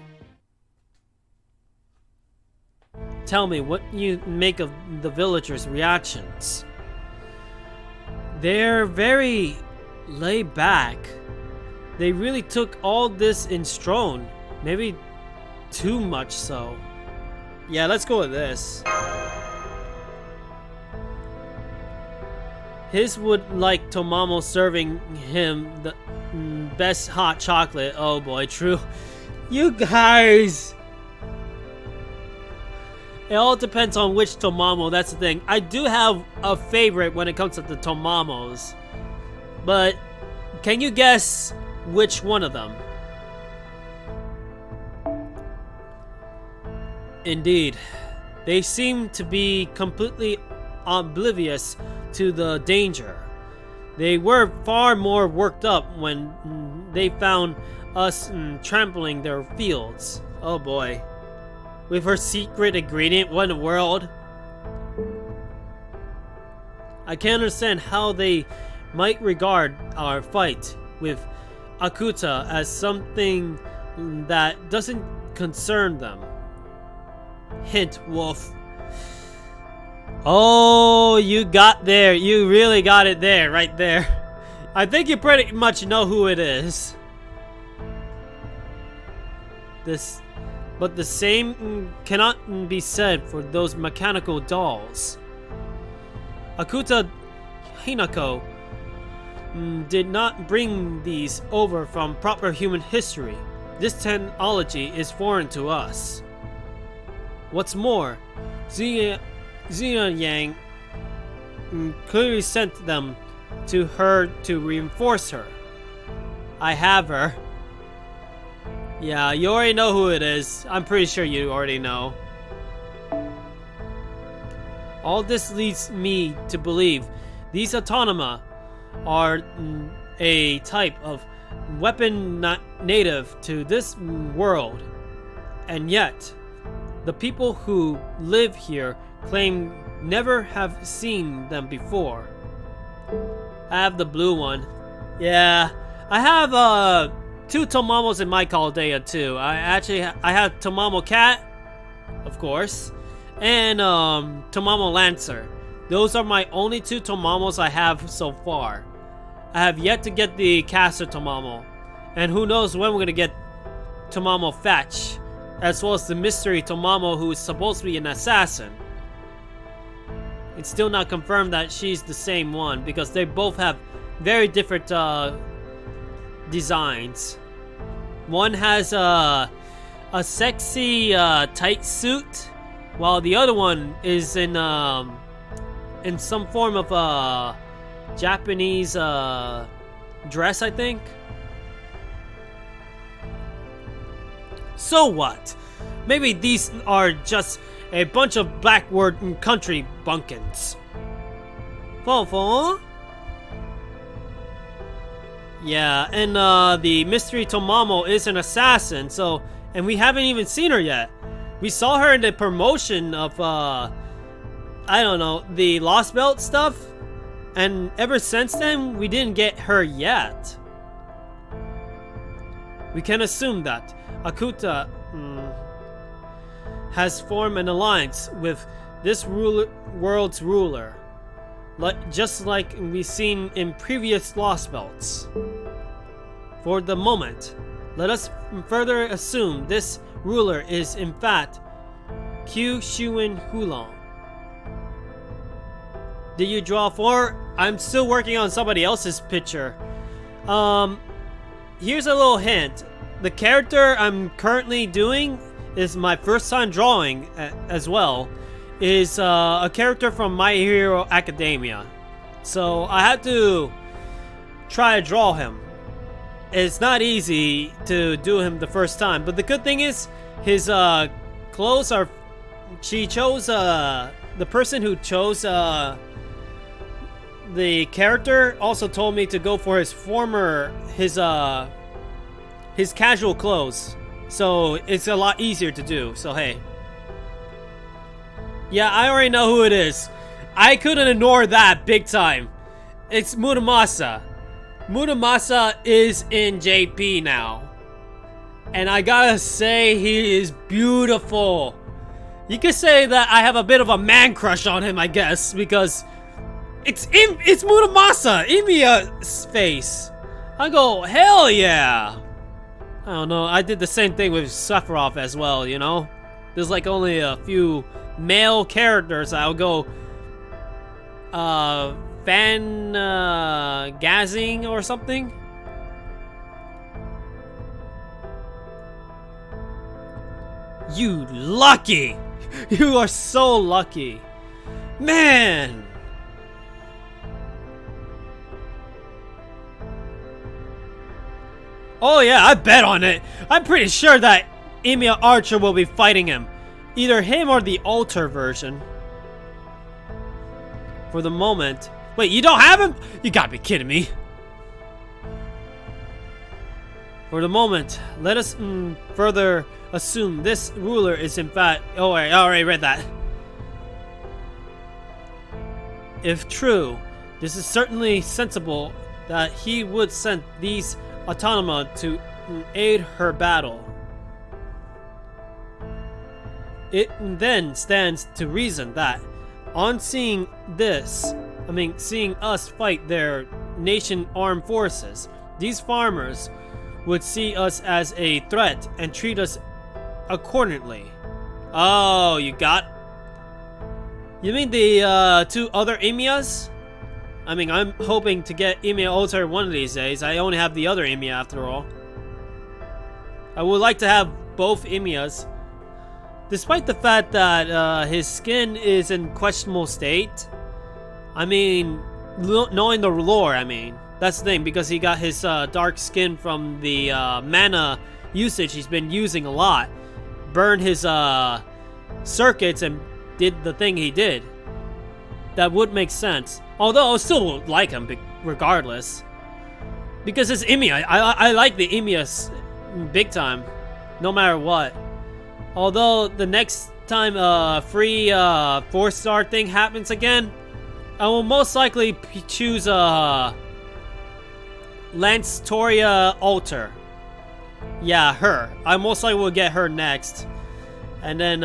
Tell me what you make of the villagers' reactions. They're very laid back. They really took all this in stride. Maybe too much so. Yeah, let's go with this. His would like Tomamo serving him the best hot chocolate. Oh boy, true. You guys! It all depends on which Tomamo, that's the thing. I do have a favorite when it comes to the Tomamos. But can you guess which one of them? Indeed. They seem to be completely oblivious to the danger. They were far more worked up when they found us trampling their fields. Oh boy. With her secret ingredient, what in the world? I can't understand how they might regard our fight with Akuta as something that doesn't concern them. Hint, wolf. Oh, you got there. You really got it there, right there. I think you pretty much know who it is. But the same cannot be said for those mechanical dolls. Akuta Hinako did not bring these over from proper human history. This technology is foreign to us. What's more, Yang clearly sent them to her to reinforce her. I have her. Yeah, you already know who it is. I'm pretty sure you already know. All this leads me to believe these autonoma are a type of weapon not native to this world. And yet, the people who live here claim never have seen them before. I have the blue one. Yeah, I have two Tomamos in my Caldea too. I have Tomamo Cat, of course, and Tomamo Lancer. Those are my only two Tomamos I have so far. I have yet to get the Caster Tomamo, and who knows when we're gonna get Tomamo Fetch, as well as the mystery Tomamo who is supposed to be an assassin. It's still not confirmed that she's the same one because they both have very different designs. One has a sexy tight suit, while the other one is in some form of Japanese dress, I think. So what? Maybe these are just a bunch of backward country bunkins. Fofo? Yeah, and the mystery Tomamo is an assassin, so, and we haven't even seen her yet. We saw her in the promotion of, I don't know, the Lostbelt stuff, and ever since then, we didn't get her yet. We can assume that Akuta has formed an alliance with this world's ruler, just like we've seen in previous Lostbelts. For the moment, let us further assume this ruler is in fact Q Shuin Hulong. Did you draw 4? I'm still working on somebody else's picture. Here's a little hint. The character I'm currently doing is my first time drawing as well. Is a character from My Hero Academia. So I had to try to draw him. It's not easy to do him the first time, but the good thing is his clothes are. She chose the person who chose the character also told me to go for his casual clothes, so it's a lot easier to do. So hey, yeah, I already know who it is. I couldn't ignore that big time. It's Muramasa. Muramasa is in JP now. And I gotta say, he is beautiful. You could say that I have a bit of a man crush on him, I guess, because it's Muramasa, Emiya's face. I go, hell yeah. I don't know, I did the same thing with Sephiroth as well, you know? There's like only a few male characters I'll go, gazzing or something. You lucky! You are so lucky. Man! Oh yeah, I bet on it. I'm pretty sure that Emiya Archer will be fighting him. Either him or the Alter version. For the moment. Wait, you don't have him? You gotta be kidding me. For the moment, let us further assume this ruler is in fact... Oh, I already read that. If true, this is certainly sensible that he would send these autonoma to aid her battle. It then stands to reason that, on seeing seeing us fight their nation armed forces, these farmers would see us as a threat and treat us accordingly. Oh, you mean the two other Emiyas? I mean, I'm hoping to get Emiya Alter one of these days. I only have the other Emiya after all. I would like to have both Emiyas. Despite the fact that his skin is in questionable state. I mean, knowing the lore, I mean. That's the thing, because he got his dark skin from the mana usage he's been using a lot. Burned his circuits and did the thing he did. That would make sense. Although I still like him regardless. Because it's Emiya. I like the Emiya big time. No matter what. Although the next time free 4-star thing happens again, I will most likely choose Lance Toria Alter. Yeah, her. I most likely will get her next. And then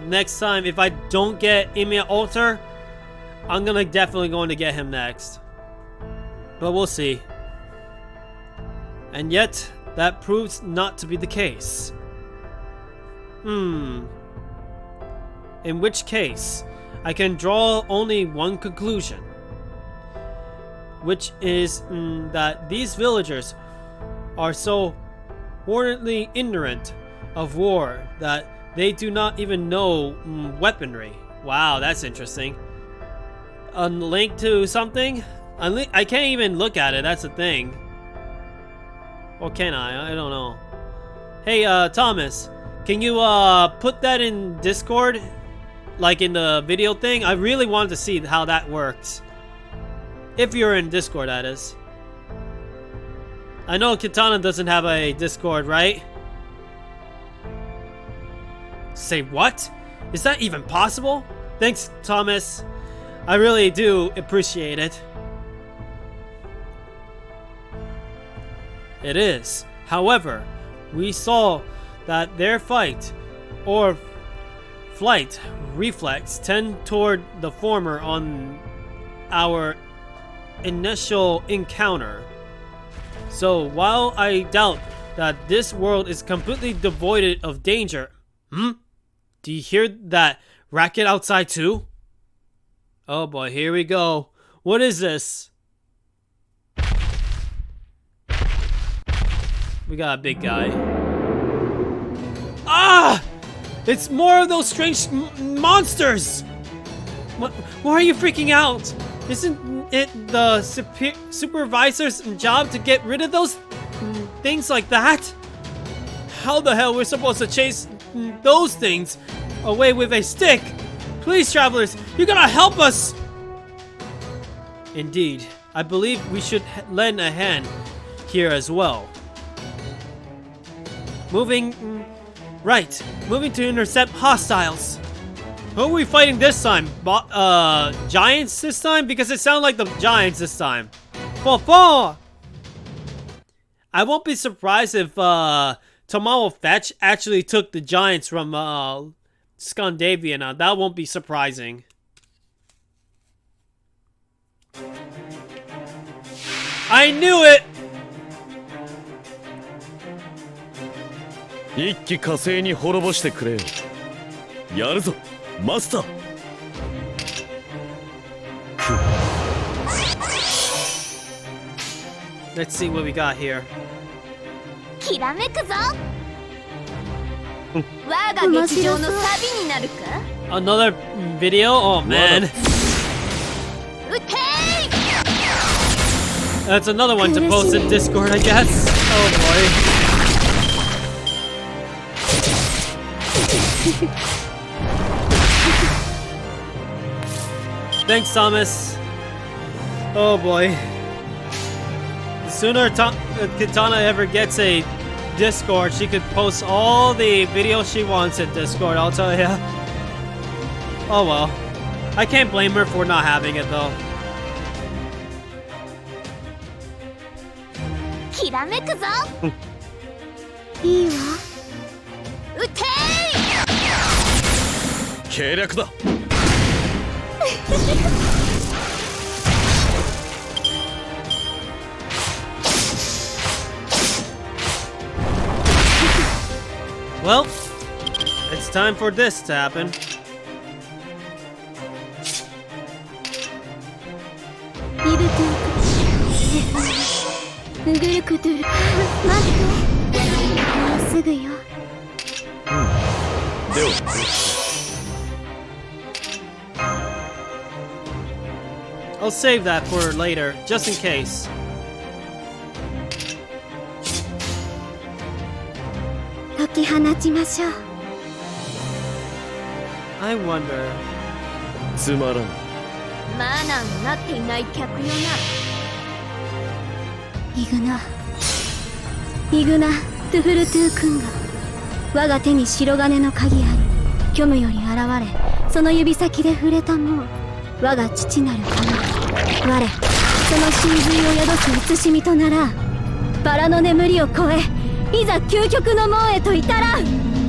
next time, if I don't get Emiya Alter, I'm definitely going to get him next. But we'll see. And yet, that proves not to be the case. In which case, I can draw only one conclusion. Which is that these villagers are so warrantly ignorant of war that they do not even know weaponry. Wow, that's interesting. A link to something? I can't even look at it, that's the thing. Or can I? I don't know. Hey, Thomas, can you put that in Discord? Like in the video thing? I really wanted to see how that works. If you're in Discord, that is. I know Kitana doesn't have a Discord, right? Say what? Is that even possible? Thanks, Thomas. I really do appreciate it. It is. However, we saw that their fight or flight reflex tend toward the former on our initial encounter. So while I doubt that this world is completely devoid of danger, do you hear that racket outside too? Oh boy, here we go. What is this? We got a big guy. Ah! It's more of those strange monsters! Why are you freaking out? Isn't it the supervisor's job to get rid of those things like that? How the hell we're supposed to chase those things away with a stick? Please, travelers, you gotta help us! Indeed, I believe we should lend a hand here as well. Moving to intercept hostiles. Who are we fighting this time? Giants this time? Because it sounded like the Giants this time. I won't be surprised if Tomao Fetch actually took the giants from Scandinavia. Now that won't be surprising. I knew it! 一気火星に滅ぼしてくれよ。やるぞ、マスター。Let's see what we got here. きらめくぞ我が劇場のサビになるか Another video? Oh man. 撃て That's another one to post in Discord, I guess. Oh boy. Thanks, Thomas. Oh boy. The sooner Katana ever gets a Discord, she could post all the videos she wants in Discord, I'll tell ya. Oh well. I can't blame her for not having it though. きらめくぞいいわ撃て 計略だ。Well, it's time for this to happen. イブトゥークグルクトゥル待ってもうすぐよでは。I'll save that for later, just in case. 解き放ちましょう I wonder. つまらん。マナーになっていない客よなイグナトゥフルトゥー君が我が手に白金の鍵あり虚無より現れその指先で触れたもう我が父なる神我その神髄を宿す慈しみとならバラの眠りを超えいざ究極の門へと至らん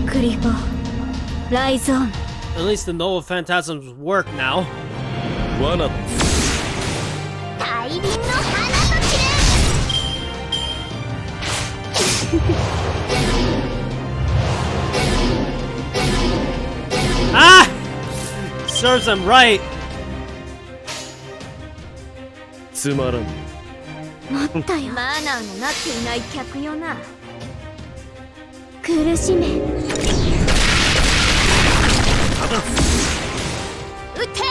クリボーライゾーン At least the Noble Phantasms work now. 罠。大輪の花と散れ Ah! Serves them right. つまらん。待ったよマナーのなっていない客よな苦しめ撃て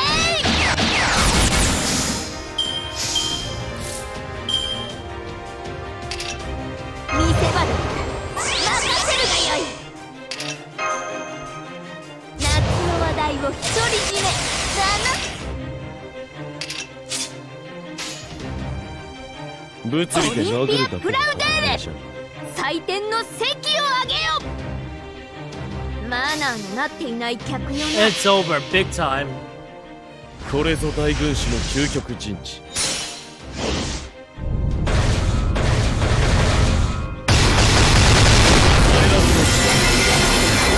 見せ場だ任せるがよい夏の話題を独り占めだな物理で殴るだけ。プラウデーレ祭典の席をあげよマナーのなっていない客よな It's over, big time. これぞ大軍師の究極陣地。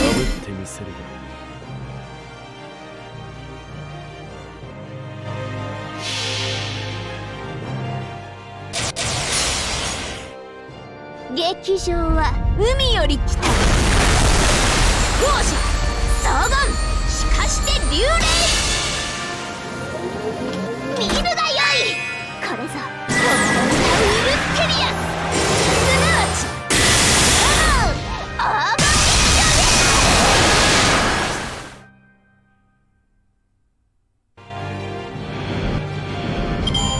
破ってみせるが。劇場は海より来た王者荘厳しかして流霊見るがよいこれぞ本物のウルステリアスすなわちオーバー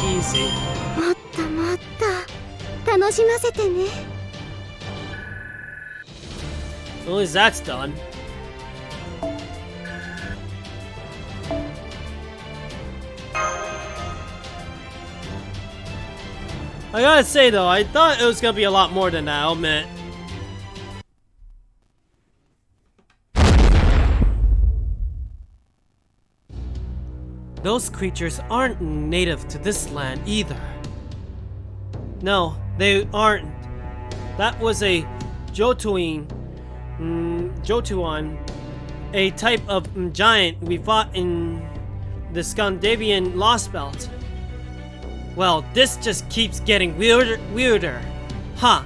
エ Easy. もっともっと楽しませてね As long as that's done. I gotta say though, I thought it was gonna be a lot more than that, I'll admit. Those creatures aren't native to this land either. No, they aren't. That was a Jotuan, a type of giant we fought in the Scandinavian Lostbelt. Well, this just keeps getting weirder. Huh.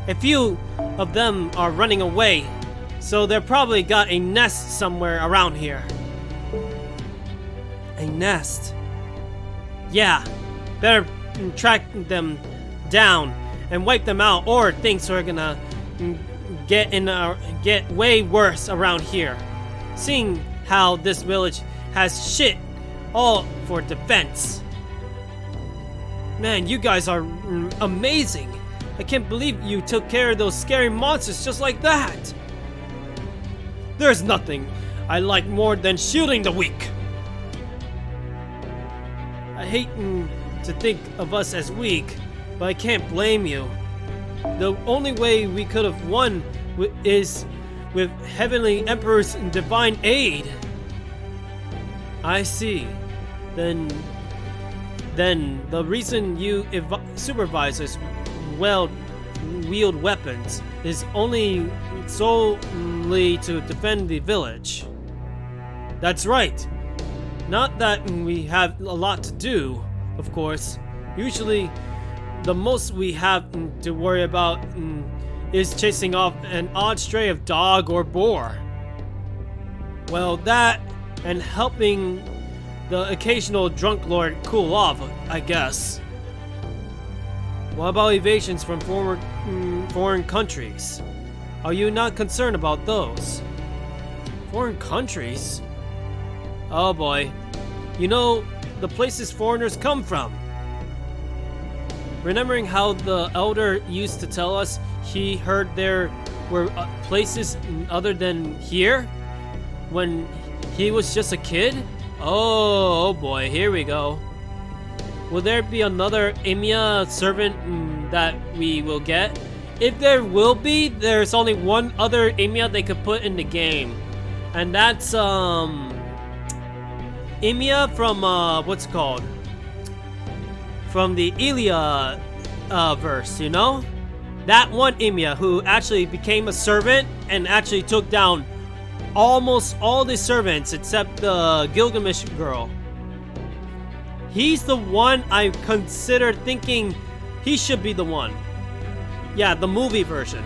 A few of them are running away, so they're probably got a nest somewhere around here. A nest? Yeah, better track them down and wipe them out, or things are gonna get way worse around here. Seeing how this village has shit all for defense. Man, you guys are amazing. I can't believe you took care of those scary monsters just like that. There's nothing I like more than shielding the weak. I hate to think of us as weak, but I can't blame you. The only way we could have won is with Heavenly Emperor's divine aid. I see. Then the reason you supervisors wield weapons is only solely to defend the village. That's right. Not that we have a lot to do, of course. Usually, the most we have to worry about is chasing off an odd stray of dog or boar. Well, that and helping the occasional drunk lord cool off, I guess. What about evasions from foreign countries? Are you not concerned about those? Foreign countries? Oh boy. You know, the places foreigners come from. Remembering how the elder used to tell us he heard there were places other than here when he was just a kid? Oh boy, here we go. Will there be another Emiya servant that we will get? If there will be, there's only one other Emiya they could put in the game. And that's Emiya from what's it called? From the Ilia verse, you know? That one Emiya who actually became a servant and actually took down almost all the servants except the Gilgamesh girl. He's the one I considered thinking he should be the one. Yeah, the movie version.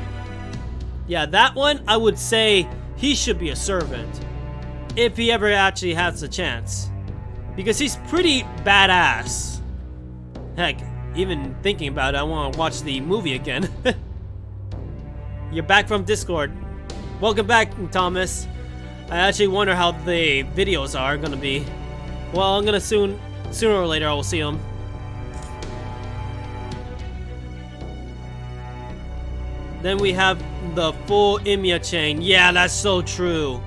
Yeah, that one I would say he should be a servant. If he ever actually has a chance. Because he's pretty badass. Heck, even thinking about it, I want to watch the movie again. You're back from Discord. Welcome back, Thomas. I actually wonder how the videos are gonna be. Well, I'm gonna sooner or later I will see them. Then we have the full Emiya chain. Yeah, that's so true.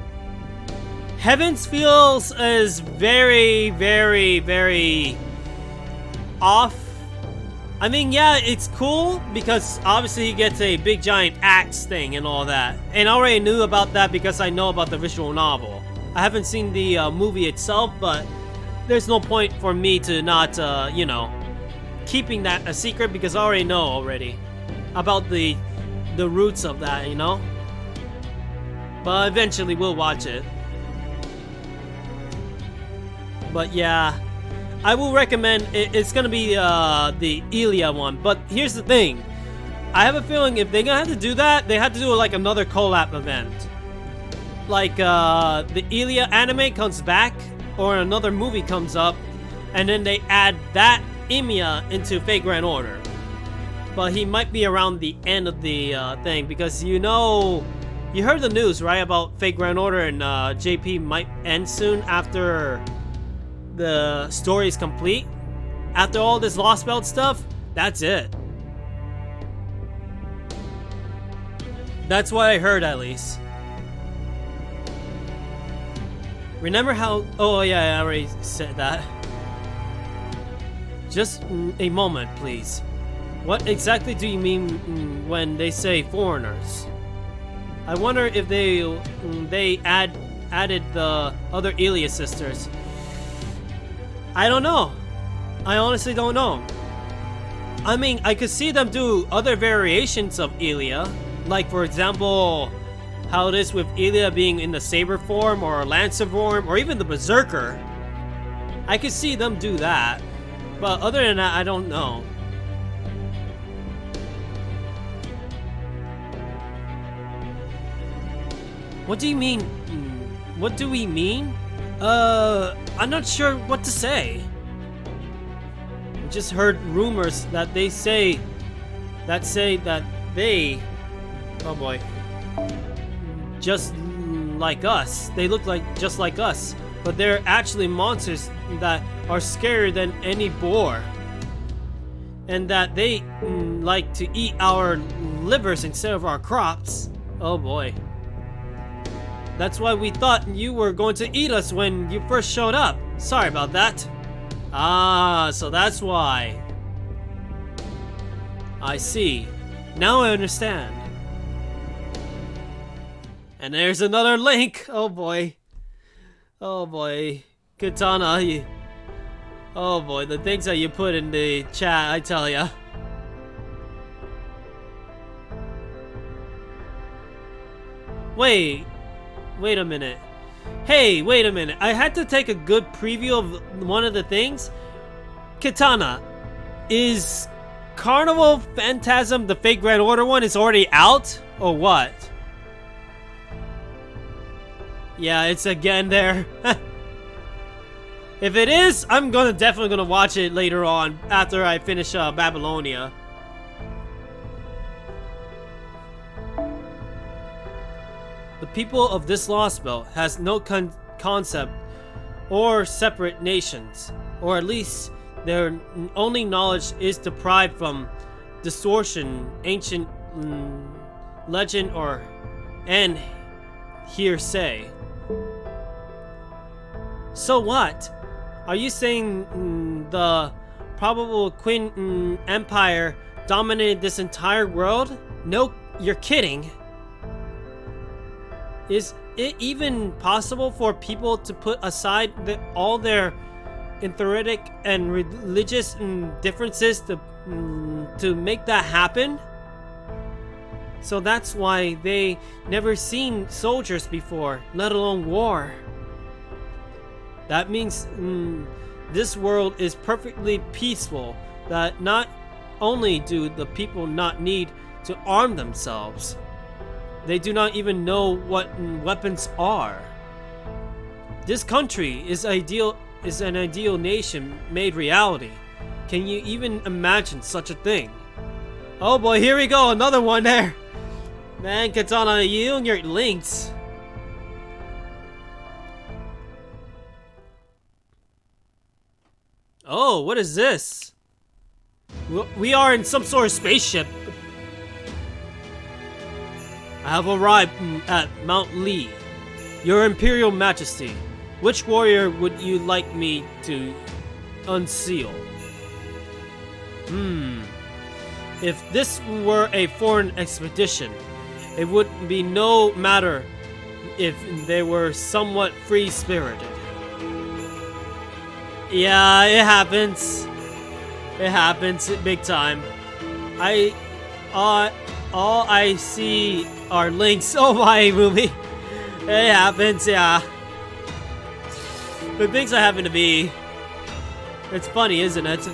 Heavens feels is very, very, very off. I mean, yeah, it's cool because obviously he gets a big giant axe thing and all that. And I already knew about that because I know about the visual novel. I haven't seen the movie itself, but there's no point for me to not, you know, keeping that a secret because I already know about the roots of that, you know? But eventually we'll watch it. But yeah, I will recommend it's gonna be the Ilia one. But here's the thing, I have a feeling if they're gonna have to do that, they have to do like another collab event. Like the Ilia anime comes back or another movie comes up and then they add that Emiya into Fate Grand Order. But he might be around the end of the thing because you know, you heard the news, right, about Fate Grand Order and JP might end soon after the story is complete. After all this Lostbelt stuff, that's it. That's what I heard, at least. Remember how... Oh yeah, I already said that. Just a moment, please. What exactly do you mean when they say foreigners? I wonder if they added the other Ilia sisters. I don't know. I honestly don't know. I mean, I could see them do other variations of Ilia, Like, for example, how it is with Ilya being in the Saber form, or Lancer form, or even the Berserker. I could see them do that. But other than that, I don't know. What do you mean? What do we mean? I'm not sure what to say. I just heard rumors that say that they, oh boy, just like us. They look just like us, but they're actually monsters that are scarier than any boar. And that they like to eat our livers instead of our crops. Oh boy. That's why we thought you were going to eat us when you first showed up. Sorry about that. Ah, so that's why. I see. Now I understand. And there's another link. Oh boy. Oh boy. Katana. Oh boy, the things that you put in the chat, I tell ya. Wait a minute. Hey, wait a minute. I had to take a good preview of one of the things. Katana, is Carnival Phantasm, the fake Grand Order one, is already out? Or what? Yeah, it's again there. If it is, I'm definitely gonna watch it later on after I finish Babylonia. The people of this Lostbelt has no concept or separate nations, or at least their only knowledge is deprived from distortion, ancient legend, and hearsay. So what? Are you saying the probable Qin Empire dominated this entire world? No, you're kidding. Is it even possible for people to put aside all their etheric and religious differences to make that happen? So that's why they never seen soldiers before, let alone war. That means this world is perfectly peaceful, that not only do the people not need to arm themselves, they do not even know what weapons are. This country is an ideal nation made reality. Can you even imagine such a thing? Oh boy, here we go, another one there. Man, Katana, you and your links. Oh, what is this? We are in some sort of spaceship. I have arrived at Mount Lee. Your Imperial Majesty, which warrior would you like me to unseal? If this were a foreign expedition, it would be no matter if they were somewhat free-spirited. Yeah, it happens. It happens big time. All I see are links. Oh my, movie. It happens, yeah. The things I happen to be. It's funny, isn't it?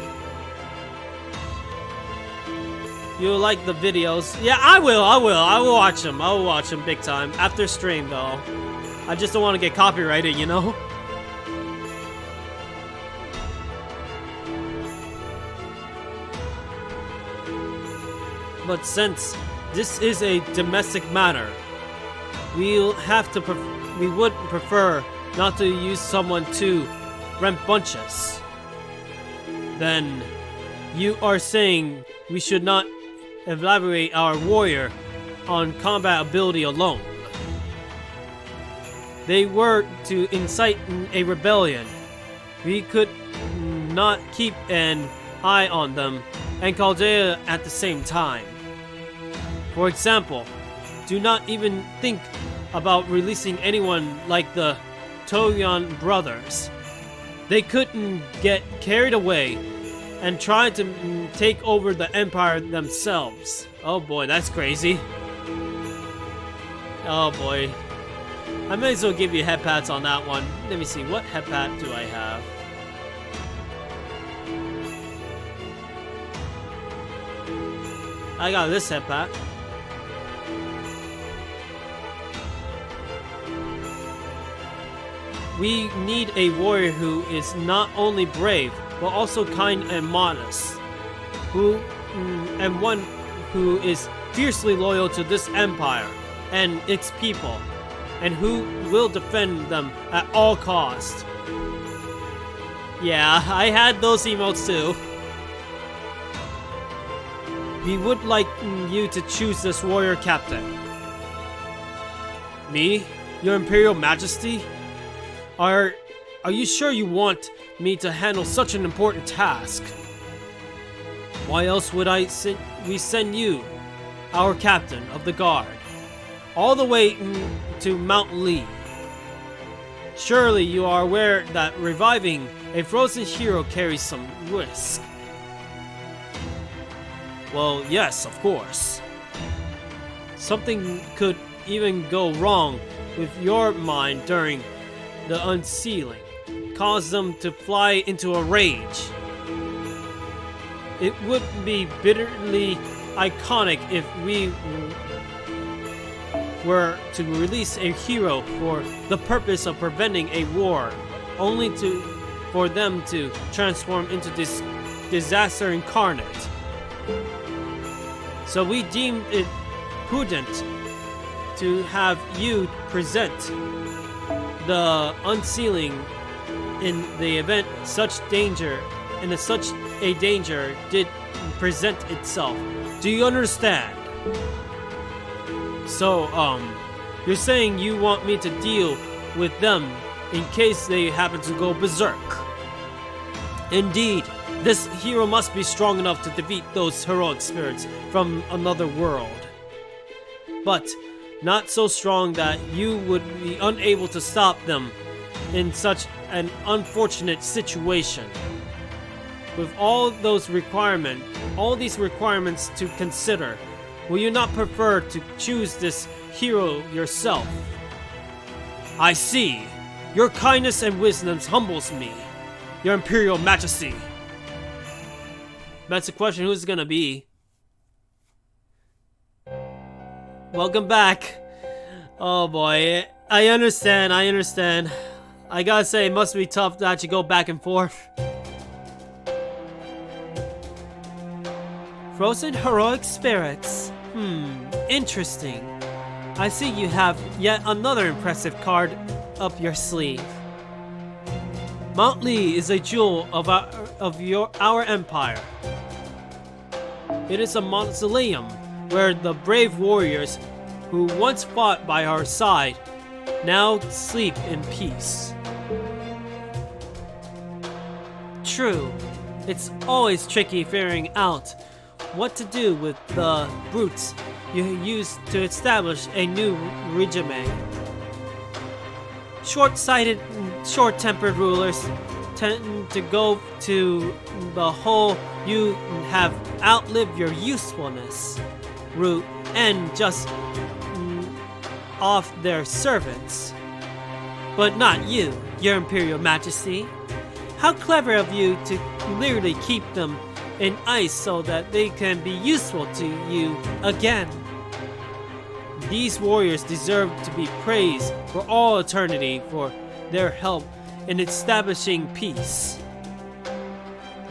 You like the videos? Yeah, I will. I will watch them. I will watch them big time after stream, though. I just don't want to get copyrighted, you know. But since this is a domestic matter, we would prefer not to use someone too rambunctious. Then you are saying we should not evaluate our warrior on combat ability alone. They were to incite a rebellion. We could not keep an eye on them and Chaldea at the same time. For example, do not even think about releasing anyone like the Toyon brothers. They couldn't get carried away and try to take over the empire themselves. Oh boy, that's crazy. Oh boy. I may as well give you head pats on that one. Let me see, what head pat do I have? I got this head pat. We need a warrior who is not only brave, but also kind and modest. And one who is fiercely loyal to this empire and its people, and who will defend them at all costs. Yeah, I had those emotes too. We would like you to choose this warrior captain. Me? Your Imperial Majesty? Are you sure you want me to handle such an important task? Why else would we send you, our captain of the guard, all the way to Mount Lee? Surely you are aware that reviving a frozen hero carries some risk. Well, yes, of course. Something could even go wrong with your mind during the unsealing, cause them to fly into a rage. It would be bitterly iconic if we were to release a hero for the purpose of preventing a war, only for them to transform into this disaster incarnate. So we deemed it prudent to have you present the unsealing in the event such a danger did present itself. Do you understand? So, you're saying you want me to deal with them in case they happen to go berserk. Indeed, this hero must be strong enough to defeat those heroic spirits from another world. But not so strong that you would be unable to stop them in such an unfortunate situation. With all these requirements to consider, will you not prefer to choose this hero yourself? I see. Your kindness and wisdom humbles me, Your Imperial Majesty. That's the question, who's it gonna be? Welcome back. Oh boy, I understand. I gotta say, it must be tough to actually go back and forth. Frozen heroic spirits. Interesting. I see you have yet another impressive card up your sleeve. Mount Lee is a jewel of our empire. It is a mausoleum where the brave warriors who once fought by our side now sleep in peace. True, it's always tricky figuring out what to do with the brutes you use to establish a new regime. Short-sighted, short-tempered rulers tend to go to the whole "you have outlived your usefulness" route and just off their servants. But not you, Your Imperial Majesty. How clever of you to literally keep them in ice so that they can be useful to you again. These warriors deserve to be praised for all eternity for their help in establishing peace.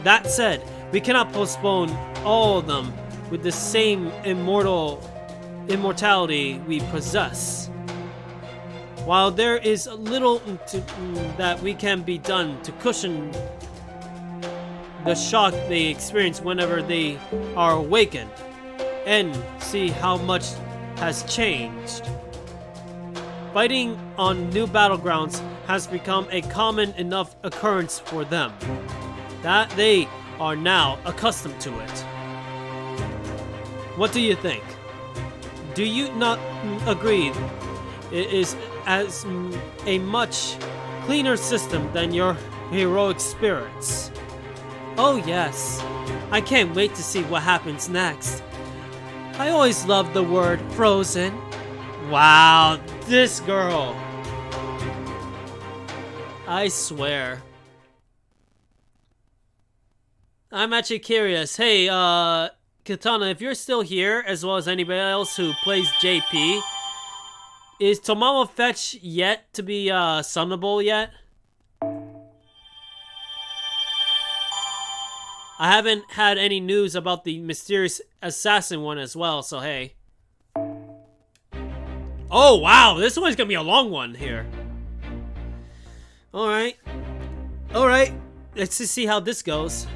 That said, we cannot postpone all of them with the same immortality we possess. While there is little that we can be done to cushion the shock they experience whenever they are awakened, and see how much has changed. Fighting on new battlegrounds has become a common enough occurrence for them that they are now accustomed to it. What do you think? Do you not agree it is as a much cleaner system than your heroic spirits? Oh yes, I can't wait to see what happens next. I always loved the word frozen. Wow, this girl. I swear. I'm actually curious. Hey, Katana, if you're still here, as well as anybody else who plays JP, is Tomamo Fetch yet to be summable yet? I haven't had any news about the mysterious assassin one as well, so hey. Oh wow, this one's gonna be a long one here. Alright. Alright. Let's just see how this goes.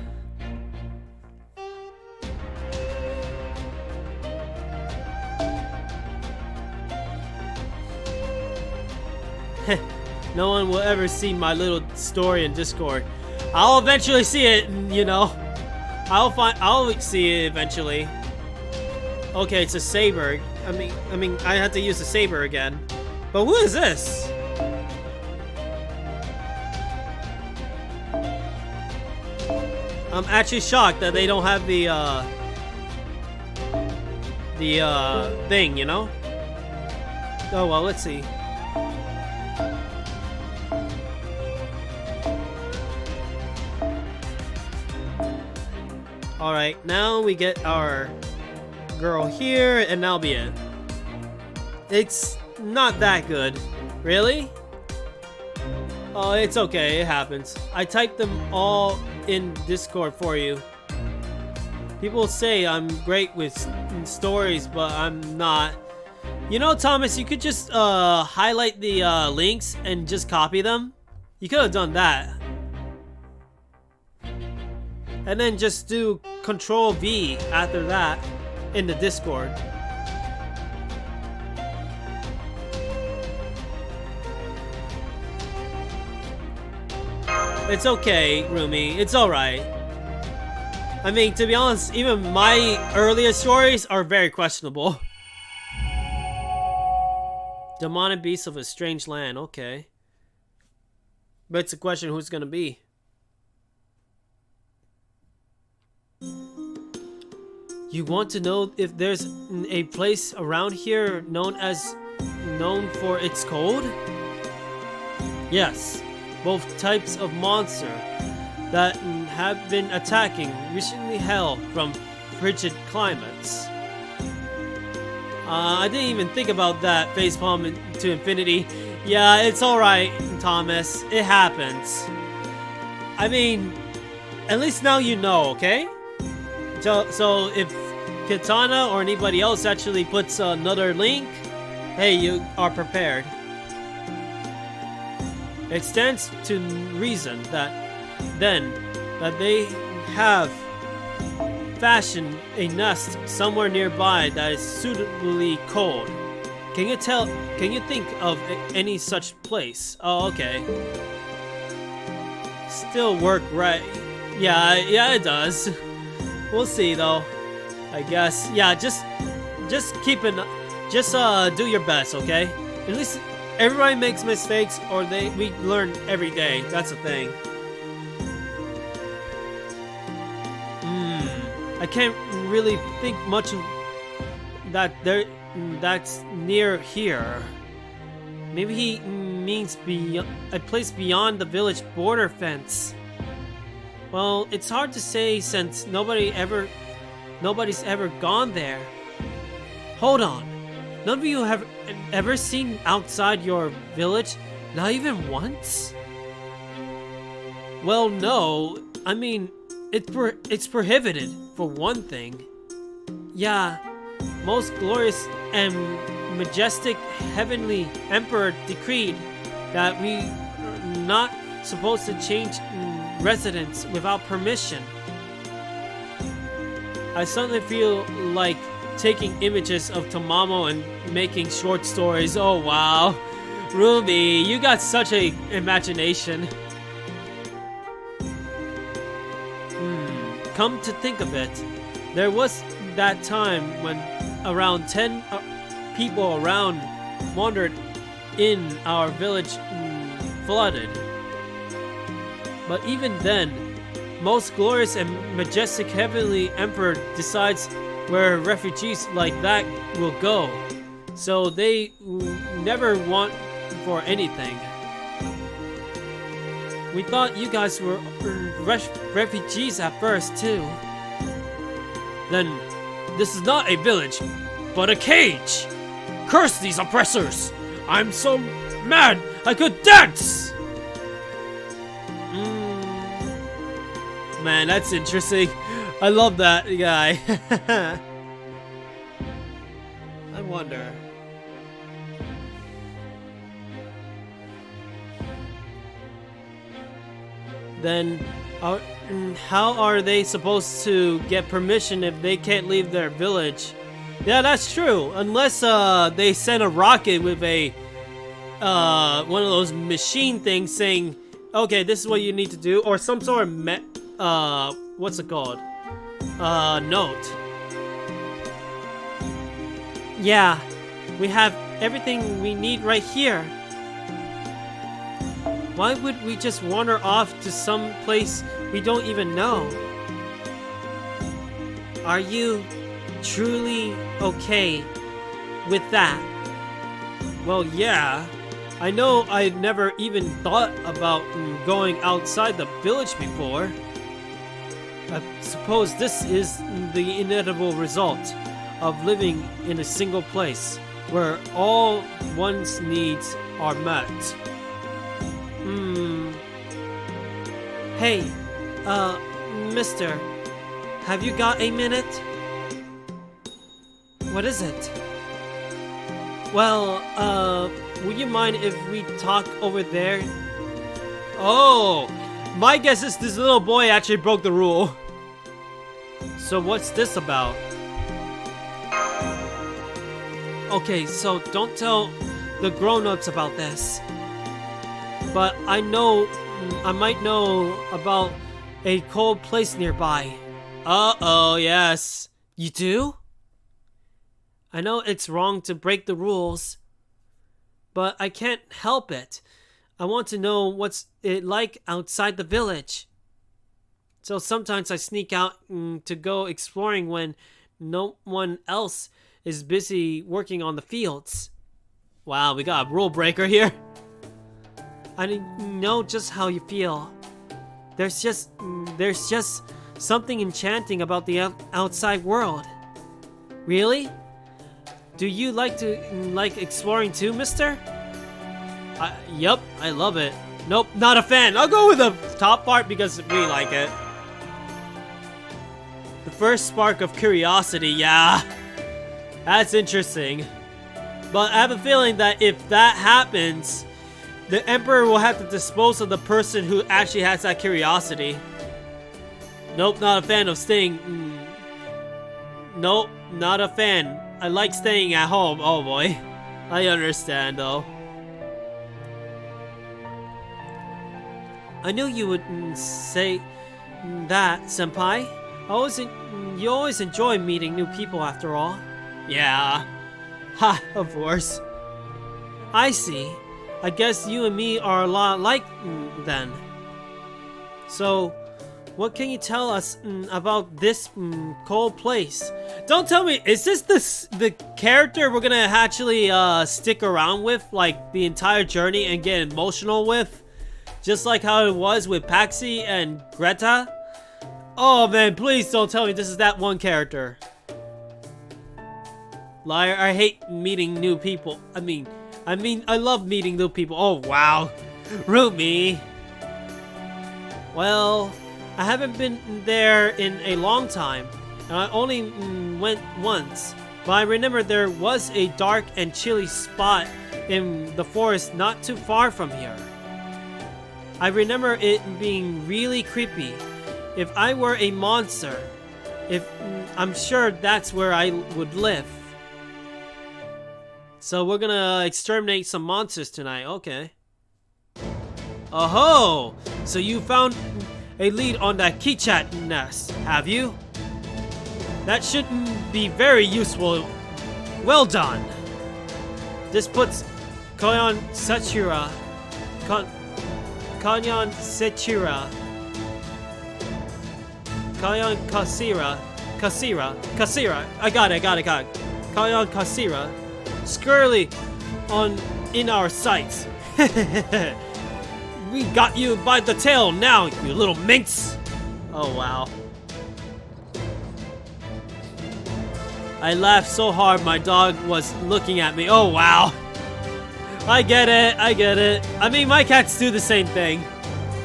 No one will ever see my little story in Discord. I'll eventually see it, you know. I'll see it eventually. Okay, it's a saber. I mean, I had to use a saber again. But who is this? I'm actually shocked that they don't have the thing, you know? Oh well, let's see. Alright, now we get our girl here, and that'll be it. It's not that good. Really? Oh, it's okay, it happens. I typed them all in Discord for you. People say I'm great with stories, but I'm not. You know, Thomas, you could just highlight the links and just copy them. You could have done that. And then just do Control V after that in the Discord. It's okay, Rumi. It's alright. I mean, to be honest, even my earlier stories are very questionable. Demonic beasts of a strange land. Okay. But it's a question who's gonna be. You want to know if there's a place around here known for its code? Yes, both types of monster that have been attacking recently hail from frigid climates. I didn't even think about that facepalm to infinity. Yeah, it's alright, Thomas. It happens. I mean, at least now you know, okay? So if Katana or anybody else actually puts another link, hey, you are prepared. It stands to reason that they have fashioned a nest somewhere nearby that is suitably cold. Can you think of any such place? Oh, okay. Still work right. Yeah, it does. We'll see though. I guess. Yeah, just do your best, okay? At least everybody makes mistakes, or we learn every day. That's the thing. I can't really think much of that's near here. Maybe he means a place beyond the village border fence. Well, it's hard to say since nobody's ever gone there. Hold on. None of you have ever seen outside your village? Not even once? Well, no. I mean, it's prohibited, for one thing. Yeah, most glorious and majestic heavenly emperor decreed that we are not supposed to change residence without permission. I suddenly feel like taking images of Tomamo and making short stories. Oh wow, Ruby, you got such a imagination. Come to think of it, there was that time when around 10 people around wandered in our village flooded. But even then, most glorious and majestic heavenly emperor decides where refugees like that will go. So they never want for anything. We thought you guys were refugees at first too. Then this is not a village, but a cage. Curse these oppressors! I'm so mad I could dance! Man, that's interesting. I love that guy. I wonder. Then, how are they supposed to get permission if they can't leave their village? Yeah, that's true. Unless they send a rocket with a one of those machine things saying, "Okay, this is what you need to do," or some sort of what's it called? Note. Yeah, we have everything we need right here. Why would we just wander off to some place we don't even know? Are you truly okay with that? Well, yeah. I know I'd never even thought about going outside the village before. I suppose this is the inevitable result of living in a single place where all one's needs are met. Hey, mister, have you got a minute? What is it? Well, would you mind if we talk over there? Oh, my guess is this little boy actually broke the rule. So what's this about? Okay, so don't tell the grown-ups about this. But I might know about a cold place nearby. Uh-oh, yes. You do? I know it's wrong to break the rules, but I can't help it. I want to know what's it like outside the village. So sometimes I sneak out to go exploring when no one else is busy working on the fields. Wow, we got a rule breaker here. I know just how you feel. There's just something enchanting about the outside world. Really? Do you like exploring too, mister? Yup, I love it. Nope, not a fan. I'll go with the top part because we like it. The first spark of curiosity, yeah. That's interesting. But I have a feeling that if that happens, the Emperor will have to dispose of the person who actually has that curiosity. Nope, not a fan of staying. Nope, not a fan. I like staying at home. Oh boy. I understand though. I knew you would say that, senpai. You always enjoy meeting new people after all. Yeah. Ha, of course. I see. I guess you and me are a lot alike then. So, what can you tell us about this cold place? Don't tell me, is this the character we're gonna actually stick around with like the entire journey and get emotional with? Just like how it was with Paxi and Greta? Oh man, please don't tell me this is that one character. Liar, I hate meeting new people. I mean, I love meeting new people. Oh, wow. Root me. Well, I haven't been there in a long time. I only went once. But I remember there was a dark and chilly spot in the forest not too far from here. I remember it being really creepy. If I were a monster, I'm sure that's where I would live. So we're gonna exterminate some monsters tonight, okay. Oh-ho! So you found a lead on that Keychat nest, have you? That should be very useful. Well done! This puts Koyon Sechira... Koyon Sechira... Koyon Kasira... Kasira... I got it. Koyon Kasira... squarely in our sights. We got you by the tail now, you little minx! Oh wow. I laughed so hard my dog was looking at me. Oh wow. I get it, I get it. I mean, my cats do the same thing.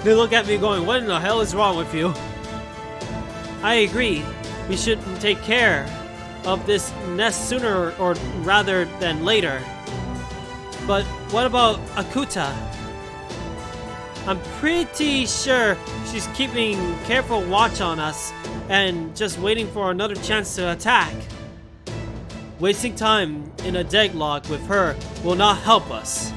They look at me going, what in the hell is wrong with you? I agree. We should take care of this nest sooner or rather than later. But what about Akuta? I'm pretty sure she's keeping careful watch on us and just waiting for another chance to attack. Wasting time in a deadlock with her will not help us.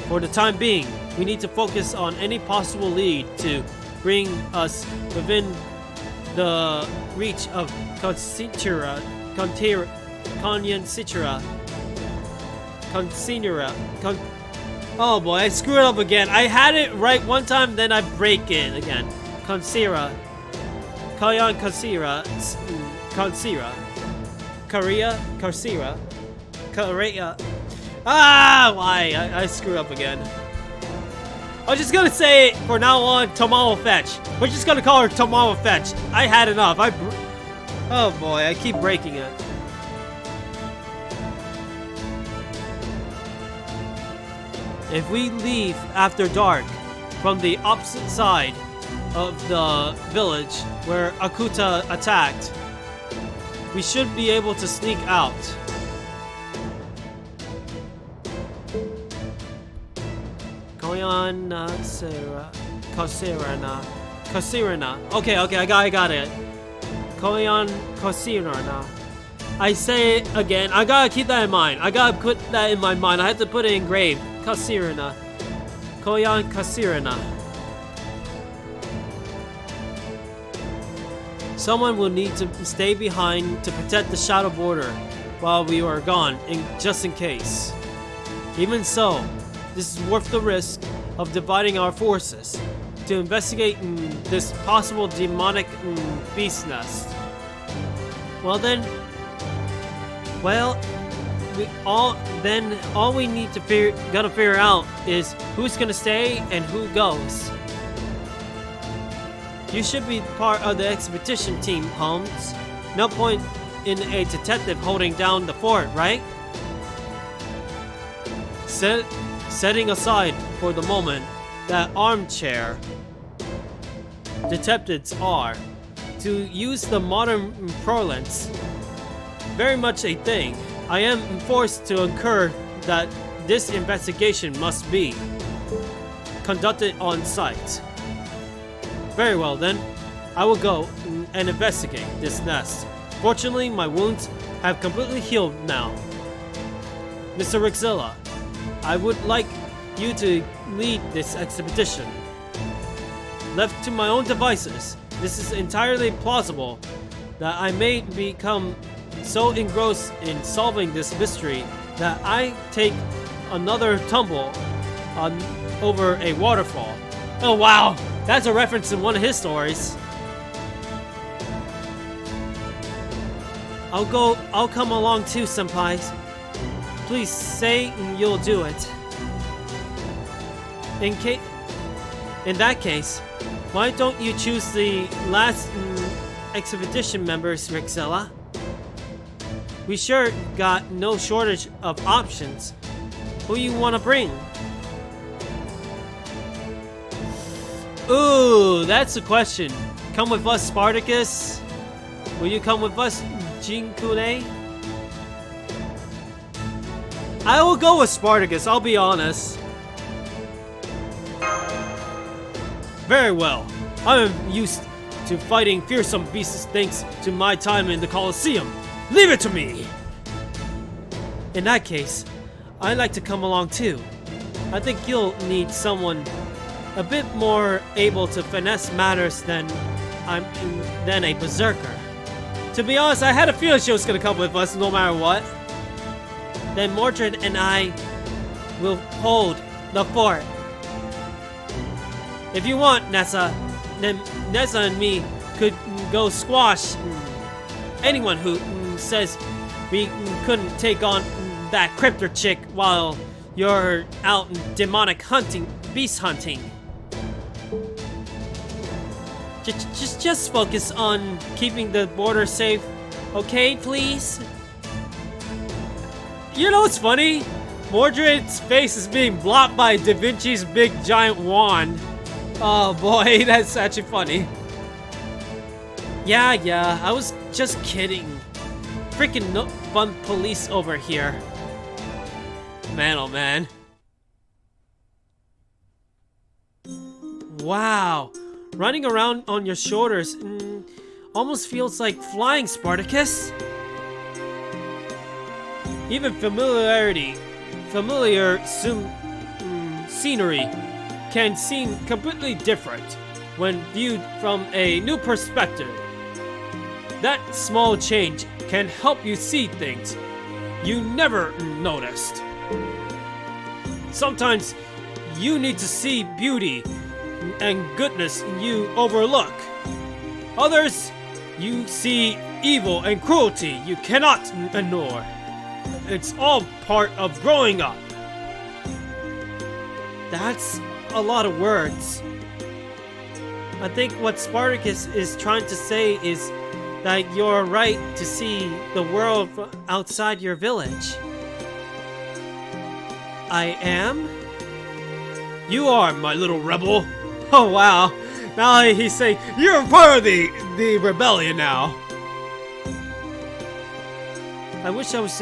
For the time being, we need to focus on any possible lead to bring us within the reach of Consinura. Oh boy, I screwed up again. I had it right one time, then I break it again. Consira. Kalyan Consira. Consira. Korea. Karsira. Korea. Ah, why? I screwed up again. I was just gonna say it for now on, Tomawa Fetch. We're just gonna call her Tomawa Fetch. I had enough. Oh boy, I keep breaking it. If we leave after dark from the opposite side of the village where Akuta attacked, we should be able to sneak out. Koyan Kosirana. Okay, I got it. Koyan Kosirana. I say it again. I gotta keep that in mind. I gotta put that in my mind. I have to put it engraved. Kasirana. Koyan Kasirana. Someone will need to stay behind to protect the shadow border while we are gone, just in case. Even so, this is worth the risk of dividing our forces to investigate this possible demonic beast nest. All we need to figure out is who's gonna stay and who goes. You should be part of the expedition team, Holmes. No point in a detective holding down the fort, right? Setting aside for the moment that armchair detectives are, to use the modern parlance, very much a thing. I am forced to concur that this investigation must be conducted on site. Very well then, I will go and investigate this nest. Fortunately, my wounds have completely healed now. Mr. Rixilla, I would like you to lead this expedition. Left to my own devices, this is entirely plausible that I may become so engrossed in solving this mystery that I take another tumble over a waterfall. Oh wow, that's a reference to one of his stories. I'll come along too, senpai. Please say you'll do it. In that case, why don't you choose the last expedition members, Rixella? We sure got no shortage of options. Who you wanna bring? Ooh, that's a question. Come with us, Spartacus? Will you come with us, Jinkune? I will go with Spartacus, I'll be honest. Very well. I am used to fighting fearsome beasts thanks to my time in the Colosseum. Leave it to me! In that case, I'd like to come along too. I think you'll need someone a bit more able to finesse matters than a berserker. To be honest, I had a feeling she was gonna come with us no matter what. Then Mordred and I will hold the fort. If you want, Nessa, then Nessa and me could go squash anyone who says we couldn't take on that crypto chick while you're out in demonic hunting, beast hunting. Just focus on keeping the border safe, okay, please? You know what's funny? Mordred's face is being blocked by Da Vinci's big giant wand. Oh boy, that's actually funny. Yeah, I was just kidding. Freaking no fun police over here. Man, oh man. Wow. Running around on your shoulders almost feels like flying, Spartacus. Even familiar scenery can seem completely different when viewed from a new perspective. That small change can help you see things you never noticed. Sometimes you need to see beauty and goodness you overlook. Others, you see evil and cruelty you cannot ignore. It's all part of growing up. That's a lot of words. I think what Spartacus is trying to say is that you're right to see the world outside your village. I am? You are, my little rebel. Oh wow. Now he's saying, you're part of the rebellion now. I wish I was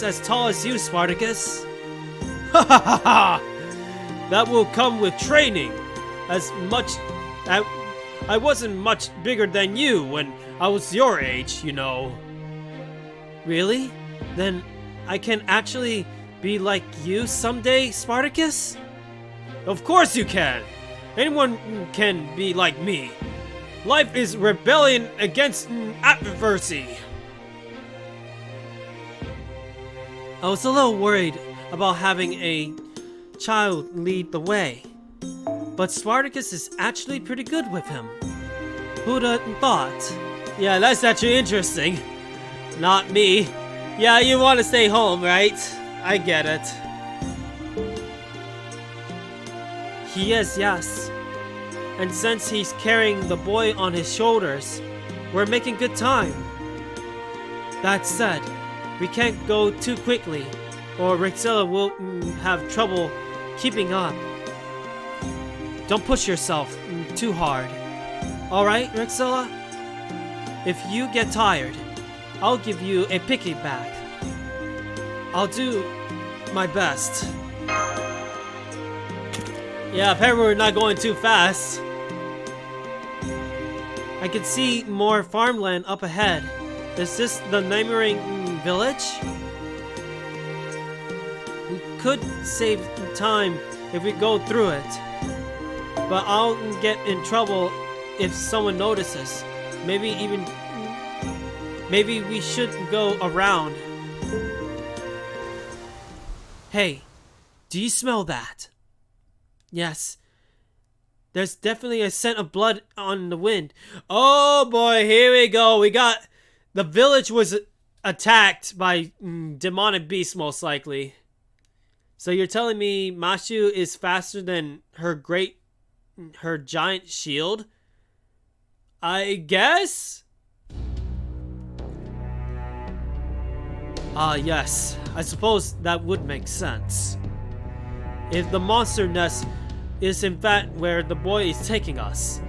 as tall as you, Spartacus. Ha ha ha ha! That will come with training. I wasn't much bigger than you when I was your age, you know. Really? Then I can actually be like you someday, Spartacus? Of course you can! Anyone can be like me. Life is rebellion against adversity. I was a little worried about having a child lead the way. But Spartacus is actually pretty good with him. Who'd have thought? Yeah, that's actually interesting. Not me. Yeah, you want to stay home, right? I get it. He is, yes. And since he's carrying the boy on his shoulders, we're making good time. That said, we can't go too quickly, or Rexilla will have trouble keeping up. Don't push yourself too hard. Alright, Rexilla? If you get tired, I'll give you a piggyback. I'll do my best. Yeah, apparently we're not going too fast. I can see more farmland up ahead. Is this the neighboring village? We could save time if we go through it. But I'll get in trouble if someone notices. Maybe we should go around. Hey, do you smell that? Yes. There's definitely a scent of blood on the wind. Oh boy, here we go. We got... The village was attacked by demonic beasts, most likely. So you're telling me Mashu is faster than her giant shield? I guess? Yes. I suppose that would make sense. If the monster nest is in fact where the boy is taking us,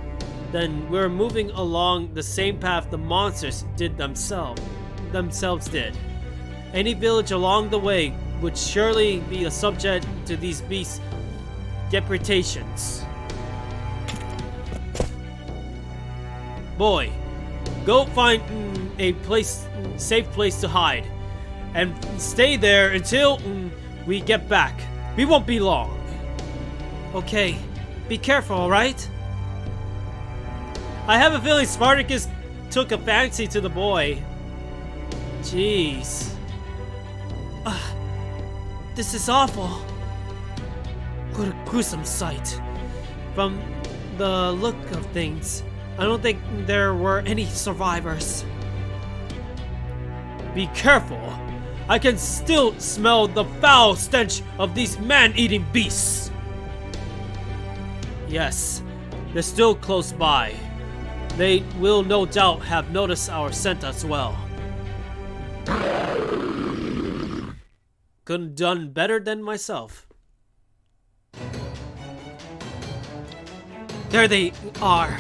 then we're moving along the same path the monsters themselves did. Any village along the way would surely be a subject to these beasts' depredations. Boy, go find a safe place to hide, and stay there until we get back. We won't be long. Okay, be careful, alright? I have a feeling Spartacus took a fancy to the boy. Jeez. This is awful. What a gruesome sight. From the look of things, I don't think there were any survivors. Be careful. I can still smell the foul stench of these man-eating beasts. Yes, they're still close by. They will no doubt have noticed our scent as well. Couldn't done better than myself. There they are.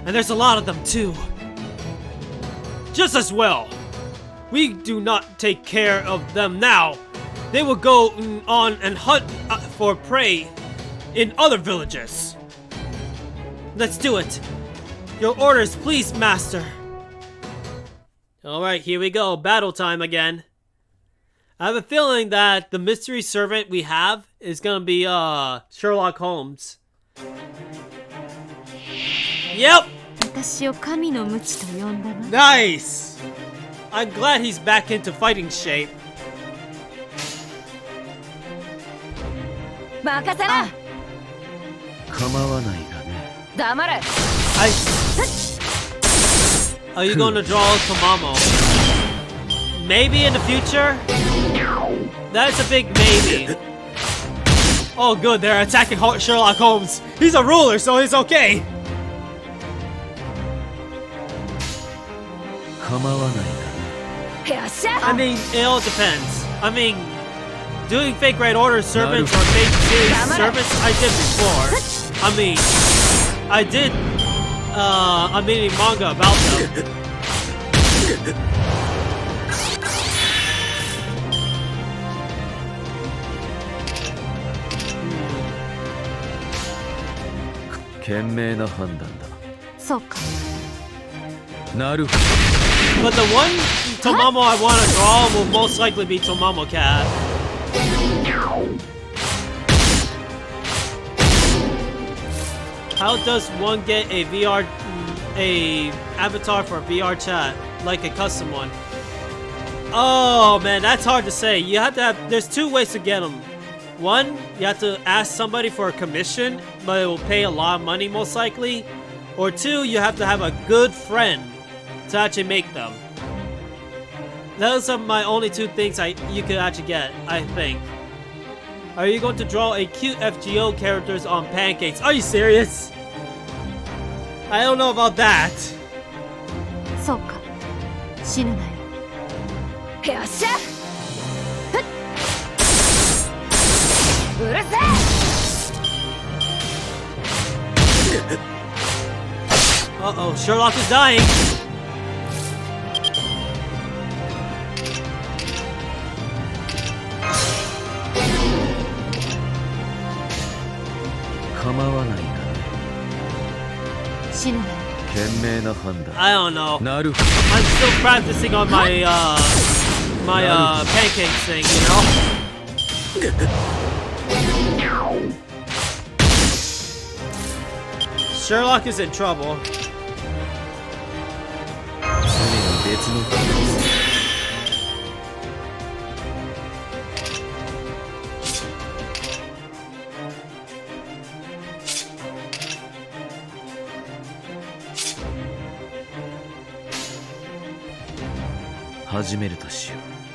And there's a lot of them too. Just as well. We do not take care of them now. They will go on and hunt for prey in other villages. Let's do it. Your orders, please, master. Alright, here we go. Battle time again. I have a feeling that the mystery servant we have is gonna be Sherlock Holmes. Yep! Nice! I'm glad he's back into fighting shape. Are you going to draw Tomamo? Maybe in the future? That's a big maybe. Oh good, they're attacking Sherlock Holmes. He's a ruler, so he's okay. I mean, it all depends. I mean, doing fake Red Order servants or fake series servants, I did before. I mean, I did a mini manga about them. But the one Tomamo I want to draw will most likely be Tomamo Cat. How does one get a avatar for a VR chat, like a custom one? Oh man, that's hard to say. You have to have, there's two ways to get them. One, you have to ask somebody for a commission, but it will pay a lot of money most likely. Or two, you have to have a good friend to actually make them. Those are my only two things you could actually get, I think. Are you going to draw a cute FGO characters on pancakes? Are you serious? I don't know about that. Uh-oh, Sherlock is dying. I don't know. I'm still practicing on my pancake thing, you know? Sherlock is in trouble.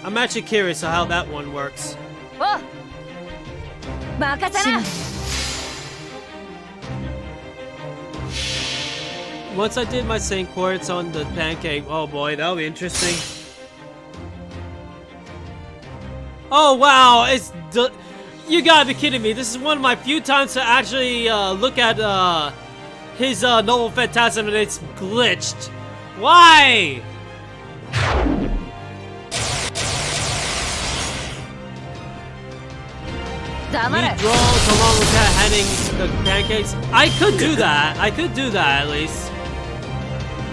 I'm actually curious how that one works. Once I did my St. Quartz on the pancake, oh boy, that'll be interesting. Oh wow, you gotta be kidding me. This is one of my few times to actually look at his Noble Phantasm and it's glitched. Why? You draw Tomamo Cat heading the pancakes? I could do that. I could do that at least.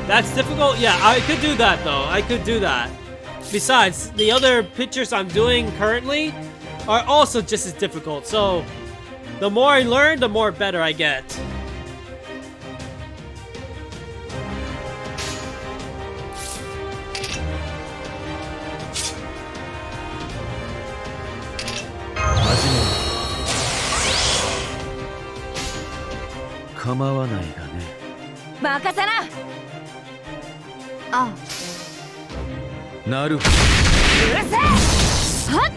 That's difficult? Yeah, I could do that though. I could do that. Besides, the other pictures I'm doing currently are also just as difficult. So, the more I learn, the more better I get. はっ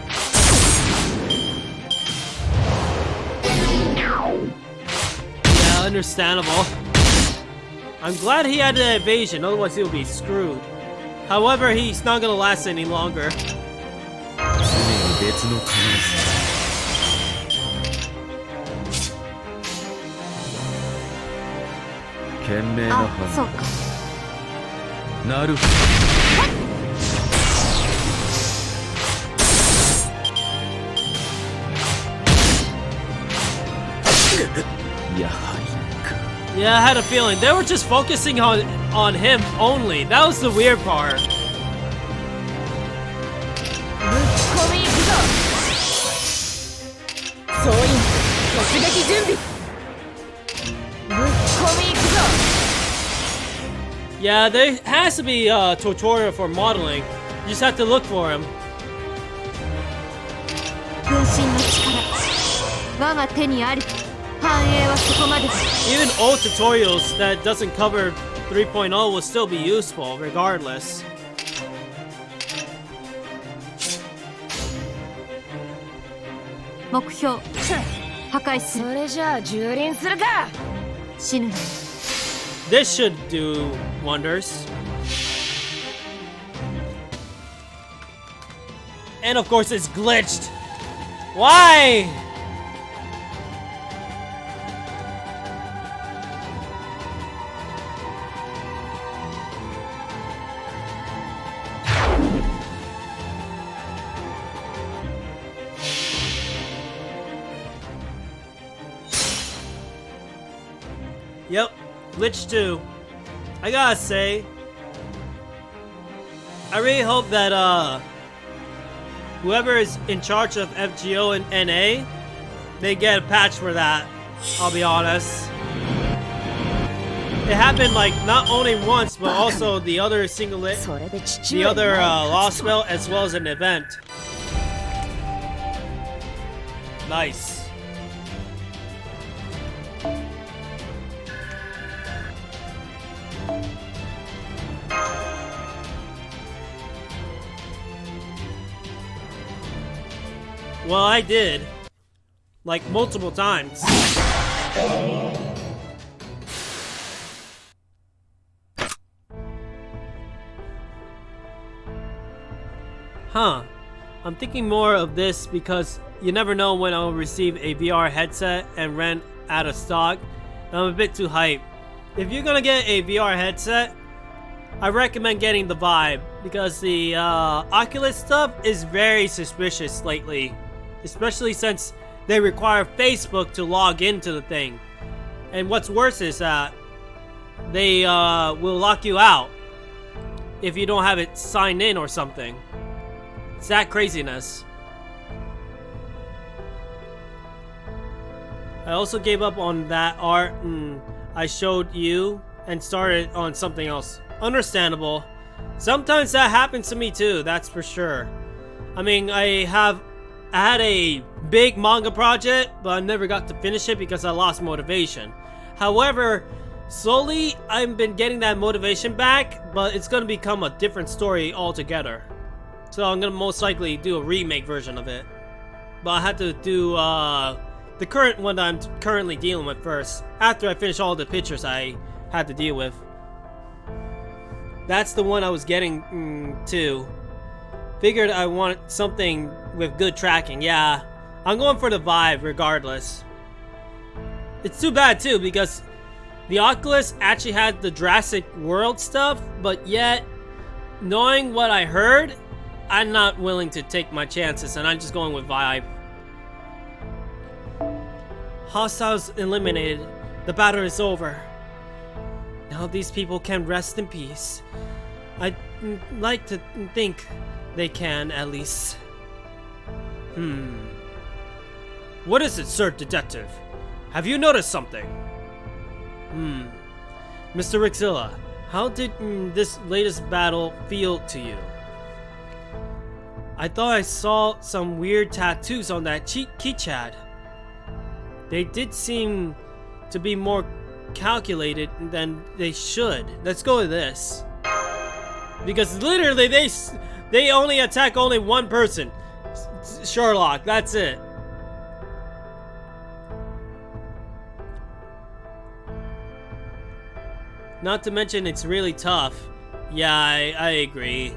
Yeah, understandable. I'm glad he had an evasion, otherwise he would be screwed. However, he's not gonna last any longer. 常に別の可能性。賢明なあ、そう判か。断。なるほど。やはりか。 Yeah, I had a feeling. They were just focusing on him only. That was the weird part. ぶち込み行くぞ。総員突撃準備。ぶち込み行くぞ。 Yeah, there has to be a tutorial for modeling. You just have to look for him. 分身の力我が手にあり。繁栄はそこまでだ。 Even old tutorials that doesn't cover 3.0 will still be useful regardless. 目標破壊する。それじゃあ蹂躙するか。死ぬな。 This should do wonders. And of course it's glitched. Why? Yep, glitch too. I gotta say, I really hope that whoever is in charge of FGO and NA, they get a patch for that. I'll be honest. It happened like not only once, but also the other the other Lostbelt as well as an event. Nice. Well, I did. Like, multiple times. Huh. I'm thinking more of this because you never know when I'll receive a VR headset and rent out of stock. I'm a bit too hyped. If you're gonna get a VR headset, I recommend getting the Vive because the Oculus stuff is very suspicious lately. Especially since they require Facebook to log into the thing. And what's worse is that they will lock you out if you don't have it signed in or something. It's that craziness. I also gave up on that art I showed you and started on something else. Understandable. Sometimes that happens to me too, that's for sure. I mean, I had a big manga project, but I never got to finish it because I lost motivation. However, slowly I've been getting that motivation back, but it's gonna become a different story altogether. So I'm gonna most likely do a remake version of it. But I had to do the current one that I'm currently dealing with first, after I finish all the pictures I had to deal with. That's the one I was getting to. Figured I want something with good tracking. Yeah, I'm going for the Vive regardless. It's too bad too because the Oculus actually had the Jurassic World stuff, but yet, knowing what I heard, I'm not willing to take my chances and I'm just going with Vive. Hostiles eliminated. The battle is over. Now these people can rest in peace. I'd like to think they can, at least. What is it, Sir Detective? Have you noticed something? Mr. Rixilla, how did this latest battle feel to you? I thought I saw some weird tattoos on that keychad. They did seem to be more calculated than they should. Let's go with this. Because literally they only attack only one person. Sherlock, that's it. Not to mention it's really tough. Yeah, I agree.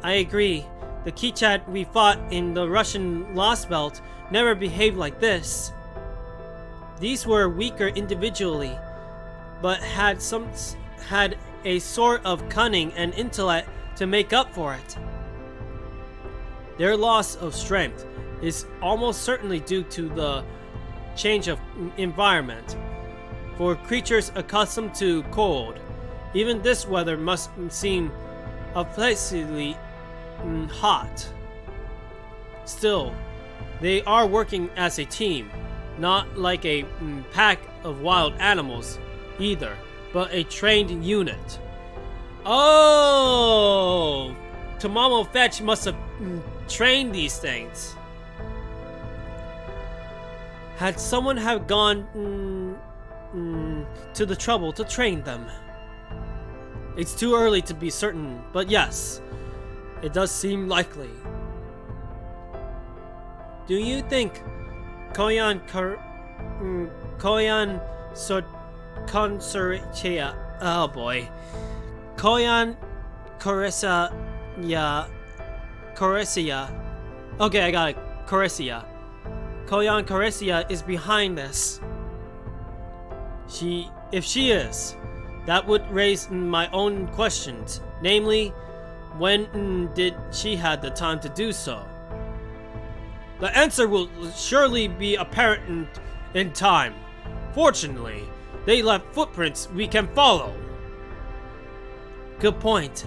I agree. The Kichat we fought in the Russian Lostbelt never behaved like this. These were weaker individually, but had a sort of cunning and intellect to make up for it. Their loss of strength is almost certainly due to the change of environment. For creatures accustomed to cold, even this weather must seem oppressively hot. Still, they are working as a team, not like a pack of wild animals either, but a trained unit. Oh! Tamamo Fetch must have trained these things. Had someone have gone to the trouble to train them. It's too early to be certain, but yes, it does seem likely. Do you think Koyan Consortia, oh boy, Koyan Koresia, okay, I got it, Koresia. Koyan Koresia is behind this. If she is, that would raise my own questions. Namely, when did she have the time to do so? The answer will surely be apparent in time. Fortunately, they left footprints we can follow. Good point.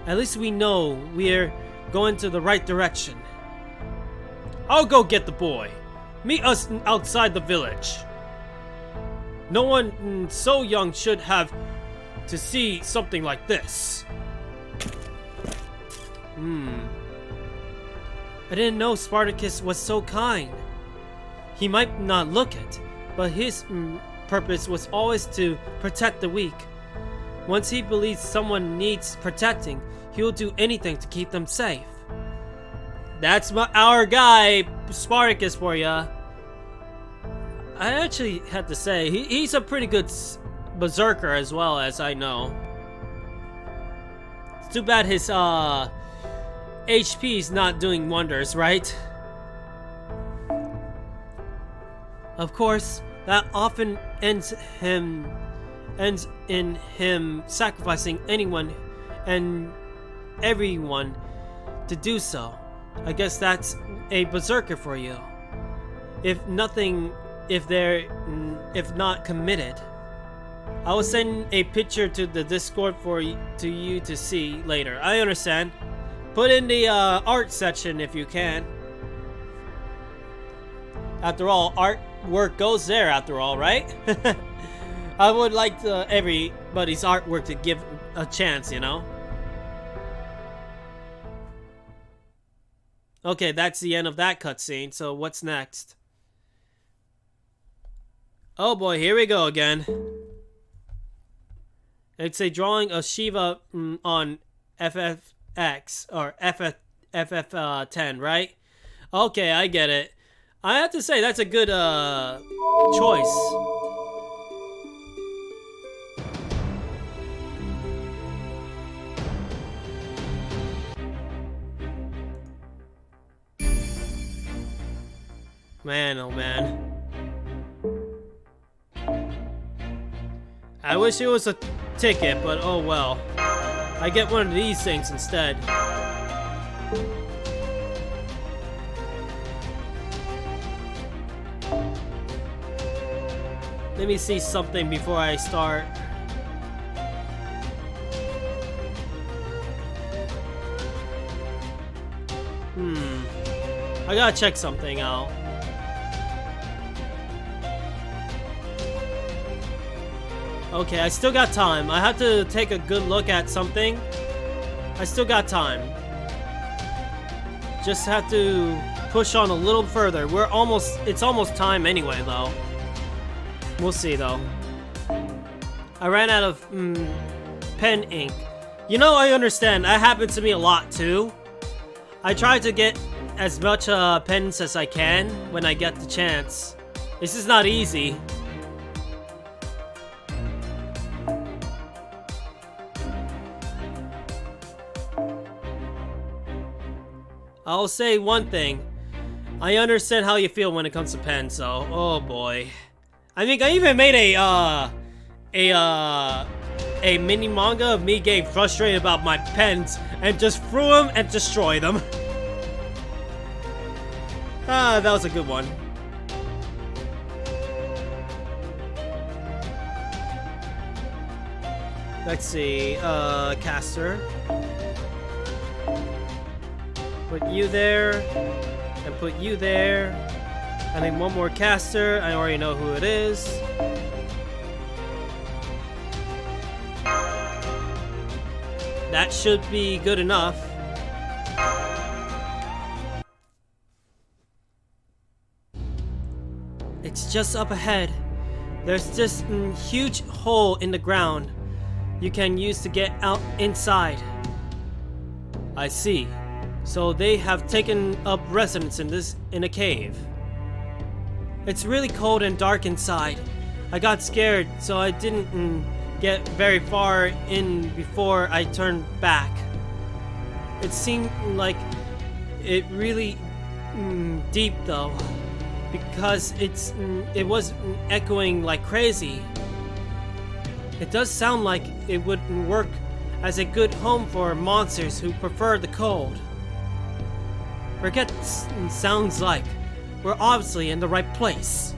At least we know we're going to the right direction. I'll go get the boy. Meet us outside the village. No one so young should have to see something like this. I didn't know Spartacus was so kind. He might not look it, but his purpose was always to protect the weak. Once he believes someone needs protecting, he will do anything to keep them safe. That's our guy, Spartacus, for ya. I actually have to say, he's a pretty good berserker as well, as I know. It's too bad his HP's not doing wonders, right? Of course, that often ends in him sacrificing anyone and everyone to do so. I guess that's a berserker for you. If not committed. I will send a picture to the Discord to you to see later. I understand. Put in the art section if you can. After all, artwork goes there after all, right? I would like everybody's artwork to give a chance, you know? Okay, that's the end of that cutscene, so what's next? Oh boy, here we go again. It's a drawing of Shiva on FFX, or FF10, right? Okay, I get it. I have to say, that's a good choice. Man, oh man. I wish it was a ticket, but oh well. I get one of these things instead. Let me see something before I start. I gotta check something out. Okay, I still got time. I have to take a good look at something. I still got time. Just have to push on a little further. It's almost time anyway, though. We'll see, though. I ran out of pen ink. You know, I understand. That happened to me a lot, too. I try to get as much pens as I can when I get the chance. This is not easy. I'll say one thing. I understand how you feel when it comes to pens, so oh boy. I think I even made a mini manga of me getting frustrated about my pens and just threw them and destroy them. That was a good one. Let's see, caster. Put you there, and put you there. And then one more caster. I already know who it is. That should be good enough. It's just up ahead. There's this huge hole in the ground you can use to get out inside. I see. So they have taken up residence in a cave. It's really cold and dark inside. I got scared, so I didn't get very far in before I turned back. It seemed like it really deep though, because it was echoing like crazy. It does sound like it would work as a good home for monsters who prefer the cold. Forget sounds like. We're obviously in the right place.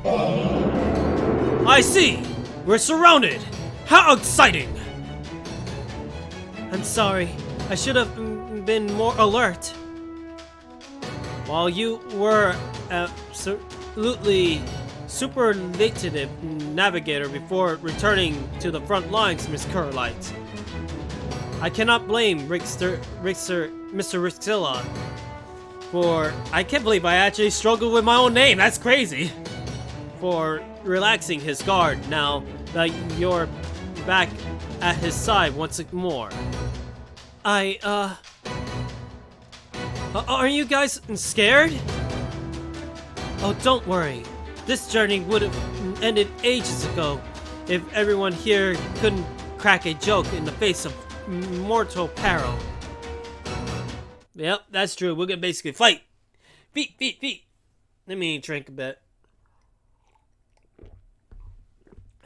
I see! We're surrounded! How exciting! I'm sorry. I should have been more alert. While you were absolutely superlative navigator before returning to the front lines, Miss Curlite. I cannot blame Mr. Rixilla for... I can't believe I actually struggled with my own name, that's crazy! For relaxing his guard now that you're back at his side once more. Are you guys scared? Oh, don't worry. This journey would have ended ages ago if everyone here couldn't crack a joke in the face of mortal peril. Yep, that's true. We're gonna basically fight. Feet. Let me drink a bit.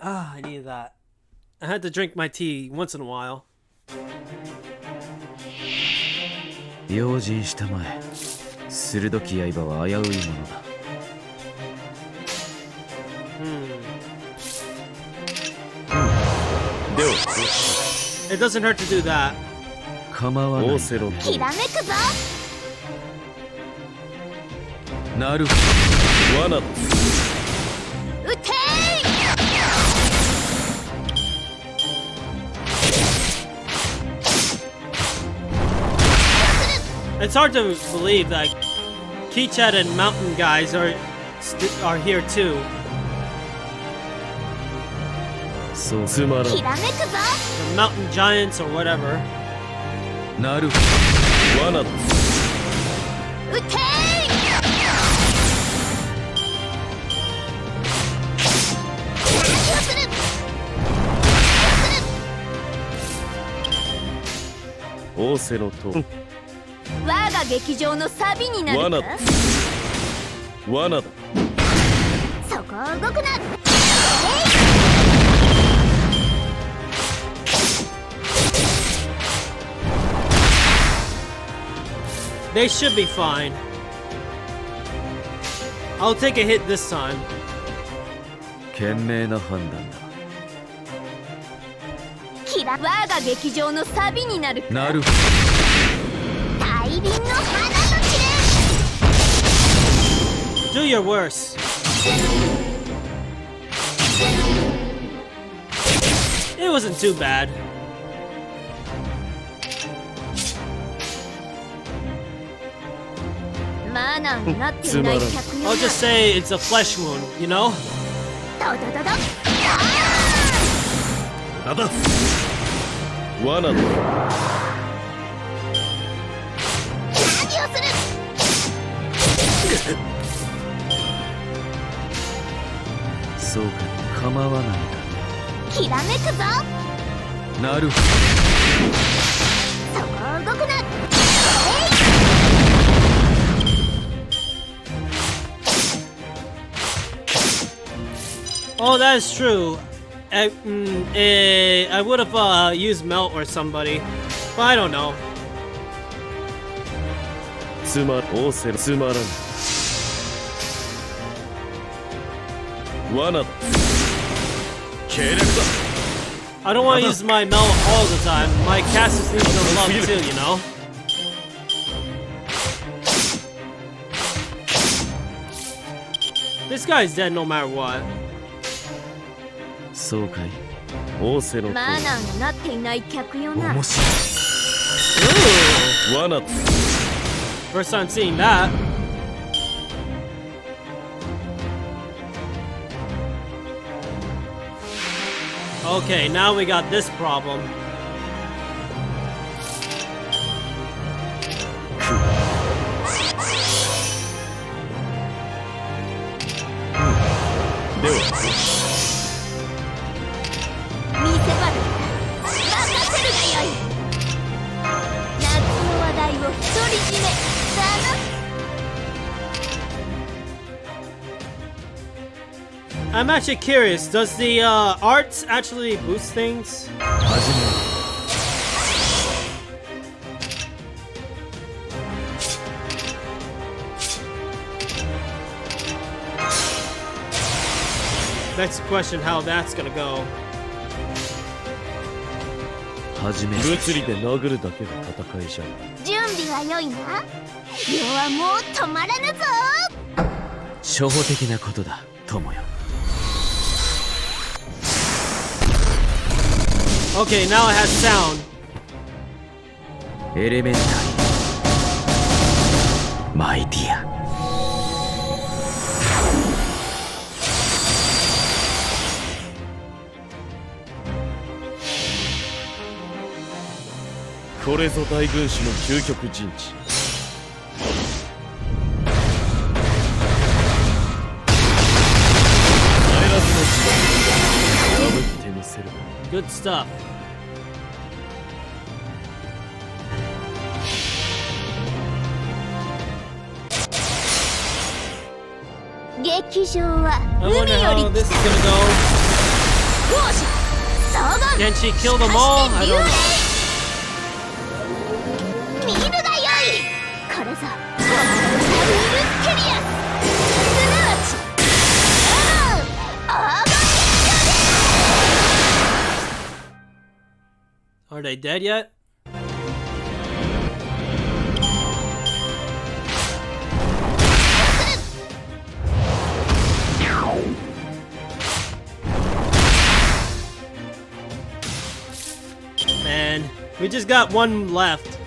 Ah, I needed that. I had to drink my tea once in a while. 用心したまえ。鋭き刃は危ういものだ。では、It doesn't hurt to do that. 構わない。オーセロット。きらめくぞ。なるほど。罠だ。撃てー。 It's hard to believe that Keychat and Mountain guys are here too. So the Mountain Giants or whatever. Naru. Wana. Ocelot. 我が劇場のサビになるか。罠だ。そこを動くな。They should be fine. I'll take a hit this time. 賢明な判断だ。我が劇場のサビになるか。なる。 Do your worst. It wasn't too bad. I'll just say it's a flesh wound, you know? そうか、構わないが。きらめくぞ。なるほそこを動くな。 Oh, that is true. I would have used Melt or somebody, but I don't know. つまらん。罠だ。計略だ。 I don't want to use my Melt all the time. My casters need some love too, you know? This guy's dead no matter what. そうかい。仰せのとマナーがなっていない客よな。面白い。 Ooh. 罠だ。 First time seeing that. Okay, now we got this problem. では。 見せ場だ。任せるがよい。夏の話題を独り占めだな。 I'm actually curious, does the arts actually boost things? 始める。 That's the question, how that's gonna go. 始める。物理で殴るだけが戦いじゃん。準備は良いな。世はもう止まらぬぞ。初歩的なことだ、友よ。 Okay, now it has sound. エレメンタリー。マイディア。 これぞ大軍師の究極陣地。帰らずの地破ってみせる。 Good stuff. 劇場は I 海 wonder よ how り this is 北。 gonna go. 当時総合 Can she kill them all? I don't know. 見るがよい。これぞウイルスケリアス。すなわち黄金 Are they dead yet? And we just got one left.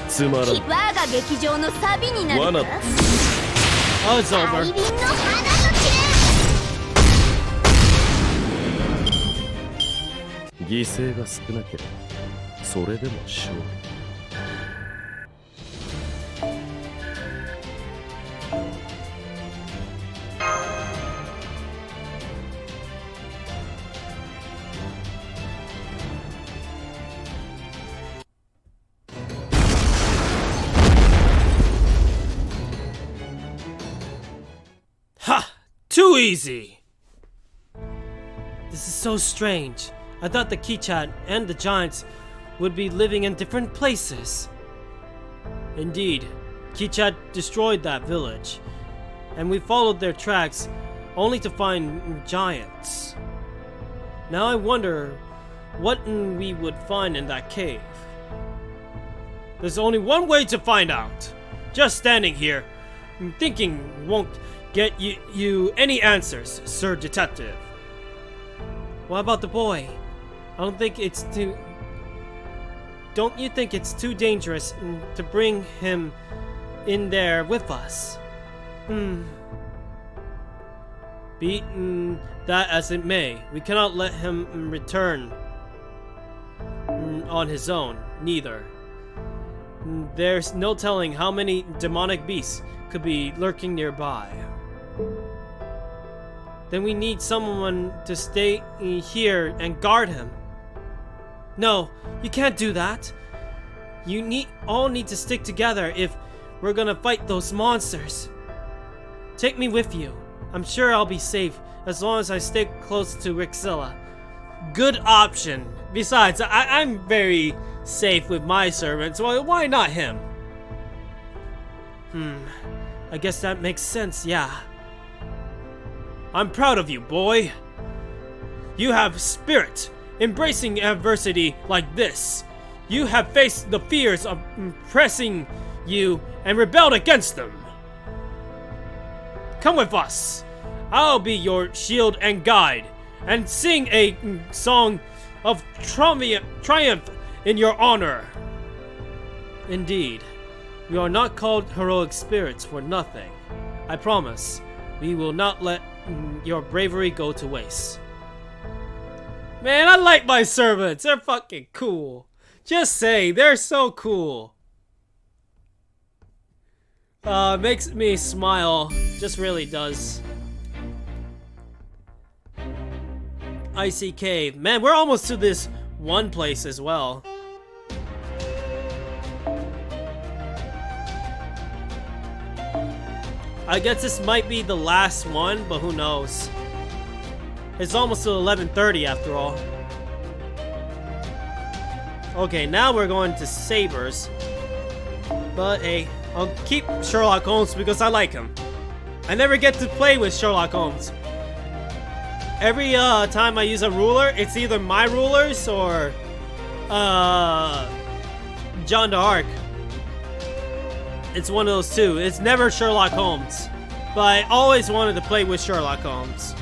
つまらん。我が劇場のサビになる罠か。 Oh, it's 大 over. 輪の花の犠牲が少なければそれでも勝利。 Ha! Too easy! This is so strange. I thought the Kichat and the Giants would be living in different places. Indeed, Kichat destroyed that village, and we followed their tracks only to find giants. Now I wonder what we would find in that cave. There's only one way to find out. Just standing here, thinking won't get you any answers, Sir Detective. What about the boy? Don't you think it's too dangerous to bring him in there with us? Be that as it may, we cannot let him return on his own, neither. There's no telling how many demonic beasts could be lurking nearby. Then we need someone to stay here and guard him. No, you can't do that. You all need to stick together if we're gonna fight those monsters. Take me with you. I'm sure I'll be safe as long as I stay close to Rixilla. Good option. Besides, I'm very safe with my servants. Well, why not him? I guess that makes sense, yeah. I'm proud of you, boy. You have spirit, embracing adversity like this. You have faced the fears of pressing you and rebelled against them. Come with us. I'll be your shield and guide, and sing a song of triumph in your honor. Indeed, we are not called heroic spirits for nothing. I promise, we will not let your bravery go to waste. Man, I like my servants. They're fucking cool. Just say, they're so cool. Makes me smile. Just really does. Icy Cave. Man, we're almost to this one place as well. I guess this might be the last one, but who knows. It's almost to 11:30 after all. Okay, now we're going to Sabers. But hey, I'll keep Sherlock Holmes because I like him. I never get to play with Sherlock Holmes. Every time I use a ruler, it's either my rulers or John d'Arc. It's one of those two. It's never Sherlock Holmes. But I always wanted to play with Sherlock Holmes.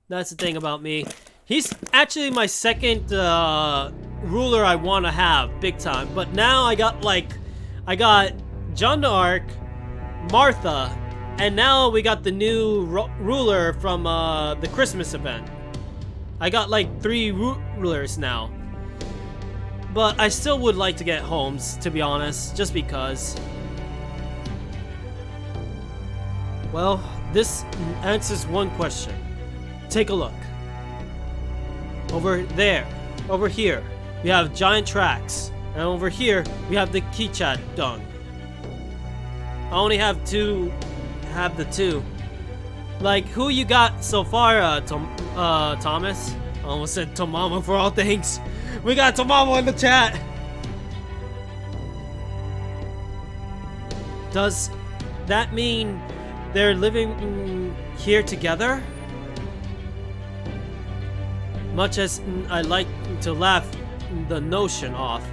That's the thing about me. He's actually my second ruler I want to have, big time. But now I got John d'Arc, Martha, and now we got the new ruler from the Christmas event. I got like 3 rulers now. But I still would like to get Holmes, to be honest, just because. Well, this answers one question. Take a look. Over there, over here, we have giant tracks, and over here we have the Kichat dung. I only have the two. Like, who you got so far, Thomas? I almost said Tomamo for all things. We got Tomamo in the chat. Does that mean they're living here together? Much as I like to laugh the notion off,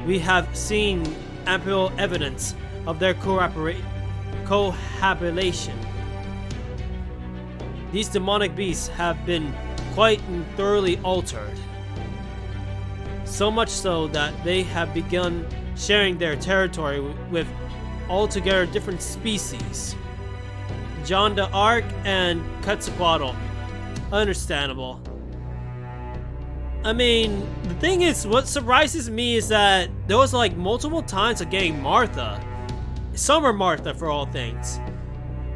we have seen ample evidence of their cohabitation. These demonic beasts have been quite thoroughly altered. So much so that they have begun sharing their territory with altogether different species. John d'Arc and Quetzalcoatl. Understandable. I mean, the thing is, what surprises me is that there was like multiple times of getting Martha. Summer Martha for all things.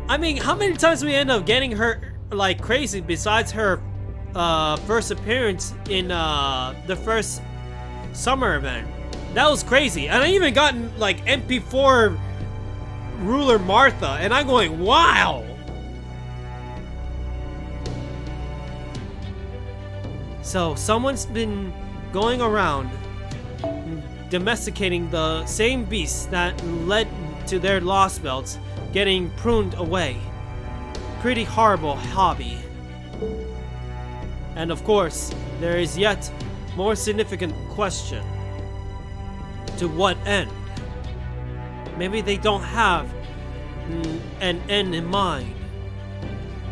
I mean, how many times we end up getting her like crazy besides her first appearance in the first summer event? That was crazy. And I even gotten like MP4 ruler Martha, and I'm going, wow! So, someone's been going around domesticating the same beasts that led to their Lostbelts getting pruned away. Pretty horrible hobby. And of course, there is yet more significant question. To what end? Maybe they don't have an end in mind.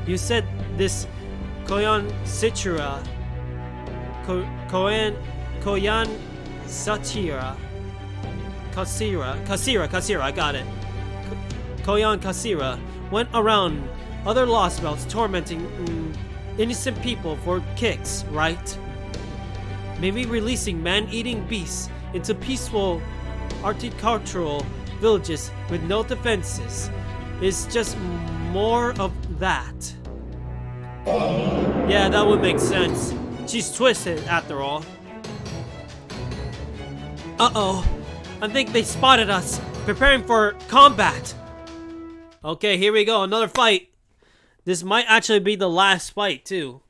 You said this Koyan Citra Koyan Satira Kasira, I got it. Koyan Kasira went around other Lostbelts tormenting innocent people for kicks, right? Maybe releasing man-eating beasts into peaceful horticultural villages with no defenses is just more of that. Yeah, that would make sense. She's twisted after all. Uh-oh. I think they spotted us, preparing for combat. Okay, here we go, another fight. This might actually be the last fight, too.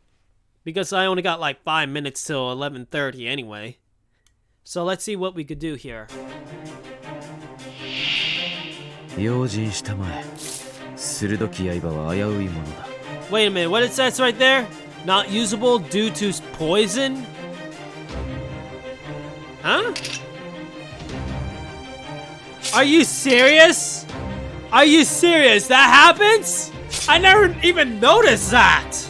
Because I only got like 5 minutes till 11:30 anyway. So let's see what we could do here. 用心したまえ。鋭き刃は危ういものだ。 Wait a minute, what it says right there? Not usable due to poison? Huh? Are you serious? Are you serious? That happens? I never even noticed that!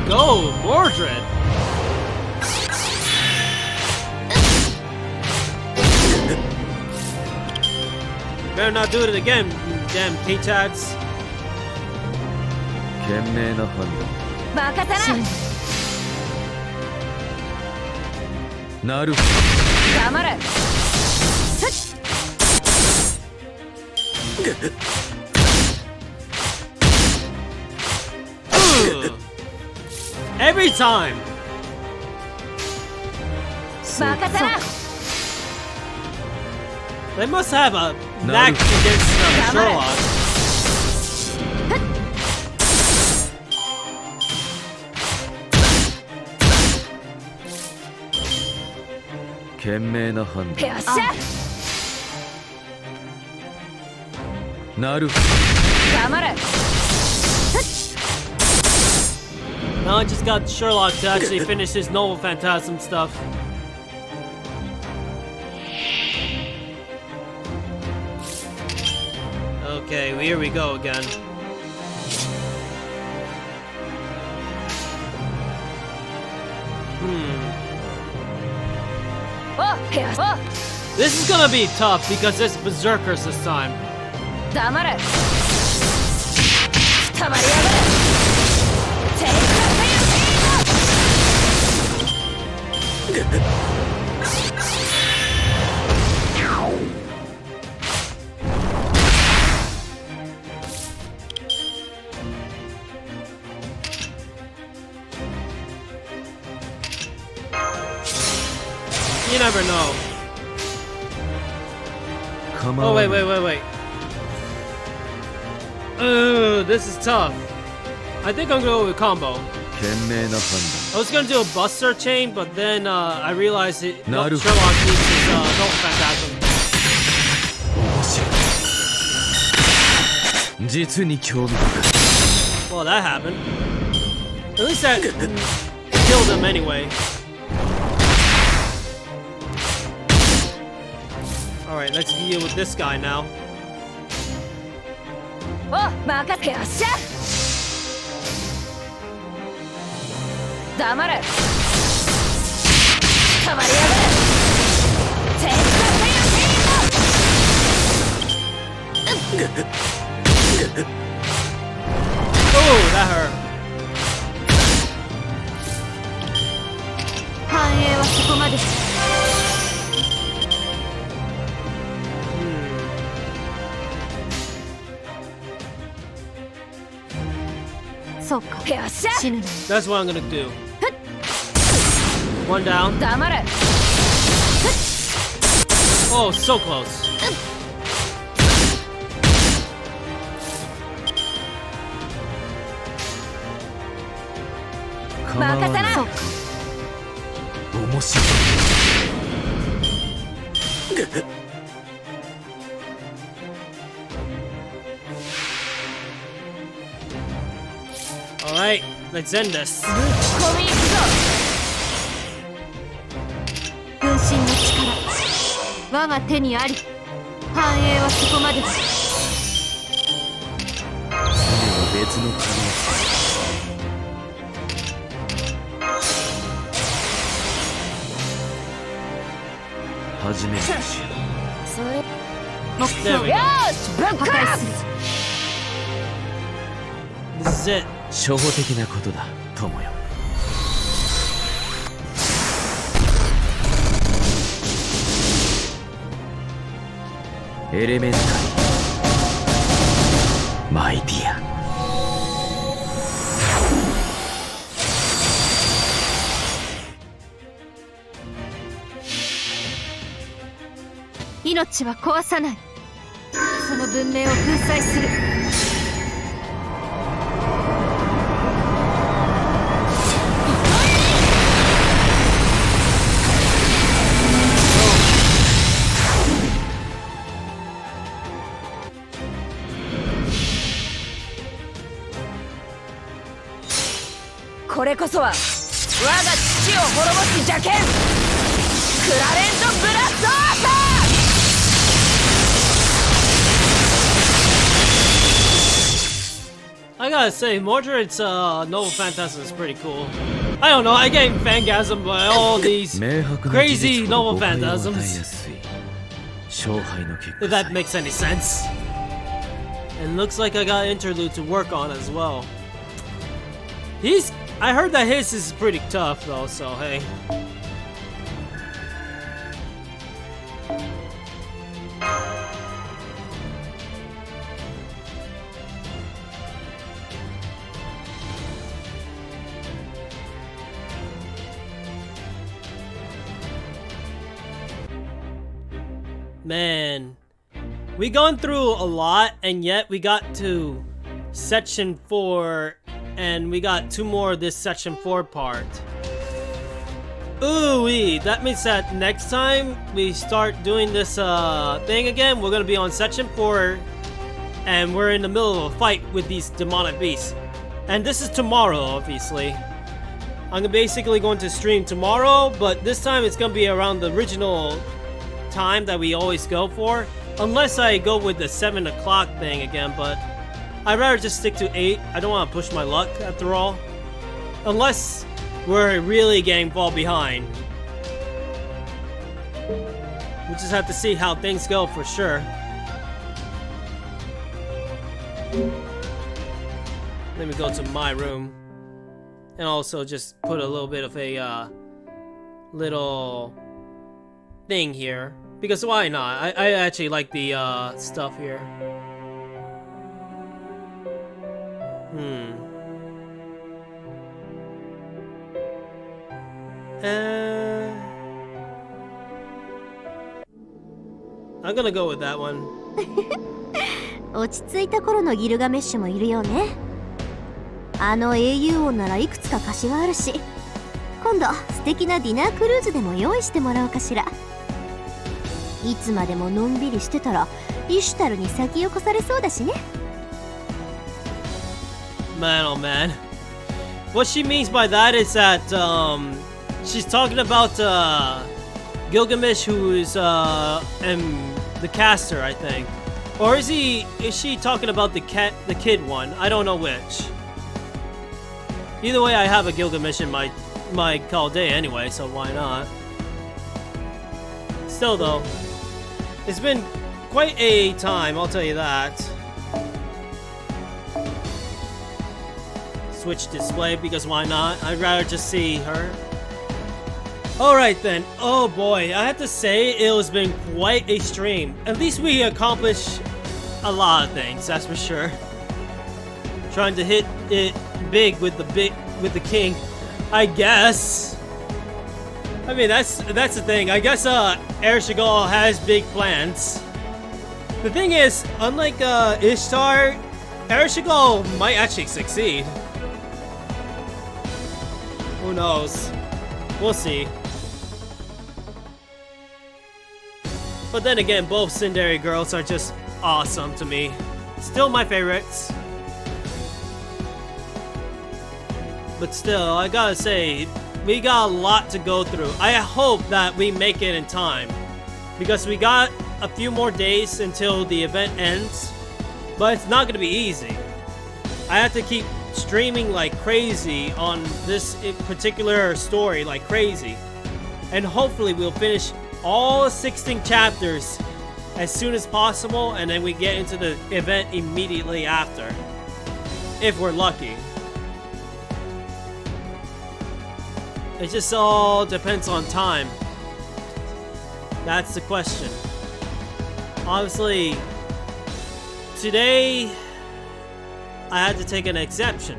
Go, Mordred! Better not do it again, you damn K-Tags. 賢明な判断。なるほど。Every time! They must have a knack against Sherlock. Now I just got Sherlock to actually finish his Novel Phantasm stuff. Okay, here we go again. This is gonna be tough because it's Berserkers this time. You never know. Oh, wait. This is tough. I think I'm gonna go with combo. I was gonna do a Buster chain, but then I realized Sherlock needs his Novel Phantasm. Well, that happened. At least that killed him anyway. Alright, let's deal with this guy now. Oh, that hurt. That's what I'm gonna do. One down. Oh, so close. Alright, let's end this. 我が手にあり。繁栄はそこまでだ。それは別の可能性。始めるしそれ目 There 標 we go. 破壊する。 This is it. 初歩的なことだ友よ。エレメンタリーマイディア。命は壊さない。その文明を粉砕する。これこそは我が父を滅ぼす邪剣、クラレント・ブラストアーサー。 I gotta say, Mordred's Noble Phantasm is pretty cool. I don't know, I get fangasmed by all these crazy Noble Phantasms. If that makes any sense. And looks like I got Interlude to work on as well. I heard that his is pretty tough though, so hey. Man, we gone through a lot, and yet we got to section 4, and we got 2 more of this section 4 part. Ooh-wee, that means that next time we start doing this thing again, we're gonna be on section 4, and we're in the middle of a fight with these demonic beasts. And this is tomorrow, obviously. I'm basically going to stream tomorrow, but this time it's gonna be around the original time that we always go for, unless I go with the 7 o'clock thing again, but I'd rather just stick to 8. I don't want to push my luck after all, unless we're really getting fall behind. We just have to see how things go for sure. Let me go to my room and also just put a little bit of a little thing here, because why not? I actually like the stuff here. I'm gonna go with that one. 落ち着いた頃のギルガメッシュもいるよね。あの英雄王ならいくつか貸しがあるし、今度素敵なディナークルーズでも用意してもらおうかしら。いつまでものんびりしてたらイシュタルに先を越されそうだしね。 Man, oh man. What she means by that is that she's talking about Gilgamesh, who is the caster, I think. Or is she talking about the kid one? I don't know which. Either way, I have a Gilgamesh in my call day anyway, so why not? Still though, it's been quite a time, I'll tell you that. Switch display, because why not? I'd rather just see her. Alright then. Oh boy, I have to say it has been quite a stream. At least we accomplished a lot of things, that's for sure. Trying to hit it big with the king, I guess. I mean, that's the thing. I guess Air Chagall has big plans. The thing is, unlike Ishtar, Air Chagall might actually succeed. Who knows? We'll see. But then again, both Tsundere girls are just awesome to me. Still my favorites. But still, I gotta say, we got a lot to go through. I hope that we make it in time. because we got a few more days until the event ends, but it's not gonna be easy. I have to keep streaming like crazy on this particular story like crazy, and hopefully we'll finish all 16 chapters as soon as possible, and then we get into the event immediately after, if we're lucky. It just all depends on time. That's the question. Obviously, today I had to take an exception.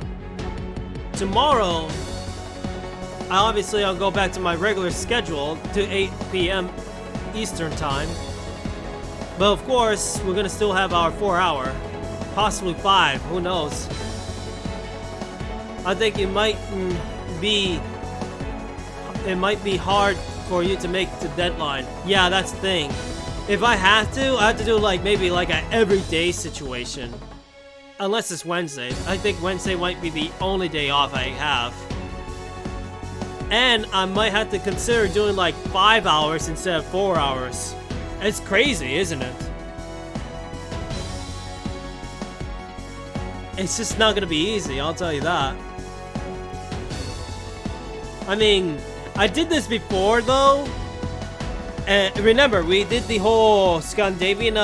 Tomorrow, I'll go back to my regular schedule to 8 p.m. Eastern time. But of course, we're gonna still have our 4-hour, possibly 5, who knows. I think it might be hard for you to make the deadline. Yeah, that's the thing. If I have to do like maybe like an everyday situation. Unless it's Wednesday. I think Wednesday might be the only day off I have. And I might have to consider doing like 5 hours instead of 4 hours. It's crazy, isn't it? It's just not gonna be easy, I'll tell you that. I mean, I did this before though. And remember, we did the whole Scandinavian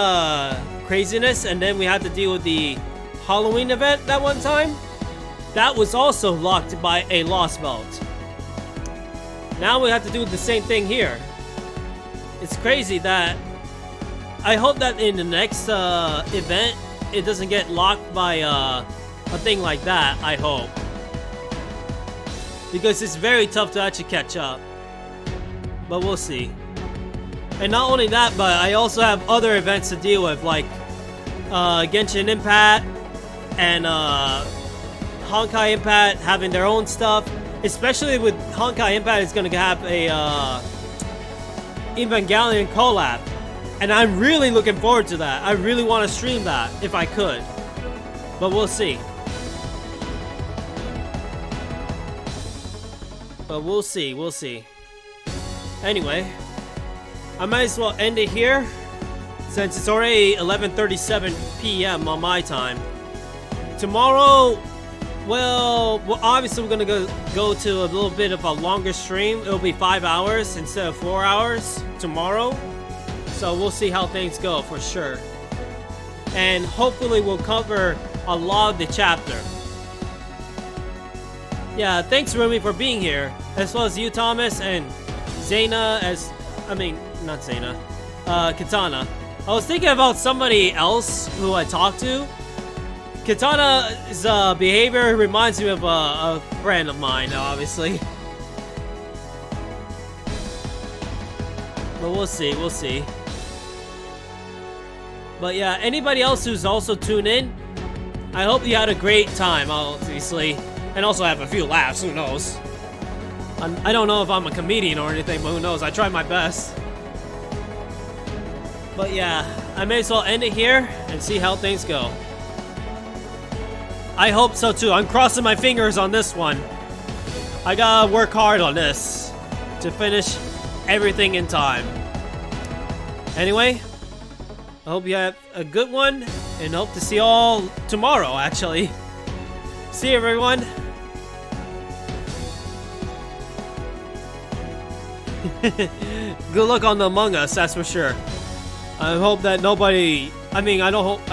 craziness, and then we had to deal with the Halloween event that one time. That was also locked by a Lostbelt. Now we have to do the same thing here. It's crazy that I hope that in the next event it doesn't get locked by a thing like that. I hope, because it's very tough to actually catch up, but we'll see. And not only that, but I also have other events to deal with, like Genshin Impact and Honkai Impact having their own stuff. Especially with Honkai Impact is going to have a Evangelion collab. And I'm really looking forward to that. I really want to stream that if I could. But we'll see. We'll see. Anyway, I might as well end it here, since it's already 11:37 p.m. on my time. Tomorrow, well, obviously we're gonna go to a little bit of a longer stream. It'll be 5 hours instead of 4 hours tomorrow. So we'll see how things go for sure. And hopefully we'll cover a lot of the chapter. Yeah, thanks Rumi for being here, as well as you, Thomas, and Zaina not Zaina, Katana. I was thinking about somebody else who I talked to. Katana's behavior reminds me of a friend of mine, obviously. But we'll see. But yeah, anybody else who's also tuned in, I hope you had a great time, obviously. And also have a few laughs, who knows. I don't know if I'm a comedian or anything, but who knows, I try my best. But yeah, I may as well end it here and see how things go. I hope so too. I'm crossing my fingers on this one. I gotta work hard on this to finish everything in time. Anyway, I hope you have a good one, and hope to see you all tomorrow, actually. See you, everyone. Good luck on the Among Us, that's for sure. I hope that nobody, I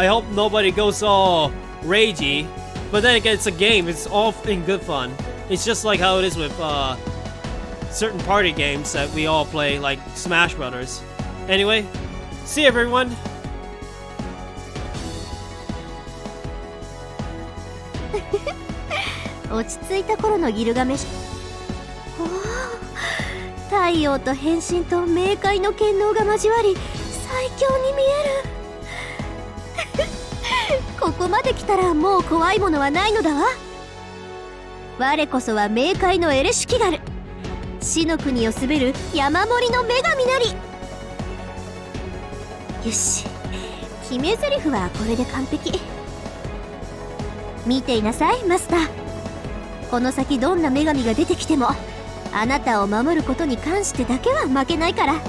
hope nobody goes all ragey. But then again, it's a game. It's all in good fun. It's just like how it is with certain party games that we all play, like Smash Brothers. Anyway, see you, everyone.太陽と変身と冥界の剣能が交わり最強に見えるここまで来たらもう怖いものはないのだわ。我こそは冥界のエレシュキガル、死の国を滑る山盛りの女神なり。よし、決め台詞はこれで完璧。見ていなさいマスター。この先どんな女神が出てきてもあなたを守ることに関してだけは負けないから。